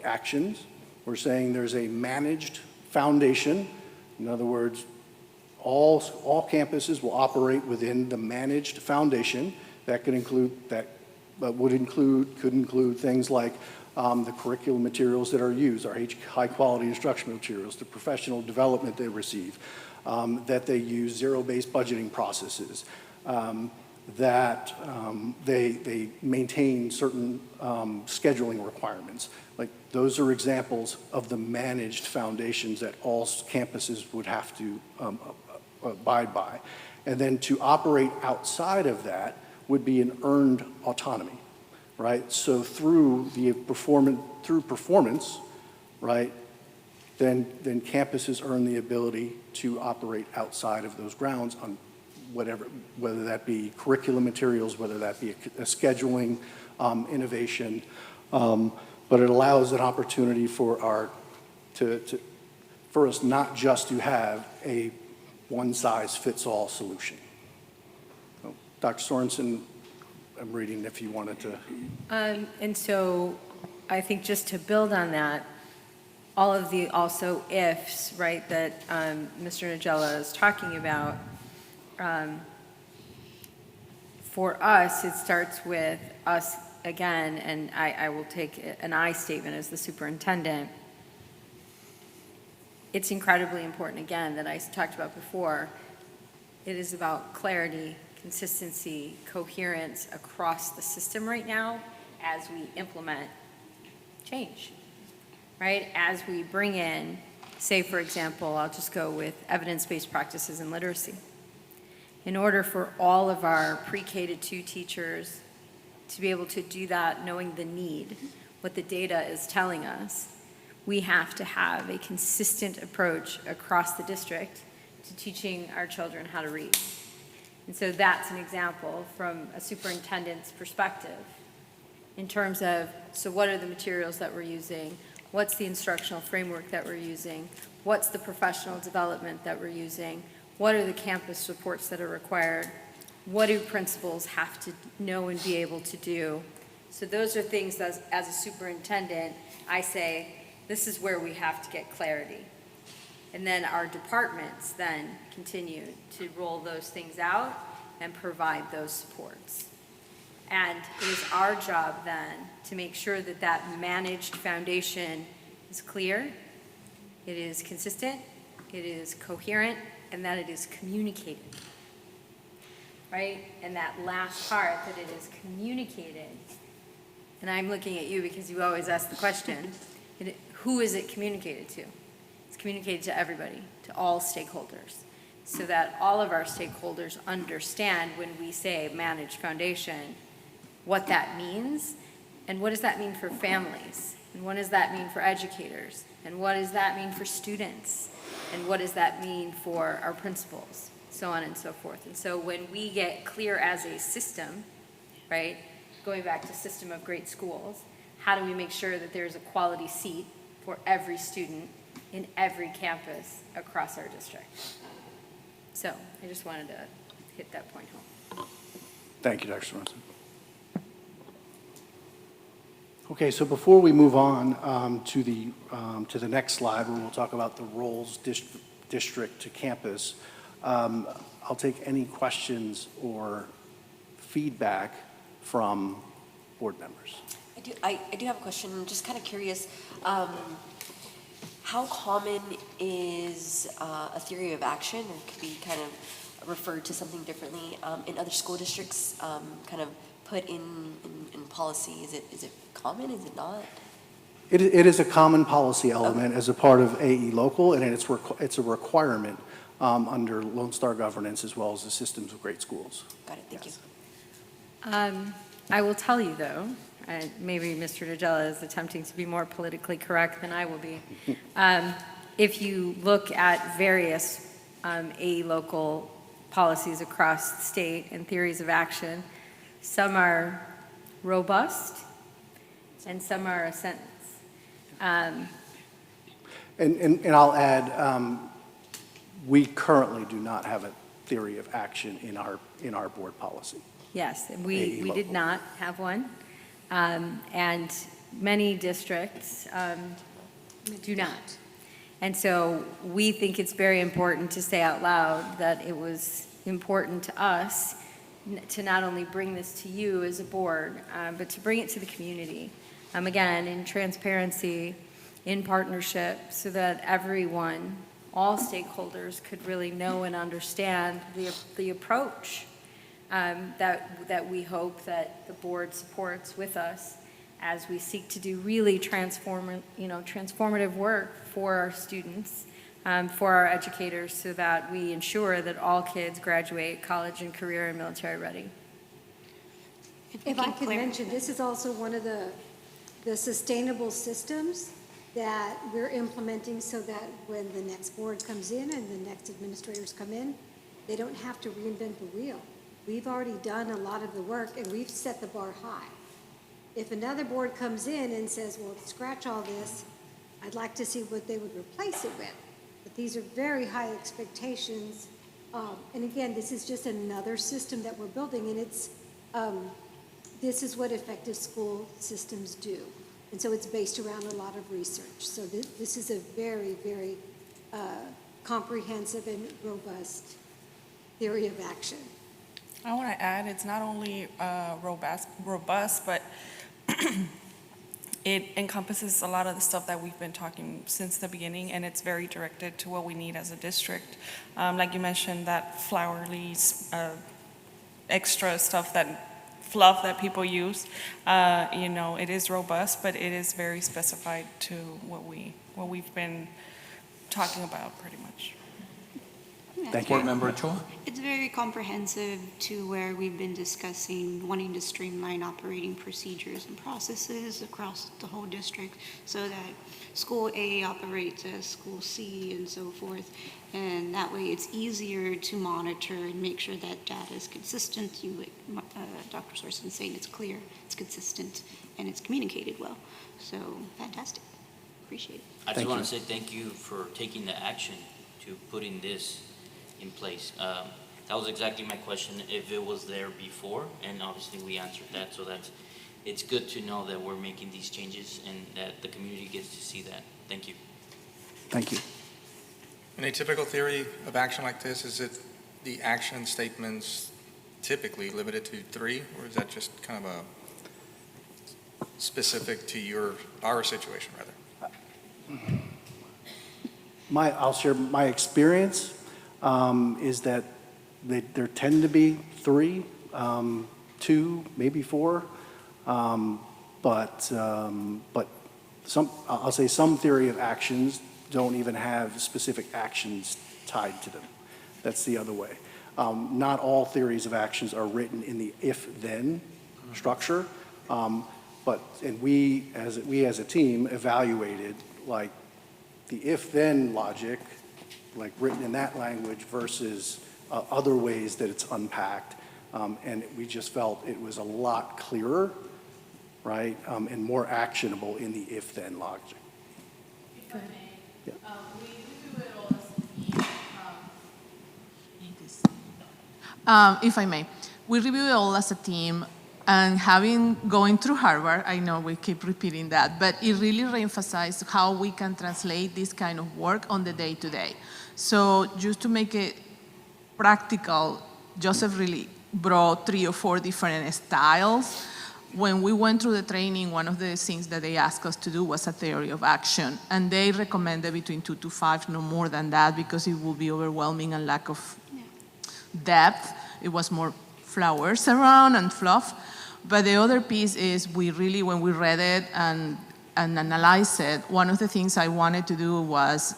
K: actions. We're saying there's a managed foundation. In other words, all campuses will operate within the managed foundation. That could include could include things like the curriculum materials that are used, our high-quality instructional materials, the professional development they receive, that they use zero-based budgeting processes, that they maintain certain scheduling requirements. Like those are examples of the managed foundations that all campuses would have to abide by. And then to operate outside of that would be an earned autonomy, right? So through performance, right, then campuses earn the ability to operate outside of those grounds on whether that be curriculum materials, whether that be a scheduling innovation, but it allows an opportunity for us not just to have a one-size-fits-all solution. So, Dr. Sorensen, I'm reading if you wanted to.
F: And so I think just to build on that, all of the also ifs, right, that Mr. Nagella is talking about, for us, it starts with us again, and I will take an I statement as the superintendent. It's incredibly important, again, that I talked about before. It is about clarity, consistency, coherence across the system right now as we implement change, right? As we bring in, say, for example, I'll just go with evidence-based practices in literacy. In order for all of our pre-K to 2 teachers to be able to do that, knowing the need, what the data is telling us, we have to have a consistent approach across the district to teaching our children how to read. And so that's an example from a superintendent's perspective in terms of, so what are the materials that we're using? What's the instructional framework that we're using? What's the professional development that we're using? What are the campus supports that are required? What do principals have to know and be able to do? So those are things that, as a superintendent, I say, this is where we have to get clarity. And then our departments then continue to roll those things out and provide those supports. And it is our job then to make sure that that managed foundation is clear, it is consistent, it is coherent, and that it is communicated, right? And that last part, that it is communicated. And I'm looking at you because you always ask the question, who is it communicated to? It's communicated to everybody, to all stakeholders, so that all of our stakeholders understand when we say managed foundation, what that means, and what does that mean for families, and what does that mean for educators, and what does that mean for students, and what does that mean for our principals, so on and so forth. And so when we get clear as a system, right, going back to system of great schools, how do we make sure that there's a quality seat for every student in every campus across our district? So I just wanted to hit that point home.
K: Thank you, Dr. Sorensen. Okay, so before we move on to the next slide, where we'll talk about the roles district to campus, I'll take any questions or feedback from board members.
D: I do have a question. I'm just kind of curious. How common is a theory of action, or could be kind of referred to something differently in other school districts, kind of put in policy? Is it common? Is it not?
K: It is a common policy element as a part of AE Local, and it's a requirement under Lone Star governance as well as the systems of great schools.
D: Got it. Thank you.
F: I will tell you, though, maybe Mr. Nagella is attempting to be more politically correct than I will be. If you look at various AE Local policies across the state and theories of action, some are robust and some are a sentence.
K: And I'll add, we currently do not have a theory of action in our board policy.
F: Yes, and we did not have one. And many districts do not. And so we think it's very important to say out loud that it was important to us to not only bring this to you as a board, but to bring it to the community. Again, in transparency, in partnership, so that everyone, all stakeholders could really know and understand the approach that we hope that the board supports with us as we seek to do really transformative work for our students, for our educators, so that we ensure that all kids graduate college and career and military ready.
J: If I could mention, this is also one of the sustainable systems that we're implementing so that when the next board comes in and the next administrators come in, they don't have to reinvent the wheel. We've already done a lot of the work and we've set the bar high. If another board comes in and says, well, scratch all this, I'd like to see what they would replace it with. But these are very high expectations. And again, this is just another system that we're building, and it's this is what effective school systems do. And so it's based around a lot of research. So this is a very, very comprehensive and robust theory of action.
I: I want to add, it's not only robust, but it encompasses a lot of the stuff that we've been talking since the beginning, and it's very directed to what we need as a district. Like you mentioned, that flowery, extra stuff, that fluff that people use, it is robust, but it is very specified to what we've been talking about pretty much.
K: Thank you.
A: Board Member Ochoa?
H: It's very comprehensive to where we've been discussing wanting to streamline operating procedures and processes across the whole district so that school A operates as school C and so forth. And that way it's easier to monitor and make sure that data is consistent. Dr. Sorensen saying it's clear, it's consistent, and it's communicated well. So fantastic. Appreciate it.
E: I just want to say thank you for taking the action to putting this in place. That was exactly my question, if it was there before, and obviously we answered that, so it's good to know that we're making these changes and that the community gets to see that. Thank you.
K: Thank you.
B: In a typical theory of action like this, is it the action statements typically limited to 3, or is that just kind of a specific to our situation, rather?
K: I'll share my experience is that there tend to be 3, 2, maybe 4, but I'll say some theory of actions don't even have specific actions tied to them. That's the other way. Not all theories of actions are written in the if-then structure, and we as a team evaluated like the if-then logic, like written in that language versus other ways that it's unpacked, and we just felt it was a lot clearer, right, and more actionable in the if-then logic.
L: If I may,
K: Yeah.
L: we review it all as a team. If I may, we review it all as a team, and going through Harvard, I know we keep repeating that, but it really reemphasized how we can translate this kind of work on the day-to-day. So just to make it practical, Joseph really brought 3 or 4 different styles. When we went through the training, one of the things that they asked us to do was a theory of action, and they recommended between 2 to 5, no more than that, because it would be overwhelming and lack of depth. It was more flowers around and fluff. But the other piece is when we read it and analyzed it, one of the things I wanted to do was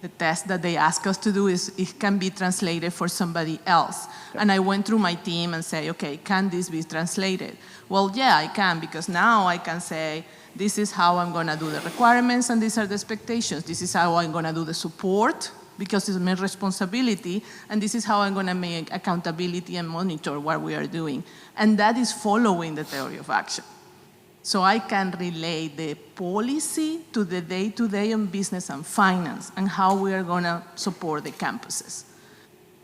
L: the test that they ask us to do is it can be translated for somebody else. Yep. And I went through my team and say, okay, can this be translated? Well, yeah, I can, because now I can say, this is how I'm going to do the requirements and these are the expectations. This is how I'm going to do the support, because it's my responsibility, and this is how I'm going to make accountability and monitor what we are doing. And that is following the theory of action. So I can relate the policy to the day-to-day on business and finance and how we are going to support the campuses.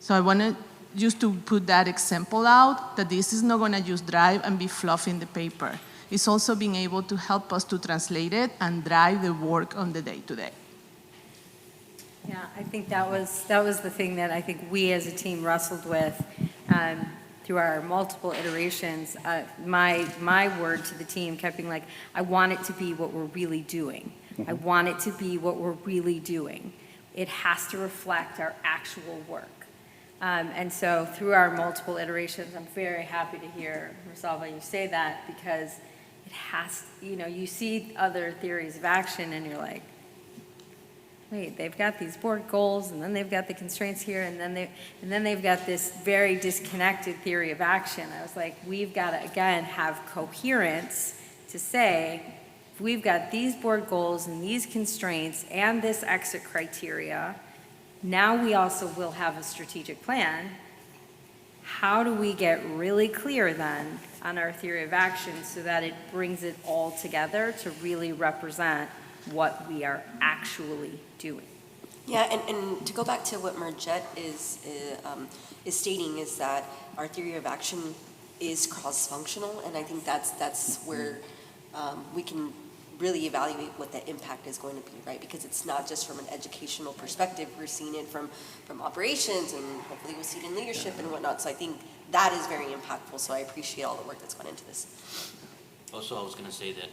L: So I wanted just to put that example out, that this is not going to just drive and be fluff in the paper. It's also being able to help us to translate it and drive the work on the day-to-day.
F: Yeah, I think that was the thing that I think we as a team wrestled with through our multiple iterations. My word to the team kept being like, I want it to be what we're really doing. Mm-hmm. I want it to be what we're really doing. It has to reflect our actual work. And so through our multiple iterations, I'm very happy to hear, Rosalba, you say that, because it has, you see other theories of action and you're like, wait, they've got these board goals, and then they've got the constraints here, and then they've got this very disconnected theory of action. I was like, we've got to, again, have coherence to say, we've got these board goals and these constraints and this exit criteria. Now we also will have a strategic plan. How do we get really clear then on our theory of action so that it brings it all together to really represent what we are actually doing?
D: Yeah, and to go back to what Margette is stating, is that our theory of action is cross-functional, and I think that's where we can really evaluate what the impact is going to be, right? Because it's not just from an educational perspective, we're seeing it from operations, and hopefully we'll see it in leadership and whatnot. So I think that is very impactful, so I appreciate all the work that's gone into this.
E: Also, I was gonna say that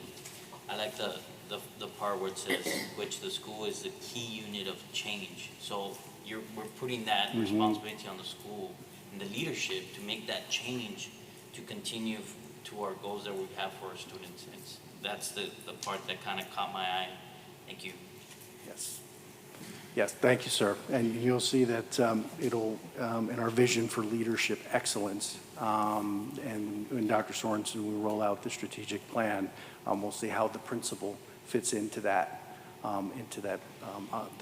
E: I like the part where it says, which the school is the key unit of change. So we're putting that responsibility on the school and the leadership to make that change to continue to our goals that we have for our students. That's the part that kind of caught my eye. Thank you.
K: Yes. Yes, thank you, sir. And you'll see that it'll, in our vision for leadership excellence, and when Dr. Sorensen will roll out the strategic plan, we'll see how the principal fits into that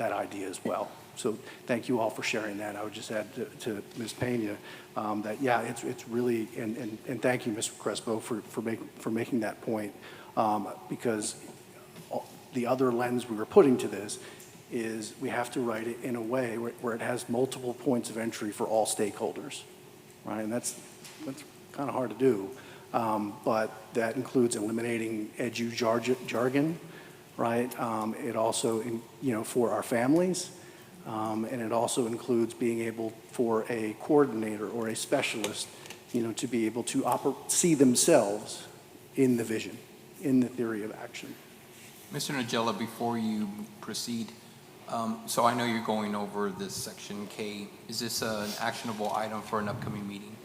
K: idea as well. So thank you all for sharing that. I would just add to Ms. Pena that, yeah, it's really, and thank you, Ms. Crespo, for making that point, because the other lens we were putting to this is we have to write it in a way where it has multiple points of entry for all stakeholders, right? And that's kind of hard to do, but that includes eliminating edu jargon, right? It also, for our families, and it also includes being able for a coordinator or a specialist, to be able to see themselves in the vision, in the theory of action.
A: Mr. Nagella, before you proceed, so I know you're going over this section K. Is this an actionable item for an upcoming meeting?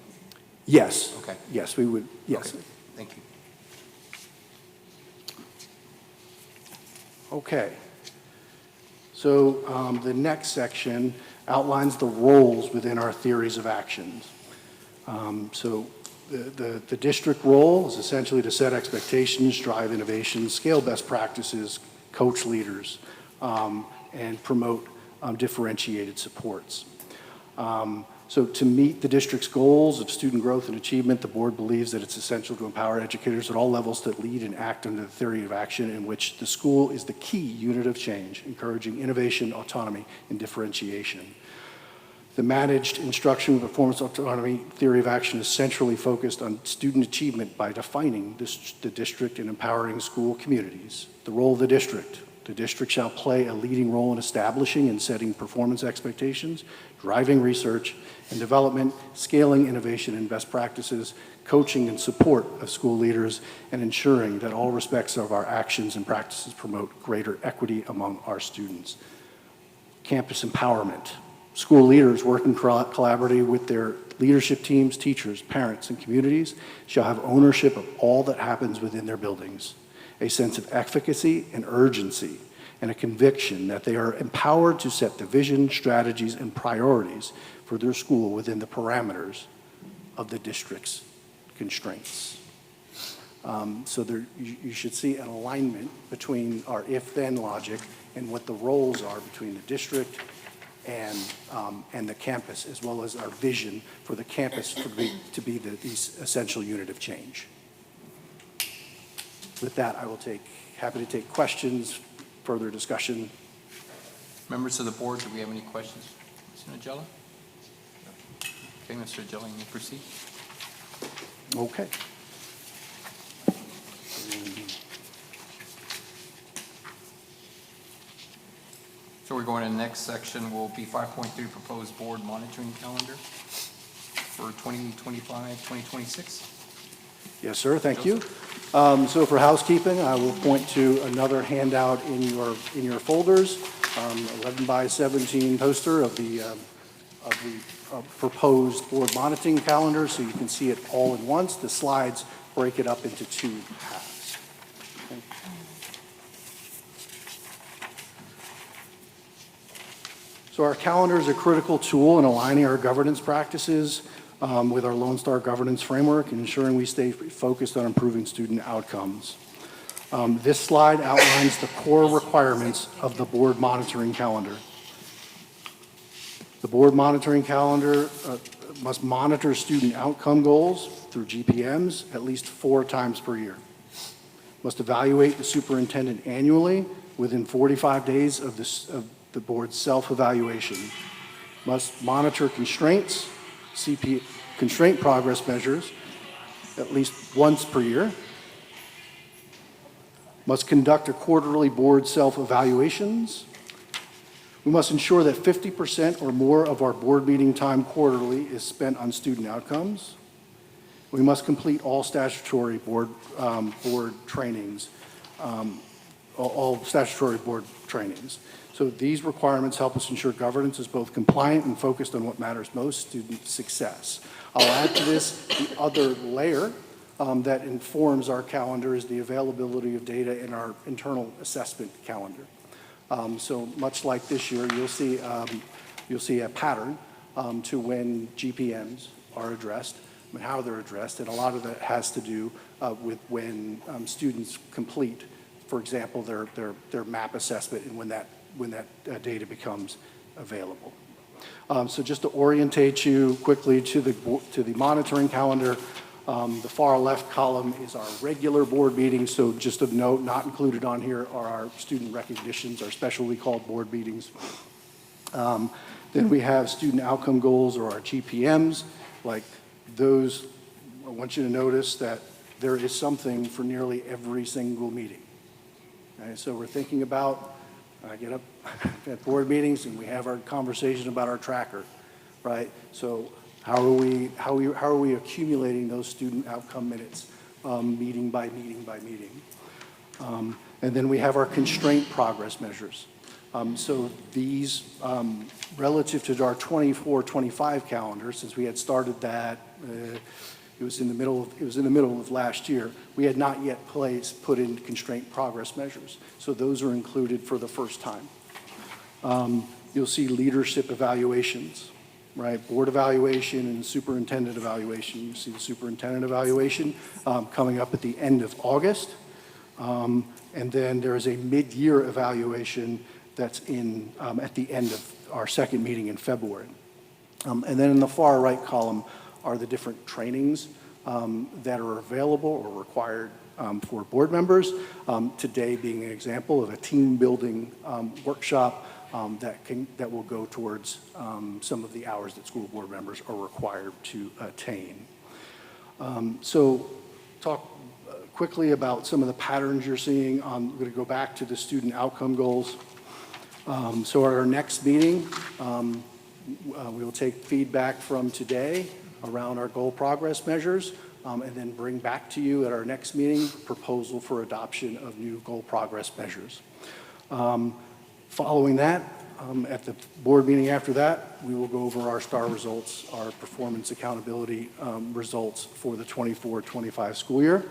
K: Yes.
A: Okay.
K: Yes, we would, yes.
A: Okay. Thank you.
K: Okay. So the next section outlines the roles within our theories of actions. So the district role is essentially to set expectations, drive innovation, scale best practices, coach leaders, and promote differentiated supports. So to meet the district's goals of student growth and achievement, the board believes that it's essential to empower educators at all levels to lead and act under the theory of action in which the school is the key unit of change, encouraging innovation, autonomy, and differentiation. The managed instruction with performance autonomy theory of action is centrally focused on student achievement by defining the district and empowering school communities. The role of the district shall play a leading role in establishing and setting performance expectations, driving research and development, scaling innovation and best practices, coaching and support of school leaders, and ensuring that all respects of our actions and practices promote greater equity among our students. Campus empowerment. School leaders working collaboratively with their leadership teams, teachers, parents, and communities shall have ownership of all that happens within their buildings, a sense of efficacy and urgency, and a conviction that they are empowered to set the vision, strategies, and priorities for their school within the parameters of the district's constraints. So you should see an alignment between our if-then logic and what the roles are between the district and the campus, as well as our vision for the campus to be the essential unit of change. With that, I will happy to take questions, further discussion.
A: Members of the board, do we have any questions? Mr. Nagella? Okay, Mr. Nagella, you may proceed.
K: Okay.
A: So we're going to the next section will be 5.3 proposed board monitoring calendar for 2025, 2026.
K: Yes, sir. Thank you. So for housekeeping, I will point to another handout in your folders, 11 by 17 poster of the proposed board monitoring calendar, so you can see it all at once. The slides break it up into two halves. Okay. So our calendar is a critical tool in aligning our governance practices with our Lone Star governance framework and ensuring we stay focused on improving student outcomes. This slide outlines the core requirements of the board monitoring calendar. The board monitoring calendar must monitor student outcome goals through GPMs at least 4 times per year. Must evaluate the superintendent annually within 45 days of the board's self-evaluation. Must monitor constraints, constraint progress measures at least once per year. Must conduct a quarterly board self-evaluations. We must ensure that 50% or more of our board meeting time quarterly is spent on student outcomes. We must complete all statutory board trainings, all statutory board trainings. So these requirements help us ensure governance is both compliant and focused on what matters most, student success. I'll add to this the other layer that informs our calendar is the availability of data in our internal assessment calendar. So much like this year, you'll see a pattern to when GPMs are addressed and how they're addressed, and a lot of that has to do with when students complete, for example, their MAP assessment and when that data becomes available. So just to orientate you quickly to the monitoring calendar, the far left column is our regular board meetings. So just of note, not included on here are our student recognitions, our specially called board meetings. Then we have student outcome goals, or our GPMs. Like those, I want you to notice that there is something for nearly every single meeting. Okay, so we're thinking about, I get up at board meetings and we have our conversation about our tracker, right? So how are we accumulating those student outcome minutes, meeting by meeting by meeting? And then we have our constraint progress measures. So these, relative to our 24-25 calendar, since we had started that, it was in the middle of last year, we had not yet put in constraint progress measures. So those are included for the first time. You'll see leadership evaluations, right? Board evaluation and superintendent evaluation. You see the superintendent evaluation coming up at the end of August. And then there is a mid-year evaluation that's at the end of our second meeting in February. And then in the far right column are the different trainings that are available or required for board members. Today being an example of a team building workshop that will go towards some of the hours that school board members are required to attain. So talk quickly about some of the patterns you're seeing. I'm going to go back to the student outcome goals. So at our next meeting, we will take feedback from today around our goal progress measures, and then bring back to you at our next meeting proposal for adoption of new goal progress measures. Following that, at the board meeting after that, we will go over our STAR results, our performance accountability results for the 24-25 school year.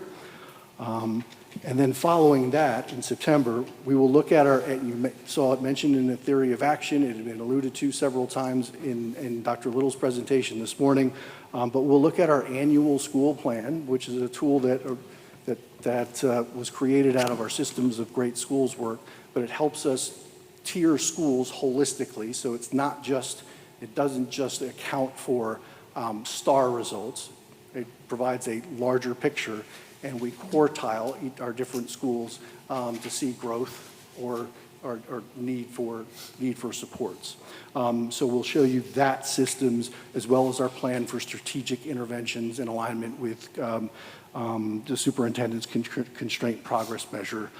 K: And then following that, in September, we will look at and you saw it mentioned in the theory of action. It had been alluded to several times in Dr. Little's presentation this morning. But we'll look at our annual school plan, which is a tool that was created out of our Systems of Great Schools work, but it helps us tier schools holistically. So it doesn't just account for STAR results. It provides a larger picture, and we quartile our different schools to see growth or need for supports. So we'll show you that systems as well as our plan for strategic interventions in alignment with the superintendent's constraint progress measure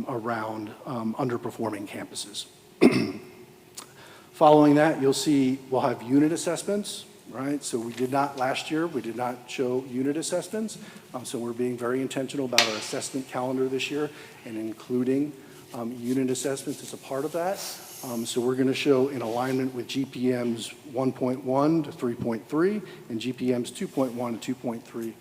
K: around underperforming campuses. Following that, you'll see we'll have unit assessments. Right, so last year, we did not show unit assessments. So we're being very intentional about our assessment calendar this year and including unit assessments as a part of that. So we're going to show in alignment with GPMs 1.1 to 3.3 and GPMs 2.1 to 2.3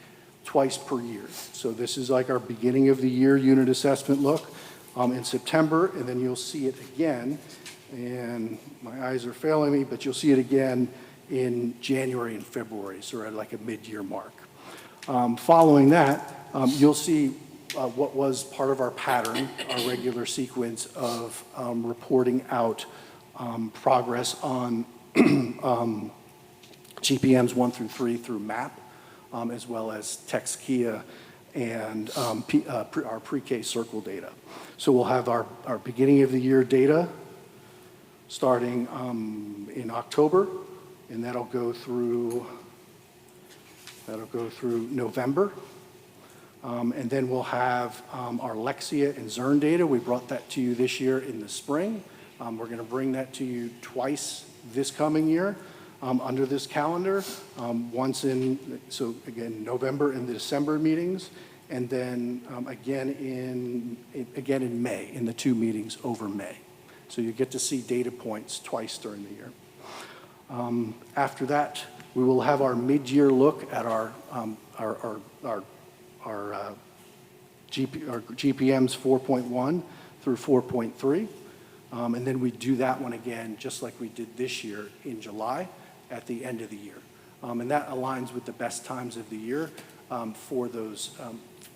K: twice per year. So this is like our beginning of the year unit assessment look in September, and then you'll see it again, and my eyes are failing me, but you'll see it again in January and February, so we're at like a mid-year mark. Following that, you'll see what was part of our pattern, our regular sequence of reporting out progress on GPMs 1 through 3 through MAP, as well as TextKia and our pre-K circle data. So we'll have our beginning of the year data starting in October, and that'll go through November. And then we'll have our Lexia and Zern data. We brought that to you this year in the spring. We're going to bring that to you twice this coming year under this calendar. Once in, so again, November and the December meetings, and then again in May, in the 2 meetings over May. So you get to see data points twice during the year. After that, we will have our mid-year look at our GPMs 4.1 through 4.3. And then we do that one again, just like we did this year in July at the end of the year. And that aligns with the best times of the year for those,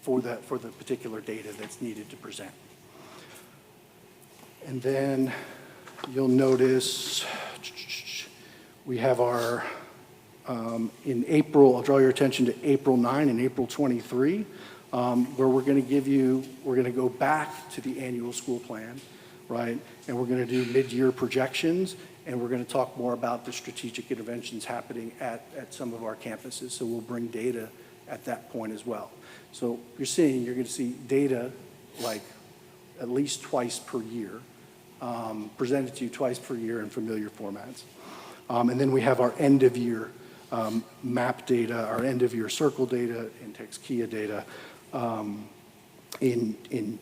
K: for the particular data that's needed to present. And then you'll notice we have our, in April, I'll draw your attention to April 9 and April 23, where we're going to give you, we're going to go back to the annual school plan, right? And we're going to do mid-year projections, and we're going to talk more about the strategic interventions happening at some of our campuses. So we'll bring data at that point as well. So you're going to see data like at least twice per year, presented to you twice per year in familiar formats. And then we have our end-of-year map data, our end-of-year circle data, and Texkia data in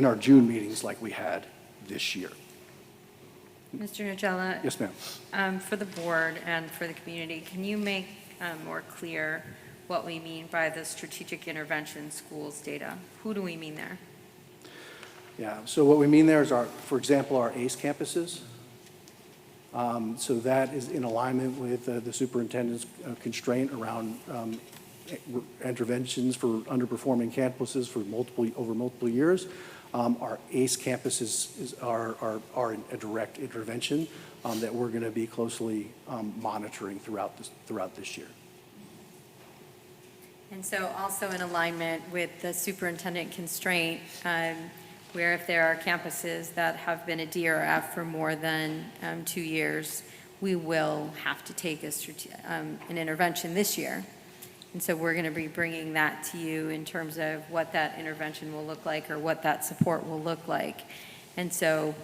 K: our June meetings like we had this year.
F: Mr. Nugella?
K: Yes, ma'am.
F: For the board and for the community, can you make more clear what we mean by the strategic intervention schools data? Who do we mean there?
K: Yeah, so what we mean there is for example, our ACE campuses. So that is in alignment with the superintendent's constraint around interventions for underperforming campuses for over multiple years. Our ACE campuses are a direct intervention that we're going to be closely monitoring throughout this year.
F: And so also in alignment with the superintendent constraint, where if there are campuses that have been a DRF for more than 2 years, we will have to take an intervention this year. And so we're going to be bringing that to you in terms of what that intervention will look like or what that support will look like. And so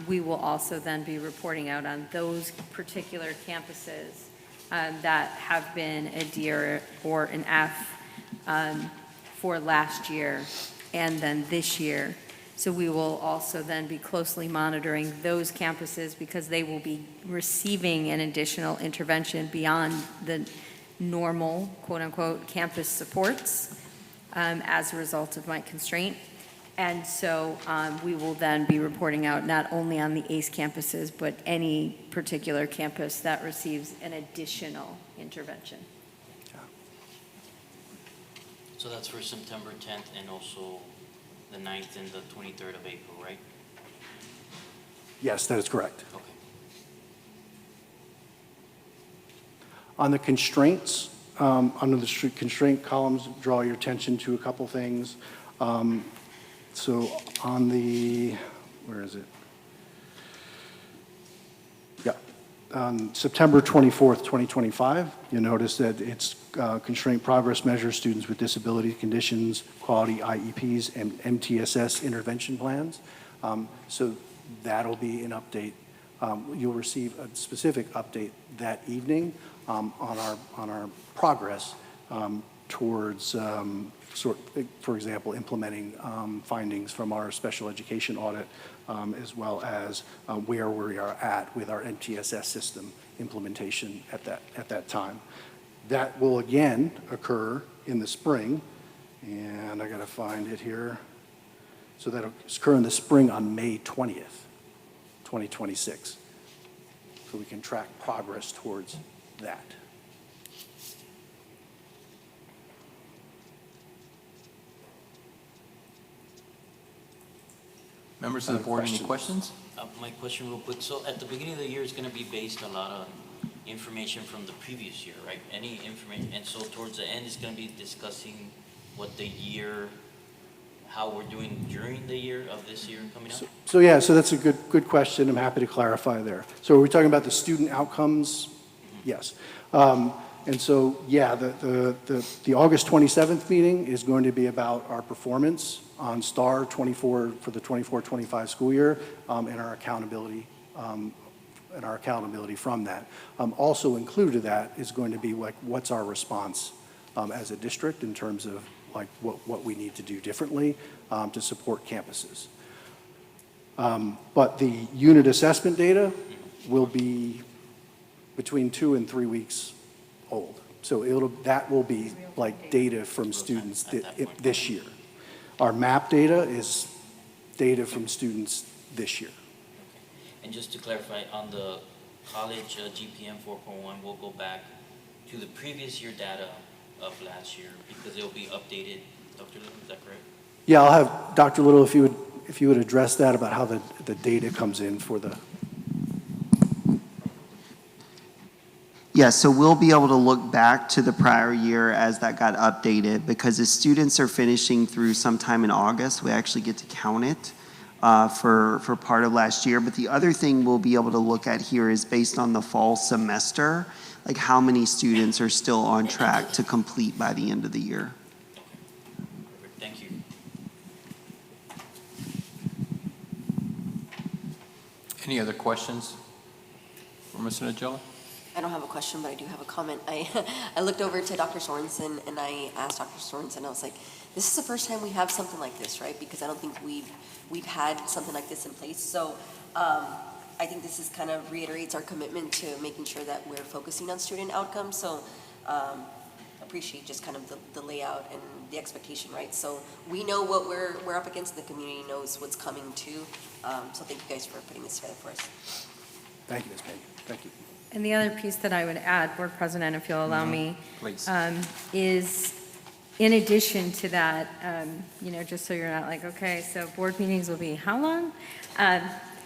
F: we will also then be reporting out on those particular campuses that have been a D or an F for last year and then this year. So we will also then be closely monitoring those campuses because they will be receiving an additional intervention beyond the normal, quote-unquote, campus supports as a result of my constraint. And so we will then be reporting out not only on the ACE campuses, but any particular campus that receives an additional intervention.
E: So that's for September 10th and also the 9th and the 23rd of April, right?
K: Yes, that is correct.
E: Okay.
K: On the constraints, under the constraint columns, draw your attention to a couple things. So on the, where is it? Yeah, on September 24th, 2025, you'll notice that it's constraint progress measures, students with disability conditions, quality IEPs, and MTSS intervention plans. So that'll be an update. You'll receive a specific update that evening on our progress towards, for example, implementing findings from our special education audit, as well as where we are at with our MTSS system implementation at that time. That will again occur in the spring, and I got to find it here. So that'll occur in the spring on May 20th, 2026. So we can track progress towards that.
A: Members of the board, any questions?
E: My question real quick. So at the beginning of the year, it's going to be based a lot on information from the previous year, right? Any information, and so towards the end, it's going to be discussing what the year, how we're doing during the year of this year coming up?
K: So yeah, so that's a good question. I'm happy to clarify there. So are we talking about the student outcomes? Yes. And so, yeah, the August 27th meeting is going to be about our performance on STAR 24 for the 24-25 school year, and our accountability from that. Also included in that is going to be like, what's our response as a district in terms of like what we need to do differently to support campuses. But the unit assessment data will be between 2 and 3 weeks old. So that will be like data from students this year. Our MAP data is data from students this year.
E: And just to clarify, on the college GPM 4.1, we'll go back to the previous year data of last year because it will be updated. Dr. Little, is that correct?
K: Yeah, I'll have Dr. Little, if you would address that about how the data comes in for the.
G: Yeah, so we'll be able to look back to the prior year as that got updated, because as students are finishing through sometime in August, we actually get to count it for part of last year. But the other thing we'll be able to look at here is based on the fall semester, like how many students are still on track to complete by the end of the year.
E: Thank you.
A: Any other questions for Mr. Nagella?
D: I don't have a question, but I do have a comment. I looked over to Dr. Sorensen and I asked Dr. Sorensen, I was like, this is the first time we have something like this, right? Because I don't think we've had something like this in place. So I think this is kind of reiterates our commitment to making sure that we're focusing on student outcomes. So appreciate just kind of the layout and the expectation, right? So we know what we're up against, the community knows what's coming too. So thank you guys for putting this together for us.
K: Thank you, Ms. Payne. Thank you.
F: And the other piece that I would add, Board President, if you'll allow me,
A: Please.
F: is in addition to that, just so you're not like, okay, so board meetings will be how long?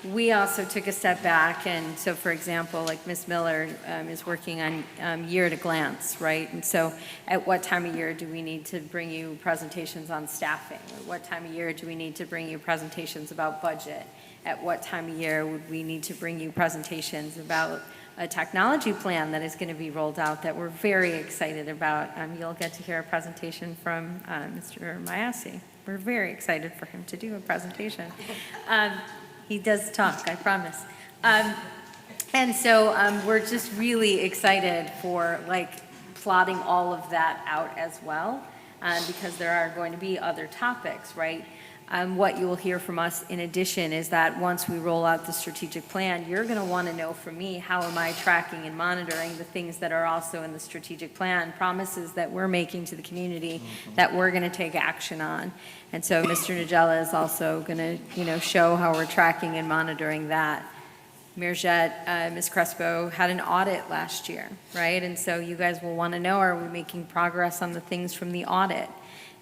F: We also took a step back, and so, for example, like Ms. Miller is working on year at a glance, right? And so at what time of year do we need to bring you presentations on staffing? Or what time of year do we need to bring you presentations about budget? At what time of year would we need to bring you presentations about a technology plan that is going to be rolled out that we're very excited about? You'll get to hear a presentation from Mr. Mayasi. We're very excited for him to do a presentation. He does talk, I promise. And so we're just really excited for like plotting all of that out as well, because there are going to be other topics, right? What you will hear from us in addition is that once we roll out the strategic plan, you're going to want to know from me, how am I tracking and monitoring the things that are also in the strategic plan, promises that we're making to the community that we're going to take action on. And so Mr. Nagella is also going to, show how we're tracking and monitoring that. Mirjette, Ms. Crespo had an audit last year, right? And so you guys will want to know, are we making progress on the things from the audit?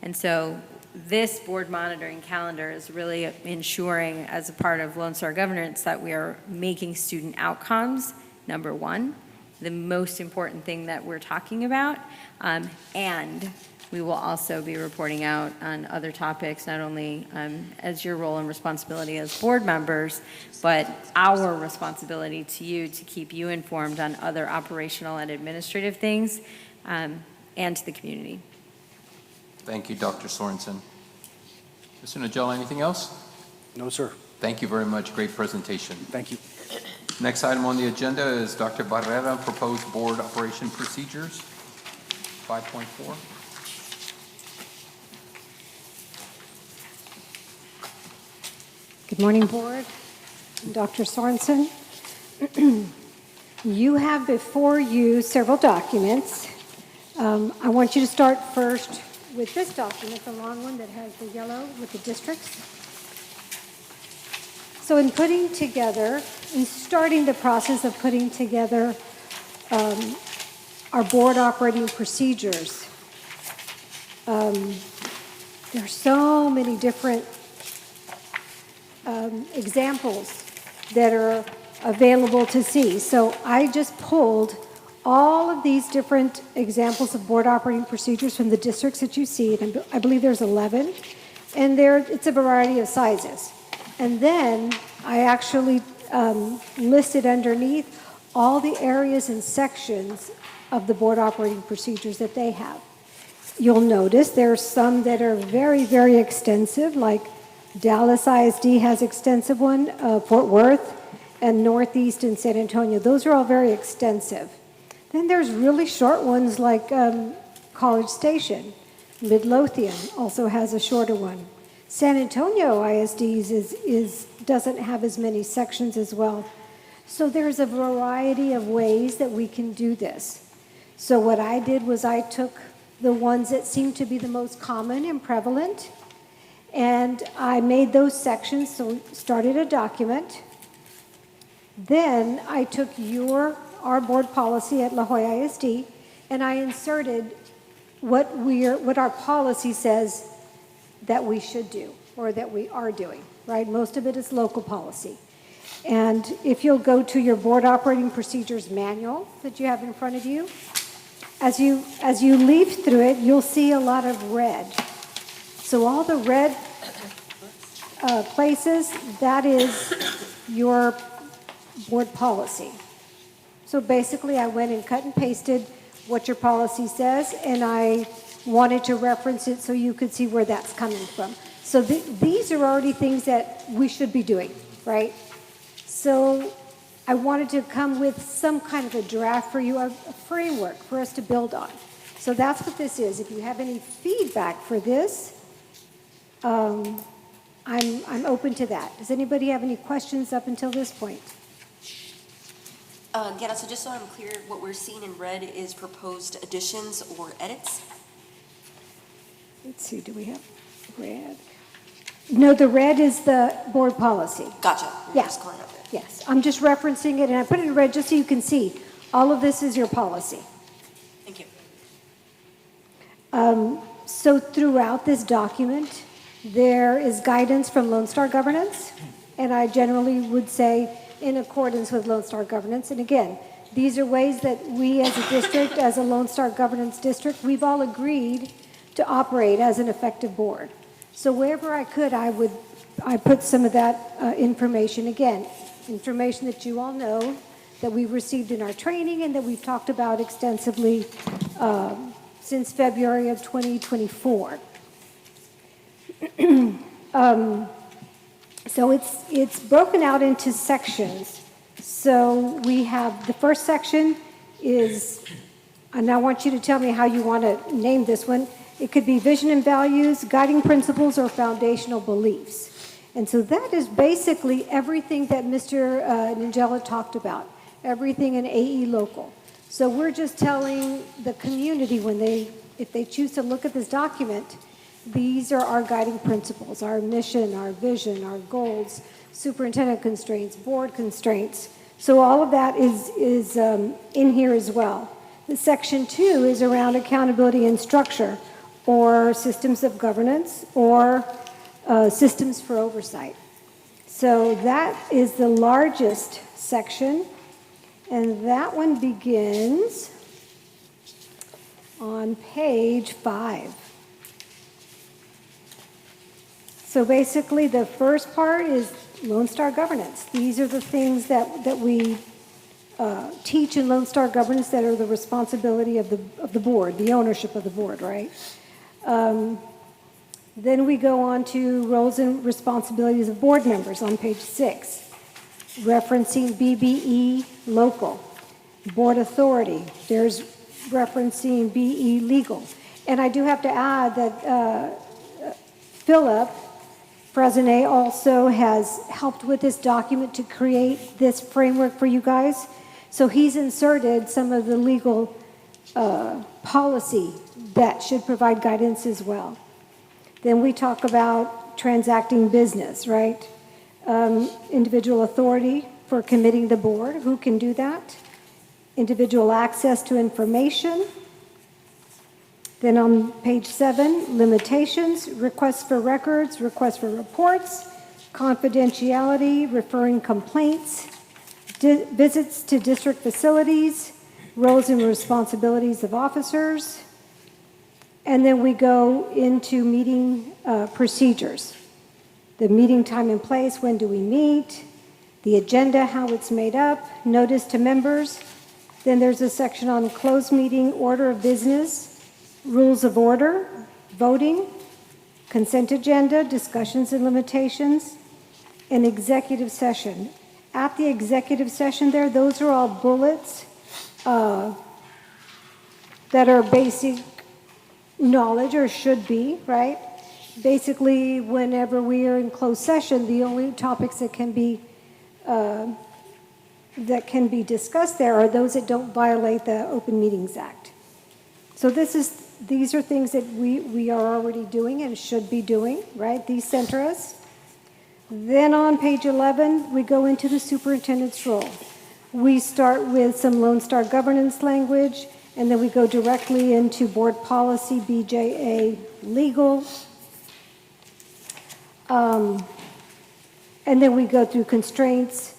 F: And so this board monitoring calendar is really ensuring, as a part of Lone Star governance, that we are making student outcomes, number one, the most important thing that we're talking about, and we will also be reporting out on other topics, not only as your role and responsibility as board members, but our responsibility to you to keep you informed on other operational and administrative things, and to the community.
A: Thank you, Dr. Sorensen. Mr. Nagella, anything else?
K: No, sir.
A: Thank you very much. Great presentation.
K: Thank you.
A: Next item on the agenda is Dr. Barrera, proposed board operation procedures, 5.4.
J: Good morning, Board. Dr. Sorensen. You have before you several documents. I want you to start first with this document, the long one that has the yellow with the districts. So in starting the process of putting together our board operating procedures, there are so many different examples that are available to see. So I just pulled all of these different examples of board operating procedures from the districts that you see, and I believe there's 11, and it's a variety of sizes. And then I actually listed underneath all the areas and sections of the board operating procedures that they have. You'll notice there are some that are very, very extensive, like Dallas ISD has extensive one, Fort Worth, and Northeast and San Antonio. Those are all very extensive. Then there's really short ones like College Station. Midlothian also has a shorter one. San Antonio ISD's doesn't have as many sections as well. So there's a variety of ways that we can do this. So what I did was I took the ones that seemed to be the most common and prevalent, and I made those sections, so started a document. Then I took our board policy at La Jolla ISD, and I inserted what our policy says that we should do, or that we are doing, right? Most of it is local policy. And if you'll go to your board operating procedures manual that you have in front of you, as you leaf through it, you'll see a lot of red. So all the red places, that is your board policy. So basically, I went and cut and pasted what your policy says, and I wanted to reference it so you could see where that's coming from. So these are already things that we should be doing, right? So I wanted to come with some kind of a draft for you, a framework for us to build on. So that's what this is. If you have any feedback for this, I'm open to that. Does anybody have any questions up until this point?
D: Yeah, so just so I'm clear, what we're seeing in red is proposed additions or edits?
J: Let's see, do we have red? No, the red is the board policy.
D: Gotcha. You're
J: Yeah.
D: just calling out red.
J: Yes, I'm just referencing it, and I put it in red just so you can see. All of this is your policy.
D: Thank you.
J: So throughout this document, there is guidance from Lone Star Governance, and I generally would say in accordance with Lone Star Governance. And again, these are ways that we as a district, as a Lone Star Governance district, we've all agreed to operate as an effective board. So wherever I could, I put some of that information, again, information that you all know, that we've received in our training and that we've talked about extensively since February of 2024. So it's broken out into sections. So we have the first section is, and I want you to tell me how you want to name this one. It could be vision and values, guiding principles, or foundational beliefs. And so that is basically everything that Mr. Ningela talked about, everything in AE local. So we're just telling the community if they choose to look at this document, these are our guiding principles, our mission, our vision, our goals, superintendent constraints, board constraints. So all of that is in here as well. The section 2 is around accountability and structure, or systems of governance, or systems for oversight. So that is the largest section, and that one begins on page 5. So basically, the first part is Lone Star Governance. These are the things that we teach in Lone Star Governance that are the responsibility of the board, the ownership of the board, right? Then we go on to roles and responsibilities of board members on page 6, referencing BBE local, board authority. There's referencing BE legal. And I do have to add that Philip Fresnay also has helped with this document to create this framework for you guys. So he's inserted some of the legal policy that should provide guidance as well. Then we talk about transacting business, right? Individual authority for committing the board. Who can do that? Individual access to information. Then on page 7, limitations, requests for records, requests for reports, confidentiality, referring complaints, visits to district facilities, roles and responsibilities of officers. And then we go into meeting procedures. The meeting time and place, when do we meet? the agenda, how it's made up, notice to members. Then there's a section on closed meeting, order of business, rules of order, voting, consent agenda, discussions and limitations, and executive session. At the executive session there, those are all bullets that are basic knowledge, or should be, right? Basically, whenever we are in closed session, the only topics that can be discussed there are those that don't violate the Open Meetings Act. So these are things that we are already doing and should be doing, right? These center us. Then on page 11, we go into the superintendent's role. We start with some Lone Star governance language, and then we go directly into board policy, BJA, legal. And then we go through constraints.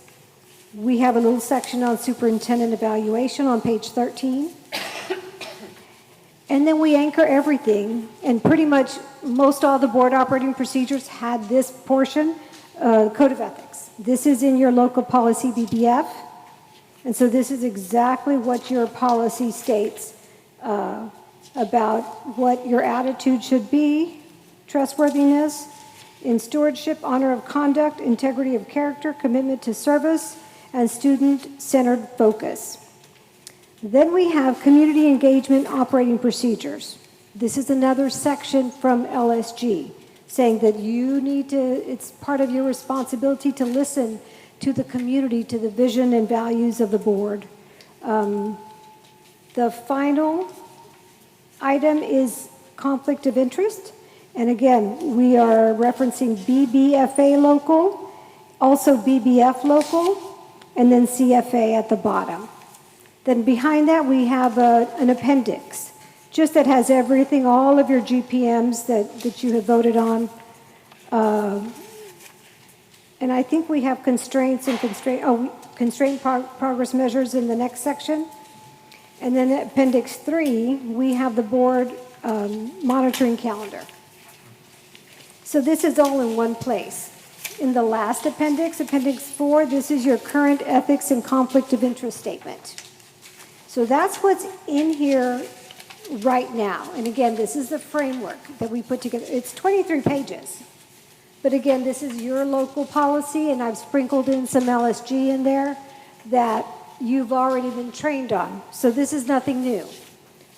J: We have a little section on superintendent evaluation on page 13. And then we anchor everything, and pretty much most all the board operating procedures had this portion, Code of Ethics. This is in your local policy, BBF. And so this is exactly what your policy states about what your attitude should be, trustworthiness, in stewardship, honor of conduct, integrity of character, commitment to service, and student-centered focus. Then we have community engagement operating procedures. This is another section from LSG saying that you need to, it's part of your responsibility to listen to the community, to the vision and values of the board. The final item is conflict of interest. And again, we are referencing BBFA local, also BBF local, and then CFA at the bottom. Then behind that, we have an appendix, just that has everything, all of your GPMs that you have voted on. And I think we have constraints and constraint progress measures in the next section. And then appendix 3, we have the board monitoring calendar. So this is all in one place. In the last appendix, appendix 4, this is your current ethics and conflict of interest statement. So that's what's in here right now. And again, this is the framework that we put together. It's 23 pages. But again, this is your local policy, and I've sprinkled in some LSG in there that you've already been trained on. So this is nothing new.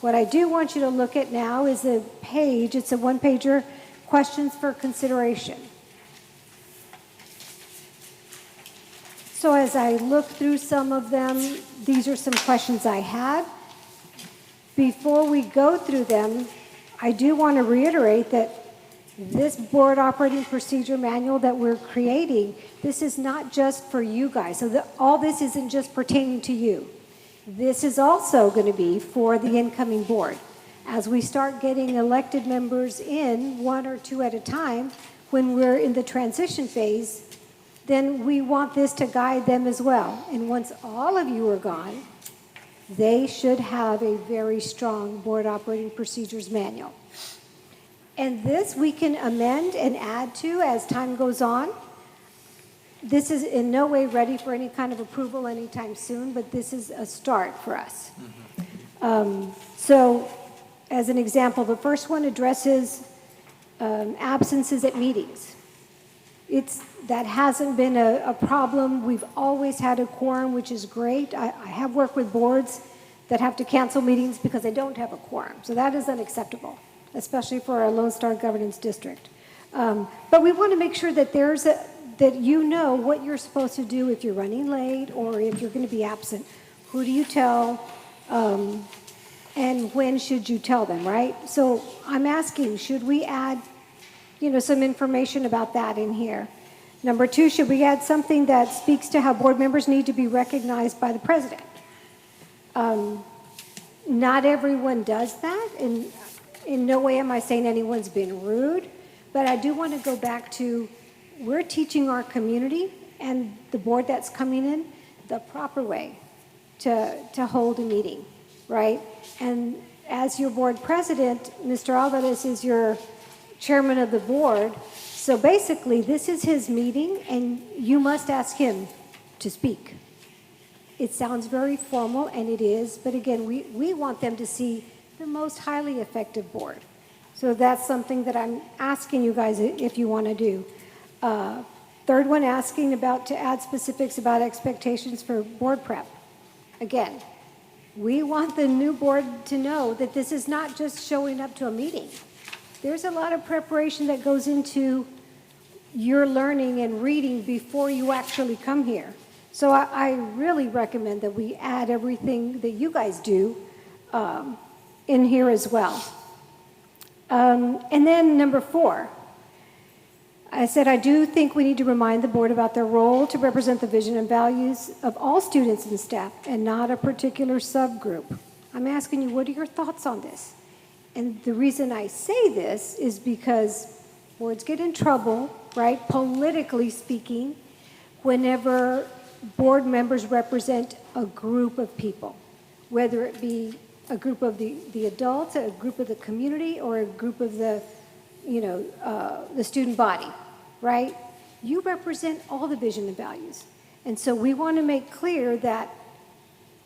J: What I do want you to look at now is a page, it's a one-pager, questions for consideration. So as I look through some of them, these are some questions I had. Before we go through them, I do want to reiterate that this board operating procedure manual that we're creating, this is not just for you guys. So all this isn't just pertaining to you. This is also going to be for the incoming board. As we start getting elected members in, 1 or 2 at a time, when we're in the transition phase, then we want this to guide them as well. And once all of you are gone, they should have a very strong board operating procedures manual. And this we can amend and add to as time goes on. This is in no way ready for any kind of approval anytime soon, but this is a start for us. So as an example, the first one addresses absences at meetings. That hasn't been a problem. We've always had a quorum, which is great. I have worked with boards that have to cancel meetings because they don't have a quorum. So that is unacceptable, especially for a Lone Star Governance District. But we want to make sure that that you know what you're supposed to do if you're running late or if you're going to be absent. Who do you tell? And when should you tell them, right? So I'm asking, should we add, some information about that in here? Number 2, should we add something that speaks to how board members need to be recognized by the president? Not everyone does that, and in no way am I saying anyone's been rude, but I do want to go back to, we're teaching our community and the board that's coming in the proper way to hold a meeting, right? And as your board president, Mr. Alvarez is your chairman of the board. So basically, this is his meeting, and you must ask him to speak. It sounds very formal, and it is, but again, we want them to see the most highly effective board. So that's something that I'm asking you guys if you want to do. Third one, asking about to add specifics about expectations for board prep. Again, we want the new board to know that this is not just showing up to a meeting. There's a lot of preparation that goes into your learning and reading before you actually come here. So I really recommend that we add everything that you guys do in here as well. And then number 4, I said I do think we need to remind the board about their role to represent the vision and values of all students and staff and not a particular subgroup. I'm asking you, what are your thoughts on this? And the reason I say this is because boards get in trouble, right, politically speaking, whenever board members represent a group of people, whether it be a group of the adults, a group of the community, or a group of the, the student body, right? You represent all the vision and values. And so we want to make clear that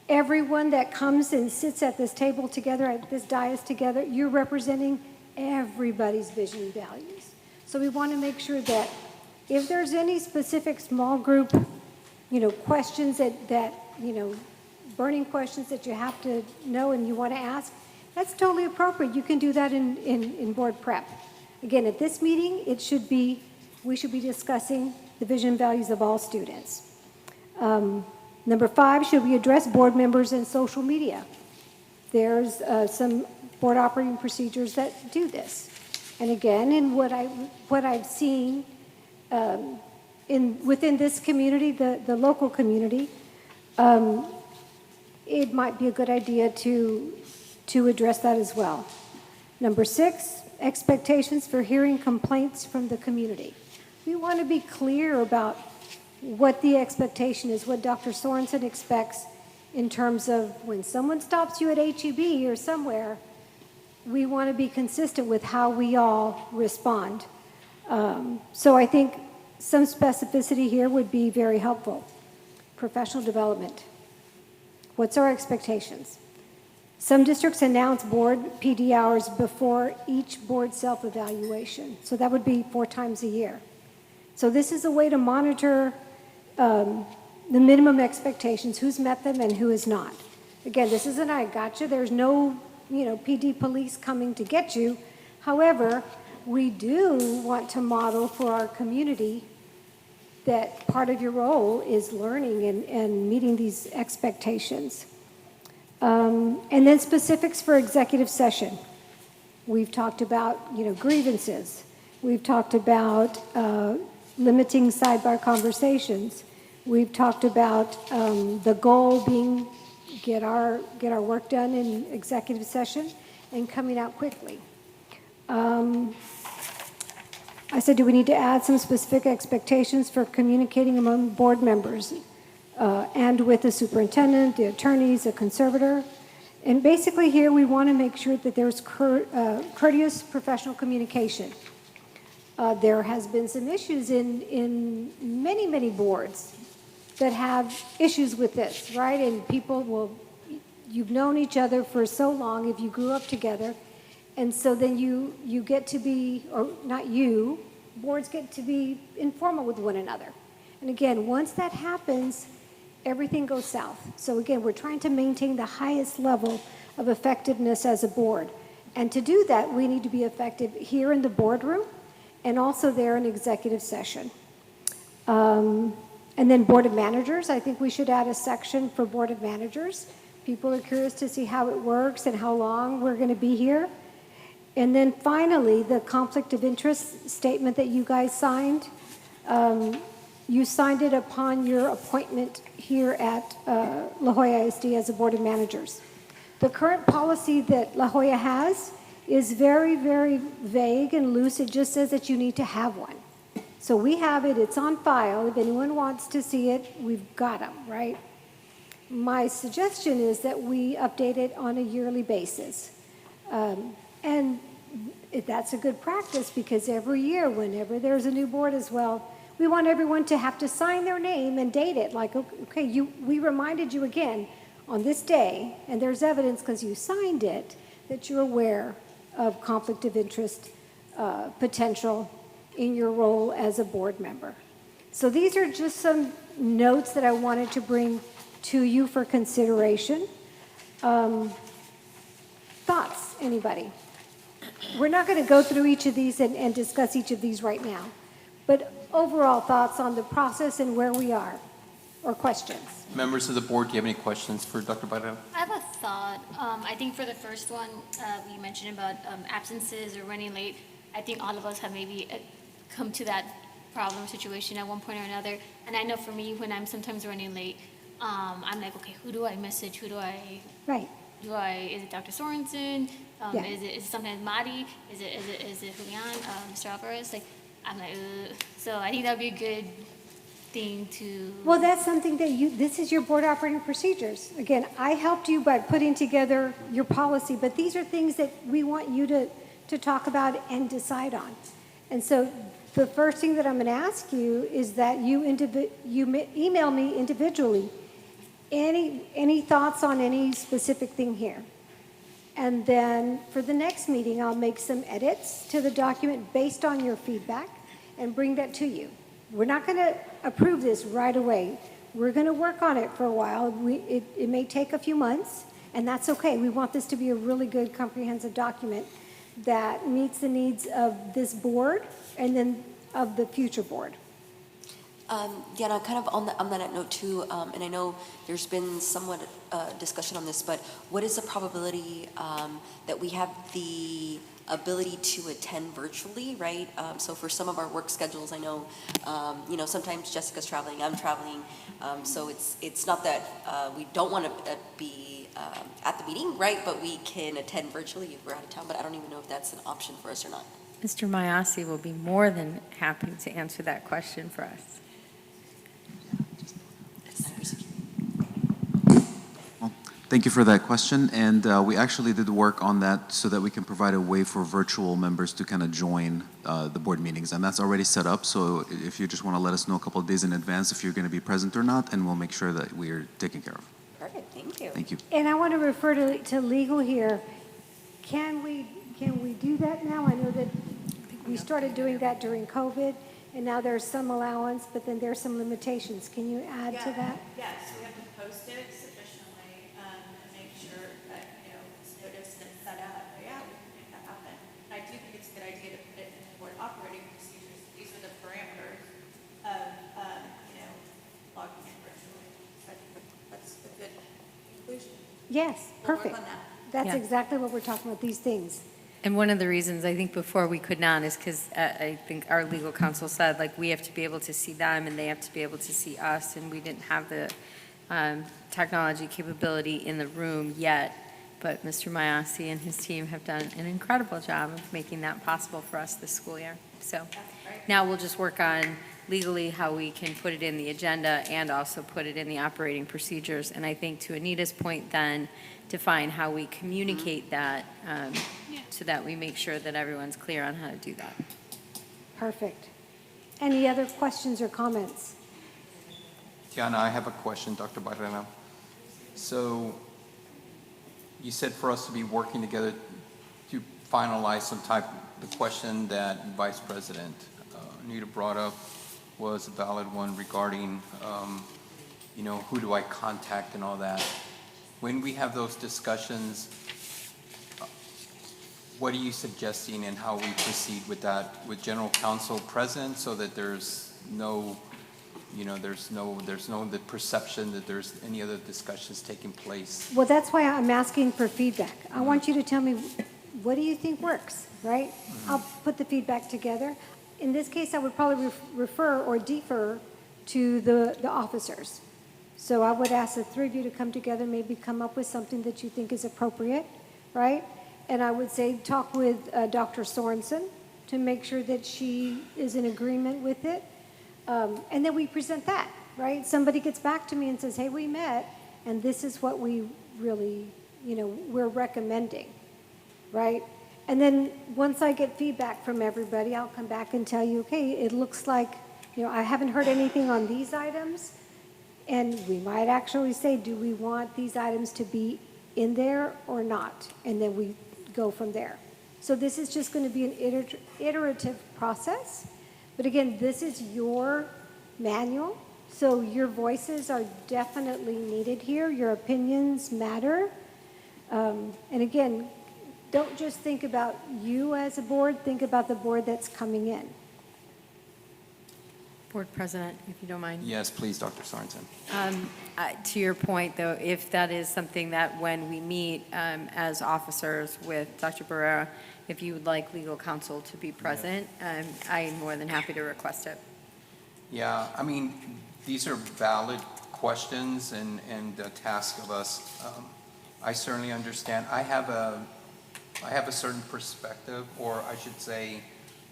J: everyone that comes and sits at this table together, at this dais together, you're representing everybody's vision and values. So we want to make sure that if there's any specific small group, questions that burning questions that you have to know and you want to ask, that's totally appropriate. You can do that in board prep. Again, at this meeting, we should be discussing the vision and values of all students. Number 5, should we address board members and social media? There's some board operating procedures that do this. And again, in what I've seen within this community, the local community, it might be a good idea to address that as well. Number 6, expectations for hearing complaints from the community. We want to be clear about what the expectation is, what Dr. Sorensen expects in terms of when someone stops you at HEB or somewhere, we want to be consistent with how we all respond. So I think some specificity here would be very helpful. Professional development. What's our expectations? Some districts announce board PD hours before each board self-evaluation. So that would be 4 times a year. So this is a way to monitor the minimum expectations, who's met them and who has not. Again, this isn't I gotcha. There's no, PD police coming to get you. However, we do want to model for our community that part of your role is learning and meeting these expectations. And then specifics for executive session. We've talked about, grievances. We've talked about limiting sidebar conversations. We've talked about the goal being get our work done in executive session and coming out quickly. I said, do we need to add some specific expectations for communicating among board members and with the superintendent, the attorneys, the conservator? And basically here we want to make sure that there's courteous professional communication. There has been some issues in many, many boards that have issues with this, right? And people you've known each other for so long if you grew up together. And so then you get to be, or not you, boards get to be informal with one another. And again, once that happens, everything goes south. So again, we're trying to maintain the highest level of effectiveness as a board. And to do that, we need to be effective here in the boardroom and also there in executive session. And then board of managers, I think we should add a section for board of managers. People are curious to see how it works and how long we're going to be here. And then finally, the conflict of interest statement that you guys signed. You signed it upon your appointment here at La Jolla ISD as a board of managers. The current policy that La Jolla has is very, very vague and loose. It just says that you need to have one. So we have it. It's on file. If anyone wants to see it, we've got them, right? My suggestion is that we update it on a yearly basis. And that's a good practice because every year, whenever there's a new board as well, we want everyone to have to sign their name and date it, like, okay, we reminded you again on this day, and there's evidence because you signed it, that you're aware of conflict of interest potential in your role as a board member. So these are just some notes that I wanted to bring to you for consideration. Thoughts, anybody? We're not going to go through each of these and discuss each of these right now, but overall thoughts on the process and where we are, or questions?
A: Members of the board, do you have any questions for Dr. Barrera?
C: I have a thought. I think for the first one, you mentioned about absences or running late. I think all of us have maybe come to that problem situation at one point or another. And I know for me, when I'm sometimes running late, I'm like, okay, who do I message? Who do I?
J: Right.
C: Is it Dr. Sorensen?
J: Yeah.
C: Is it sometimes Madi? Is it Julian? Mr. Alvarez? Like, I'm like, ugh. So I think that would be a good thing to.
J: Well, that's something that this is your board operating procedures. Again, I helped you by putting together your policy, but these are things that we want you to talk about and decide on. And so the first thing that I'm going to ask you is that you email me individually any thoughts on any specific thing here. And then for the next meeting, I'll make some edits to the document based on your feedback and bring that to you. We're not going to approve this right away. We're going to work on it for a while. It may take a few months, and that's okay. We want this to be a really good, comprehensive document that meets the needs of this board and then of the future board.
D: Diana, kind of on that note too, and I know there's been somewhat discussion on this, but what is the probability that we have the ability to attend virtually, right? So for some of our work schedules, I know, sometimes Jessica's traveling, I'm traveling, so it's not that we don't want to be at the meeting, right? But we can attend virtually if we're out of town, but I don't even know if that's an option for us or not.
F: Mr. Mayasi will be more than happy to answer that question for us.
M: Thank you for that question, and we actually did work on that so that we can provide a way for virtual members to kind of join the board meetings, and that's already set up. So if you just want to let us know a couple of days in advance if you're going to be present or not, and we'll make sure that we're taken care of.
D: Perfect, thank you.
M: Thank you.
J: And I want to refer to legal here. Can we do that now? I know that we started doing that during COVID, and now there's some allowance, but then there's some limitations. Can you add to that?
N: Yes, we have to post it sufficiently and make sure that, it's noticed and set up. But yeah, we can make that happen. And I do think it's a good idea to put it in the board operating procedures. These are the parameters of, logging in virtually. So I think that's a good conclusion.
J: Yes,
N: We'll work
J: perfect.
N: on that.
J: That's
F: Yeah.
J: exactly what we're talking about, these things.
F: And one of the reasons I think before we could not is because I think our legal counsel said, like, we have to be able to see them and they have to be able to see us, and we didn't have the technology capability in the room yet. But Mr. Mayasi and his team have done an incredible job of making that possible for us this school year. So now we'll just work on legally how we can put it in the agenda and also put it in the operating procedures. And I think to Anita's point then, define how we communicate that so that we make sure that everyone's clear on how to do that.
J: Perfect. Any other questions or comments?
A: Tiana, I have a question, Dr. Barrera. So you said for us to be working together to finalize some type, the question that Vice President Anita brought up was a valid one regarding, who do I contact and all that. When we have those discussions, what are you suggesting and how we proceed with that, with general counsel present so that there's no, there's no the perception that there's any other discussions taking place?
J: Well, that's why I'm asking for feedback. I want you to tell me, what do you think works, right?
A: Mm-hmm.
J: I'll put the feedback together. In this case, I would probably refer or defer to the officers. So I would ask the three of you to come together, maybe come up with something that you think is appropriate, right? And I would say talk with Dr. Sorensen to make sure that she is in agreement with it. And then we present that, right? Somebody gets back to me and says, hey, we met, and this is what we really, we're recommending, right? And then once I get feedback from everybody, I'll come back and tell you, okay, it looks like I haven't heard anything on these items, and we might actually say, do we want these items to be in there or not? And then we go from there. So this is just going to be an iterative process. But again, this is your manual, so your voices are definitely needed here. Your opinions matter. And again, don't just think about you as a board, think about the board that's coming in.
F: Board President, if you don't mind.
A: Yes, please, Dr. Sorensen.
F: To your point, though, if that is something that when we meet as officers with Dr. Barrera, if you would like legal counsel to be present, I'm more than happy to request it.
A: Yeah, I mean, these are valid questions and a task of us. I certainly understand. I have a certain perspective, or I should say,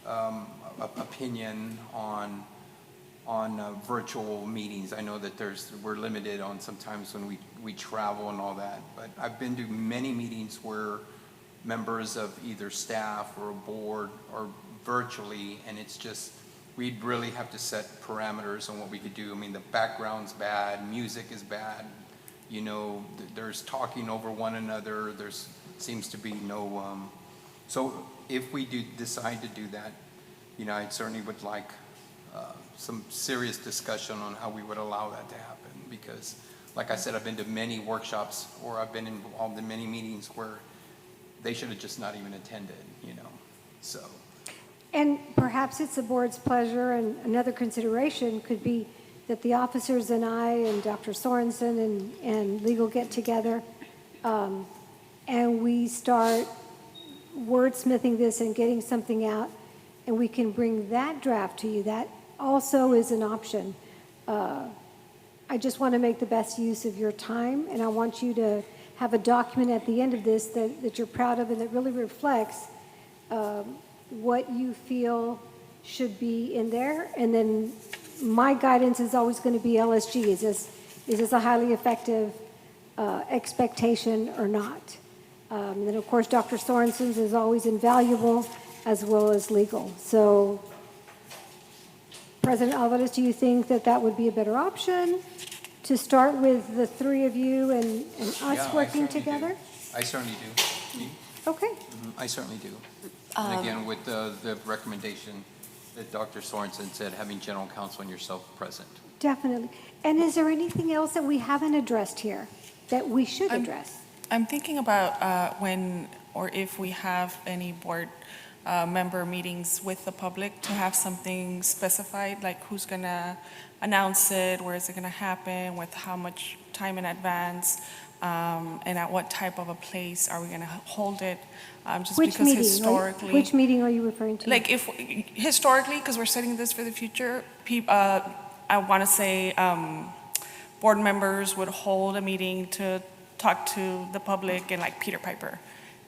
A: opinion on virtual meetings. I know that we're limited on sometimes when we travel and all that, but I've been to many meetings where members of either staff or a board or virtually, and it's just, we'd really have to set parameters on what we could do. I mean, the background's bad, music is bad, there's talking over one another, there's seems to be no, so if we do decide to do that, I certainly would like some serious discussion on how we would allow that to happen, because like I said, I've been to many workshops, or I've been involved in many meetings where they should have just not even attended, so.
J: And perhaps it's the board's pleasure, and another consideration could be that the officers and I and Dr. Sorensen and legal get together, and we start wordsmithing this and getting something out, and we can bring that draft to you. That also is an option. I just want to make the best use of your time, and I want you to have a document at the end of this that you're proud of and that really reflects what you feel should be in there. And then my guidance is always going to be LSG. Is this a highly effective expectation or not? And then, of course, Dr. Sorensen's is always invaluable, as well as legal. So, President Alvarez, do you think that would be a better option to start with the three of you and us working together?
A: I certainly do.
J: Okay.
A: I certainly do. And again, with the recommendation that Dr. Sorensen said, having general counsel and yourself present.
J: Definitely. And is there anything else that we haven't addressed here that we should address?
I: I'm thinking about when or if we have any board member meetings with the public, to have something specified, like who's going to announce it, where is it going to happen, with how much time in advance, and at what type of a place are we going to hold it? Just
J: Which
I: because
J: meeting?
I: historically,
J: Which meeting are you referring to?
I: like if historically, because we're setting this for the future, I want to say board members would hold a meeting to talk to the public in like Peter Piper,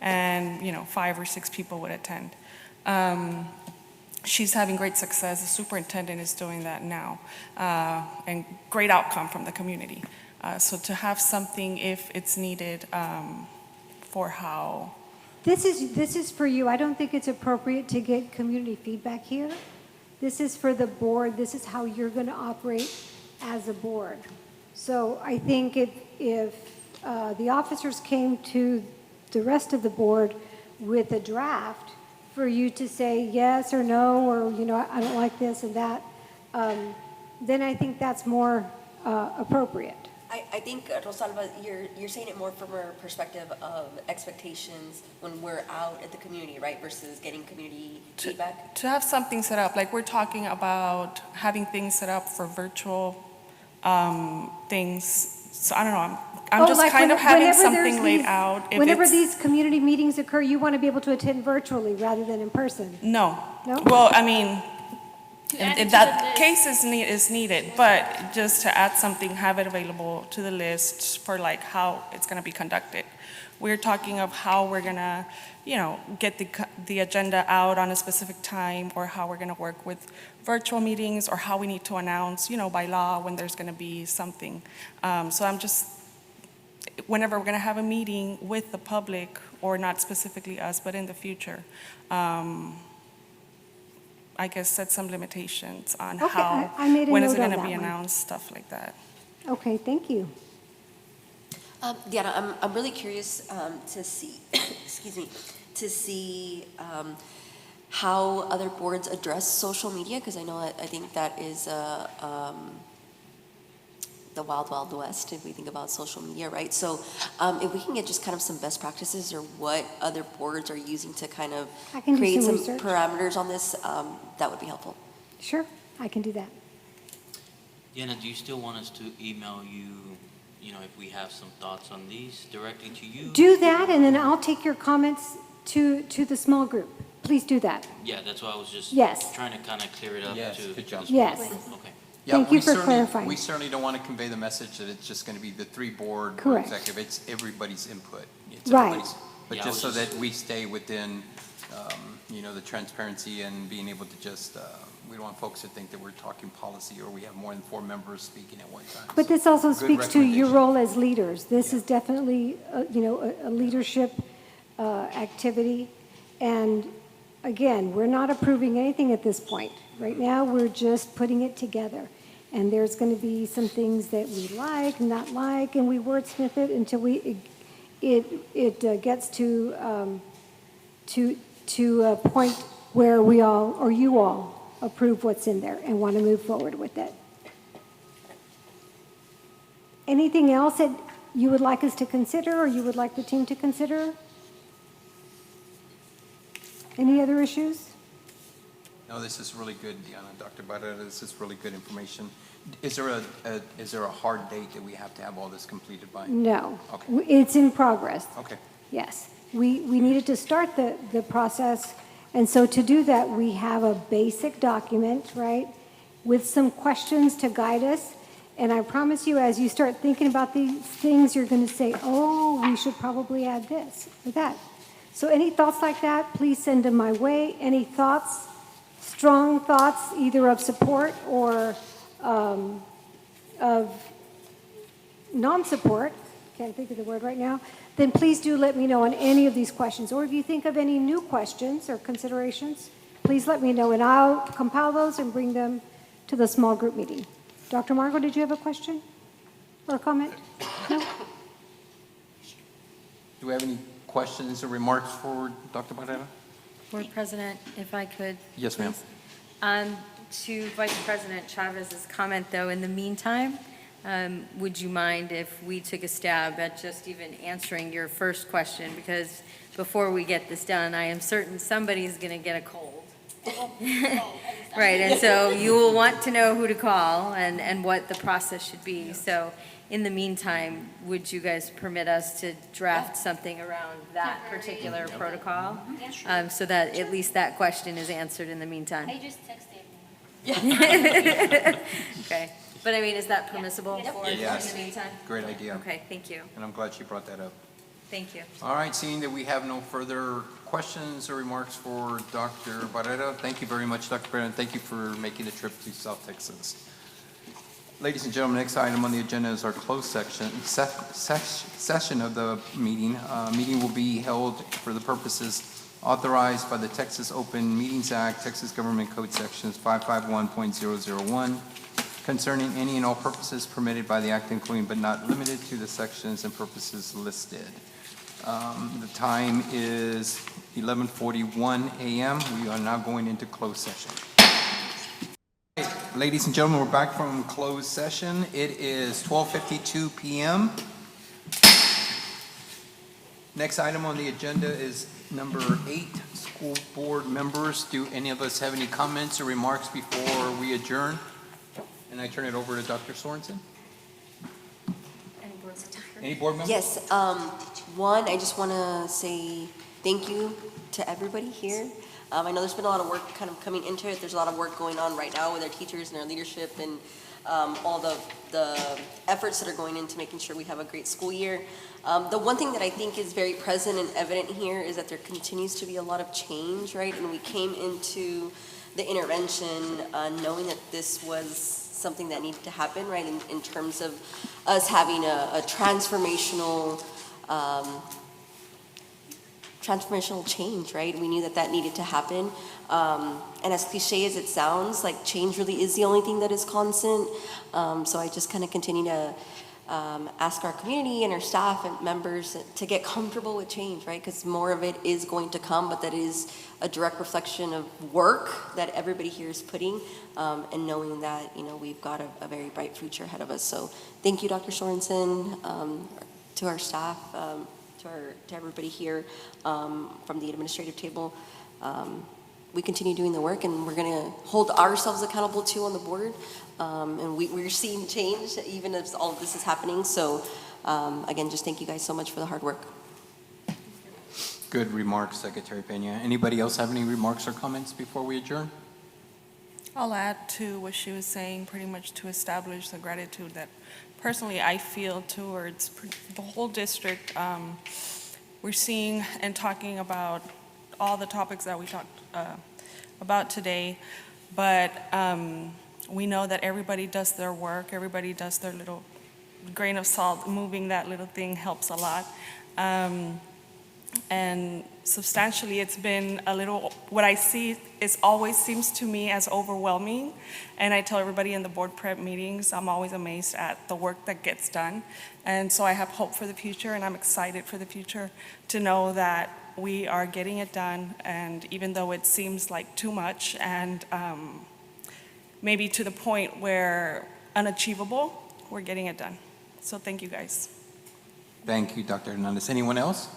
I: and 5 or 6 people would attend. She's having great success. The superintendent is doing that now, and great outcome from the community. So to have something, if it's needed, for how.
J: This is for you. I don't think it's appropriate to get community feedback here. This is for the board. This is how you're going to operate as a board. So I think if the officers came to the rest of the board with a draft for you to say yes or no, or I don't like this and that, then I think that's more appropriate.
D: I think, Rosalba, you're saying it more from a perspective of expectations when we're out at the community, right, versus getting community feedback?
I: To have something set up, like we're talking about having things set up for virtual things. So I don't know, I'm just
J: like
I: kind of having
J: whenever
I: something laid out.
J: Whenever these community meetings occur, you want to be able to attend virtually rather than in person?
I: No.
J: No?
I: Well, I mean, if that case is needed, but just to add something, have it available to the list for like how it's going to be conducted. We're talking of how we're going to, get the agenda out on a specific time, or how we're going to work with virtual meetings, or how we need to announce, by law when there's going to be something. So I'm just, whenever we're going to have a meeting with the public, or not specifically us, but in the future, I guess, set some limitations on
J: Okay,
I: how,
J: I made a
I: when is
J: note
I: it
J: of
I: going to
J: that
I: be
J: one.
I: announced, stuff like that.
J: Okay, thank you.
D: Diana, I'm really curious to see, excuse me, to see how other boards address social media, because I know I think that is the wild, wild west if we think about social media, right? So if we can get just kind of some best practices or what other boards are using to kind of
J: I can do
D: create
J: some
D: some
J: research.
D: parameters on this, that would be helpful.
J: Sure, I can do that.
E: Diana, do you still want us to email you, if we have some thoughts on these directly to you?
J: Do that, and then I'll take your comments to the small group. Please do that.
E: Yeah, that's why I was just
J: Yes.
E: trying to kind of clear it up
A: Yes,
E: to.
A: good job.
J: Yes.
E: Okay.
A: Yeah,
J: Thank
A: we
J: you for
A: certainly-
J: clarifying.
A: We certainly don't want to convey the message that it's just going to be the three board or
J: Correct.
A: executive. It's everybody's input. It's
J: Right.
A: everybody's- But
E: Yeah, I
A: just
E: was
A: so
E: just-
A: that we stay within, the transparency and being able to just, we don't want folks to think that we're talking policy or we have more than 4 members speaking at one time.
J: But
A: So,
J: this also
A: good
J: speaks to your
A: recommendation.
J: role as leaders. This
A: Yeah.
J: is definitely, a leadership activity. And again, we're not approving anything at this point. Right now, we're just putting it together. And there's going to be some things that we like, not like, and we wordsmith it until it gets to a point where we all, or you all, approve what's in there and want to move forward with it. Anything else that you would like us to consider or you would like the team to consider? Any other issues?
A: No, this is really good, Diana, Dr. Barrera, this is really good information. Is there a hard date that we have to have all this completed by?
J: No.
A: Okay.
J: It's in progress.
A: Okay.
J: Yes. We needed to start the process, and so to do that, we have a basic document, right, with some questions to guide us. And I promise you, as you start thinking about these things, you're going to say, oh, we should probably add this or that. So any thoughts like that, please send them my way. Any thoughts, strong thoughts, either of support or of non-support, can't think of the word right now, then please do let me know on any of these questions. Or if you think of any new questions or considerations, please let me know, and I'll compile those and bring them to the small group meeting. Dr. Margot, did you have a question or a comment? No?
A: Do we have any questions or remarks for Dr. Barrera?
F: Board President, if I could.
A: Yes, ma'am.
F: please. To Vice President Chavez's comment, though, in the meantime, would you mind if we took a stab at just even answering your first question? Because before we get this done, I am certain somebody's going to get a cold. Right, and so you will want to know who to call and what the process should be. So in the meantime, would you guys permit us to draft something around that particular protocol? So that at least that question is answered in the meantime?
C: I just texted.
F: Okay, but I mean, is that permissible for in
A: Yes.
F: the meantime?
A: Great idea.
F: Okay, thank you,
A: And I'm glad she brought that up.
F: thank you.
A: All right, seeing that we have no further questions or remarks for Dr. Barrera, thank you very much, Dr. Barrera, and thank you for making the trip to South Texas. Ladies and gentlemen, next item on the agenda is our closed session of the meeting. Meeting will be held for the purposes authorized by the Texas Open Meetings Act, Texas Government Code Sections 551.001, concerning any and all purposes permitted by the act, including but not limited to the sections and purposes listed. The time is 11:41 a.m. We are now going into closed session. Ladies and gentlemen, we're back from closed session. It is 12:52 p.m. Next item on the agenda is number 8, school board members. Do any of us have any comments or remarks before we adjourn? And I turn it over to Dr. Sorensen. Any board members?
D: Yes, one, I just want to say thank you to everybody here. I know there's been a lot of work kind of coming into it. There's a lot of work going on right now with our teachers and our leadership and all the efforts that are going into making sure we have a great school year. The one thing that I think is very present and evident here is that there continues to be a lot of change, right? And we came into the intervention knowing that this was something that needed to happen, right? In terms of us having a transformational transformational change, right? We knew that that needed to happen. And as cliche as it sounds, like change really is the only thing that is constant. So I just kind of continue to ask our community and our staff and members to get comfortable with change, right? Because more of it is going to come, but that is a direct reflection of work that everybody here is putting, and knowing that, you know, we've got a very bright future ahead of us. So thank you, Dr. Sorensen, to our staff, to everybody here from the administrative table. We continue doing the work, and we're going to hold ourselves accountable too on the board. And we're seeing change even as all of this is happening. So again, just thank you guys so much for the hard work.
A: Good remarks, Secretary Peña. Anybody else have any remarks or comments before we adjourn?
I: I'll add to what she was saying, pretty much to establish the gratitude that personally I feel towards the whole district. We're seeing and talking about all the topics that we talked about today, but we know that everybody does their work, everybody does their little grain of salt. Moving that little thing helps a lot. And substantially, it's been a little, what I see is always seems to me as overwhelming. And I tell everybody in the board prep meetings, I'm always amazed at the work that gets done. And so I have hope for the future, and I'm excited for the future to know that we are getting it done. And even though it seems like too much and maybe to the point where unachievable, we're getting it done. So thank you guys.
A: Thank you, Dr. Hernandez. Anyone else?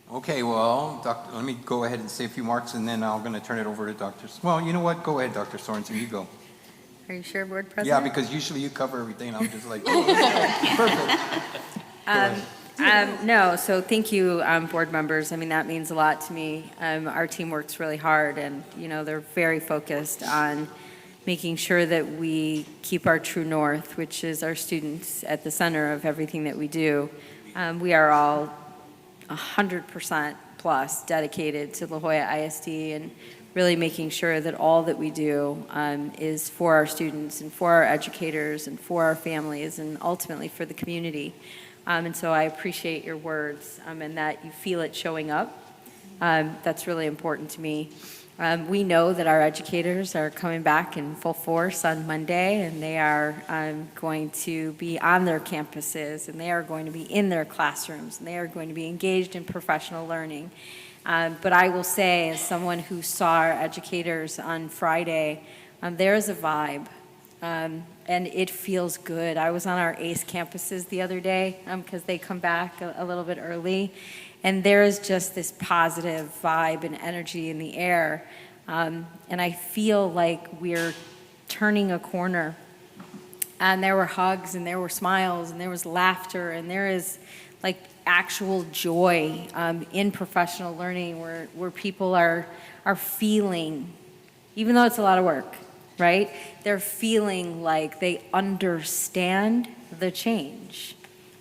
A: Okay, well, let me go ahead and say a few marks, and then I'm going to turn it over to Dr. Well, you know what? Go ahead, Dr. Sorensen. You go.
F: Are you sure, Board President?
A: Yeah, because usually you cover everything. I'm just like, oh, perfect.
F: No, so thank you, board members. I mean, that means a lot to me. Our team works really hard, and, you know, they're very focused on making sure that we keep our true north, which is our students, at the center of everything that we do. We are all 100% plus dedicated to La Jolla ISD, and really making sure that all that we do is for our students and for our educators and for our families and ultimately for the community. And so I appreciate your words and that you feel it showing up. That's really important to me. We know that our educators are coming back in full force on Monday, and they are going to be on their campuses, and they are going to be in their classrooms, and they are going to be engaged in professional learning. But I will say, as someone who saw our educators on Friday, there is a vibe, and it feels good. I was on our ACE campuses the other day because they come back a little bit early, and there is just this positive vibe and energy in the air. And I feel like we're turning a corner. And there were hugs, and there were smiles, and there was laughter, and there is like actual joy in professional learning where people are feeling, even though it's a lot of work, right? They're feeling like they understand the change.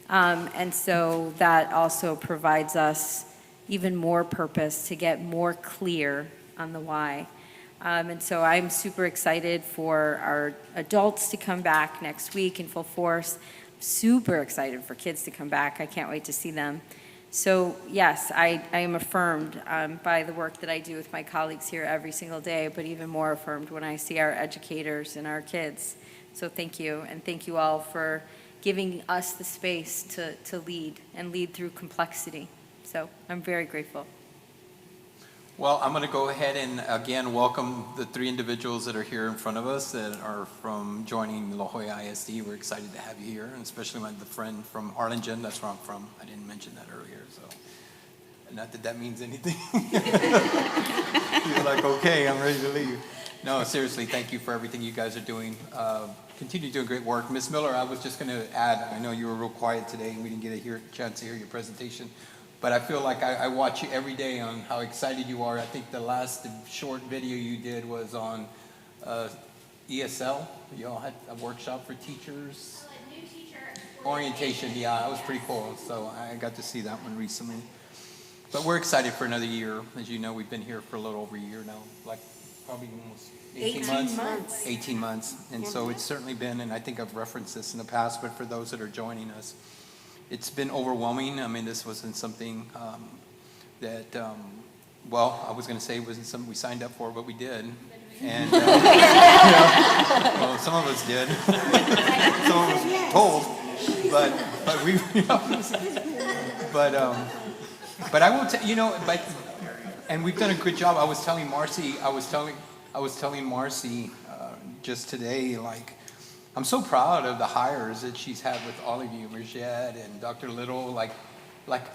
F: And so that also provides us even more purpose to get more clear on the why. And so I'm super excited for our adults to come back next week in full force. Super excited for kids to come back. I can't wait to see them. So yes, I am affirmed by the work that I do with my colleagues here every single day, but even more affirmed when I see our educators and our kids. So thank you, and thank you all for giving us the space to lead and lead through complexity. So I'm very grateful.
A: Well, I'm going to go ahead and again welcome the three individuals that are here in front of us that are from joining La Jolla ISD. We're excited to have you here, and especially the friend from Harlingen. That's where I'm from. I didn't mention that earlier, so not that that means anything. You're like, okay, I'm ready to leave. No, seriously, thank you for everything you guys are doing. Continue doing great work. Ms. Miller, I was just going to add, I know you were real quiet today and we didn't get a chance to hear your presentation, but I feel like I watch you every day on how excited you are. I think the last short video you did was on ESL. You all had a workshop for teachers.
C: New teacher
A: Orientation, yeah, that was pretty cool. So I got to see that one recently. But we're excited for another year. As you know, we've been here for a little over a year now, like probably almost 18 months. 18 months. And so it's certainly been, and I think I've referenced this in the past, but for those that are joining us, it's been overwhelming. I mean, this wasn't something that, well, I was going to say it wasn't something we signed up for, but we did. And, well, some of us did. Some of us told, but we, but I will tell, and we've done a good job. I was telling Marcy just today, like, I'm so proud of the hires that she's had with all of you, Marjette and Dr. Little. Like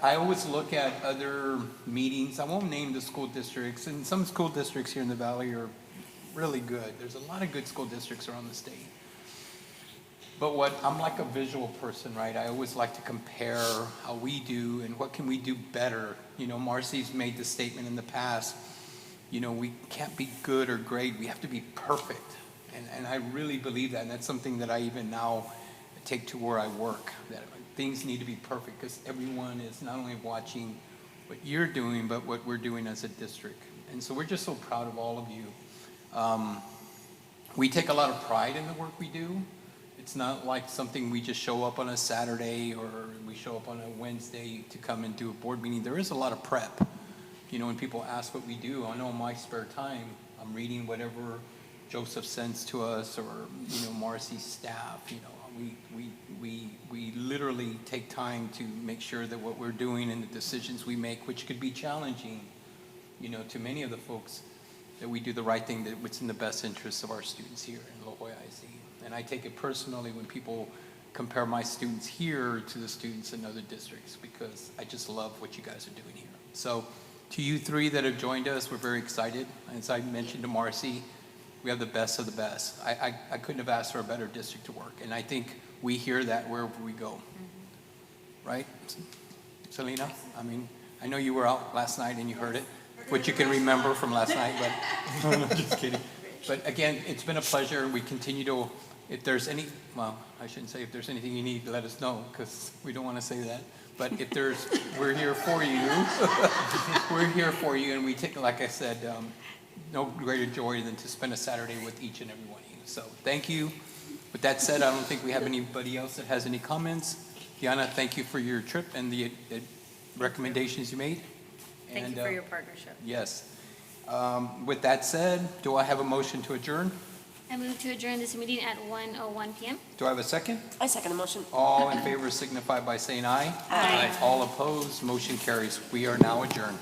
A: I always look at other meetings. I won't name the school districts, and some school districts here in the Valley are really good. There's a lot of good school districts around the state. But I'm like a visual person, right? I always like to compare how we do and what can we do better. Marcy's made the statement in the past, we can't be good or great. We have to be perfect. And I really believe that. And that's something that I even now take to where I work, that things need to be perfect because everyone is not only watching what you're doing, but what we're doing as a district. And so we're just so proud of all of you. We take a lot of pride in the work we do. It's not like something we just show up on a Saturday or we show up on a Wednesday to come and do a board meeting. There is a lot of prep. When people ask what we do, I know in my spare time, I'm reading whatever Joseph sends to us or, Marcy's staff. We literally take time to make sure that what we're doing and the decisions we make, which could be challenging, to many of the folks, that we do the right thing, that what's in the best interest of our students here in La Jolla ISD. And I take it personally when people compare my students here to the students in other districts, because I just love what you guys are doing here. So to you three that have joined us, we're very excited. As I mentioned to Marcy, we have the best of the best. I couldn't have asked for a better district to work. And I think we hear that wherever we go. Right, Selena? I mean, I know you were out last night and you heard it, what you can remember from last night, but just kidding. But again, it's been a pleasure. We continue to, if there's any, well, I shouldn't say if there's anything you need, let us know, because we don't want to say that. But if there's, we're here for you. We're here for you, and we take, like I said, no greater joy than to spend a Saturday with each and every one of you. So thank you. With that said, I don't think we have anybody else that has any comments. Diana, thank you for your trip and the recommendations you made.
F: Thank you for your partnership.
A: Yes. With that said, do I have a motion to adjourn?
C: I move to adjourn this meeting at 1:01 p.m.
A: Do I have a second?
D: I second the motion.
A: All in favor signify by saying aye.
D: Aye.
A: All opposed, motion carries. We are now adjourned.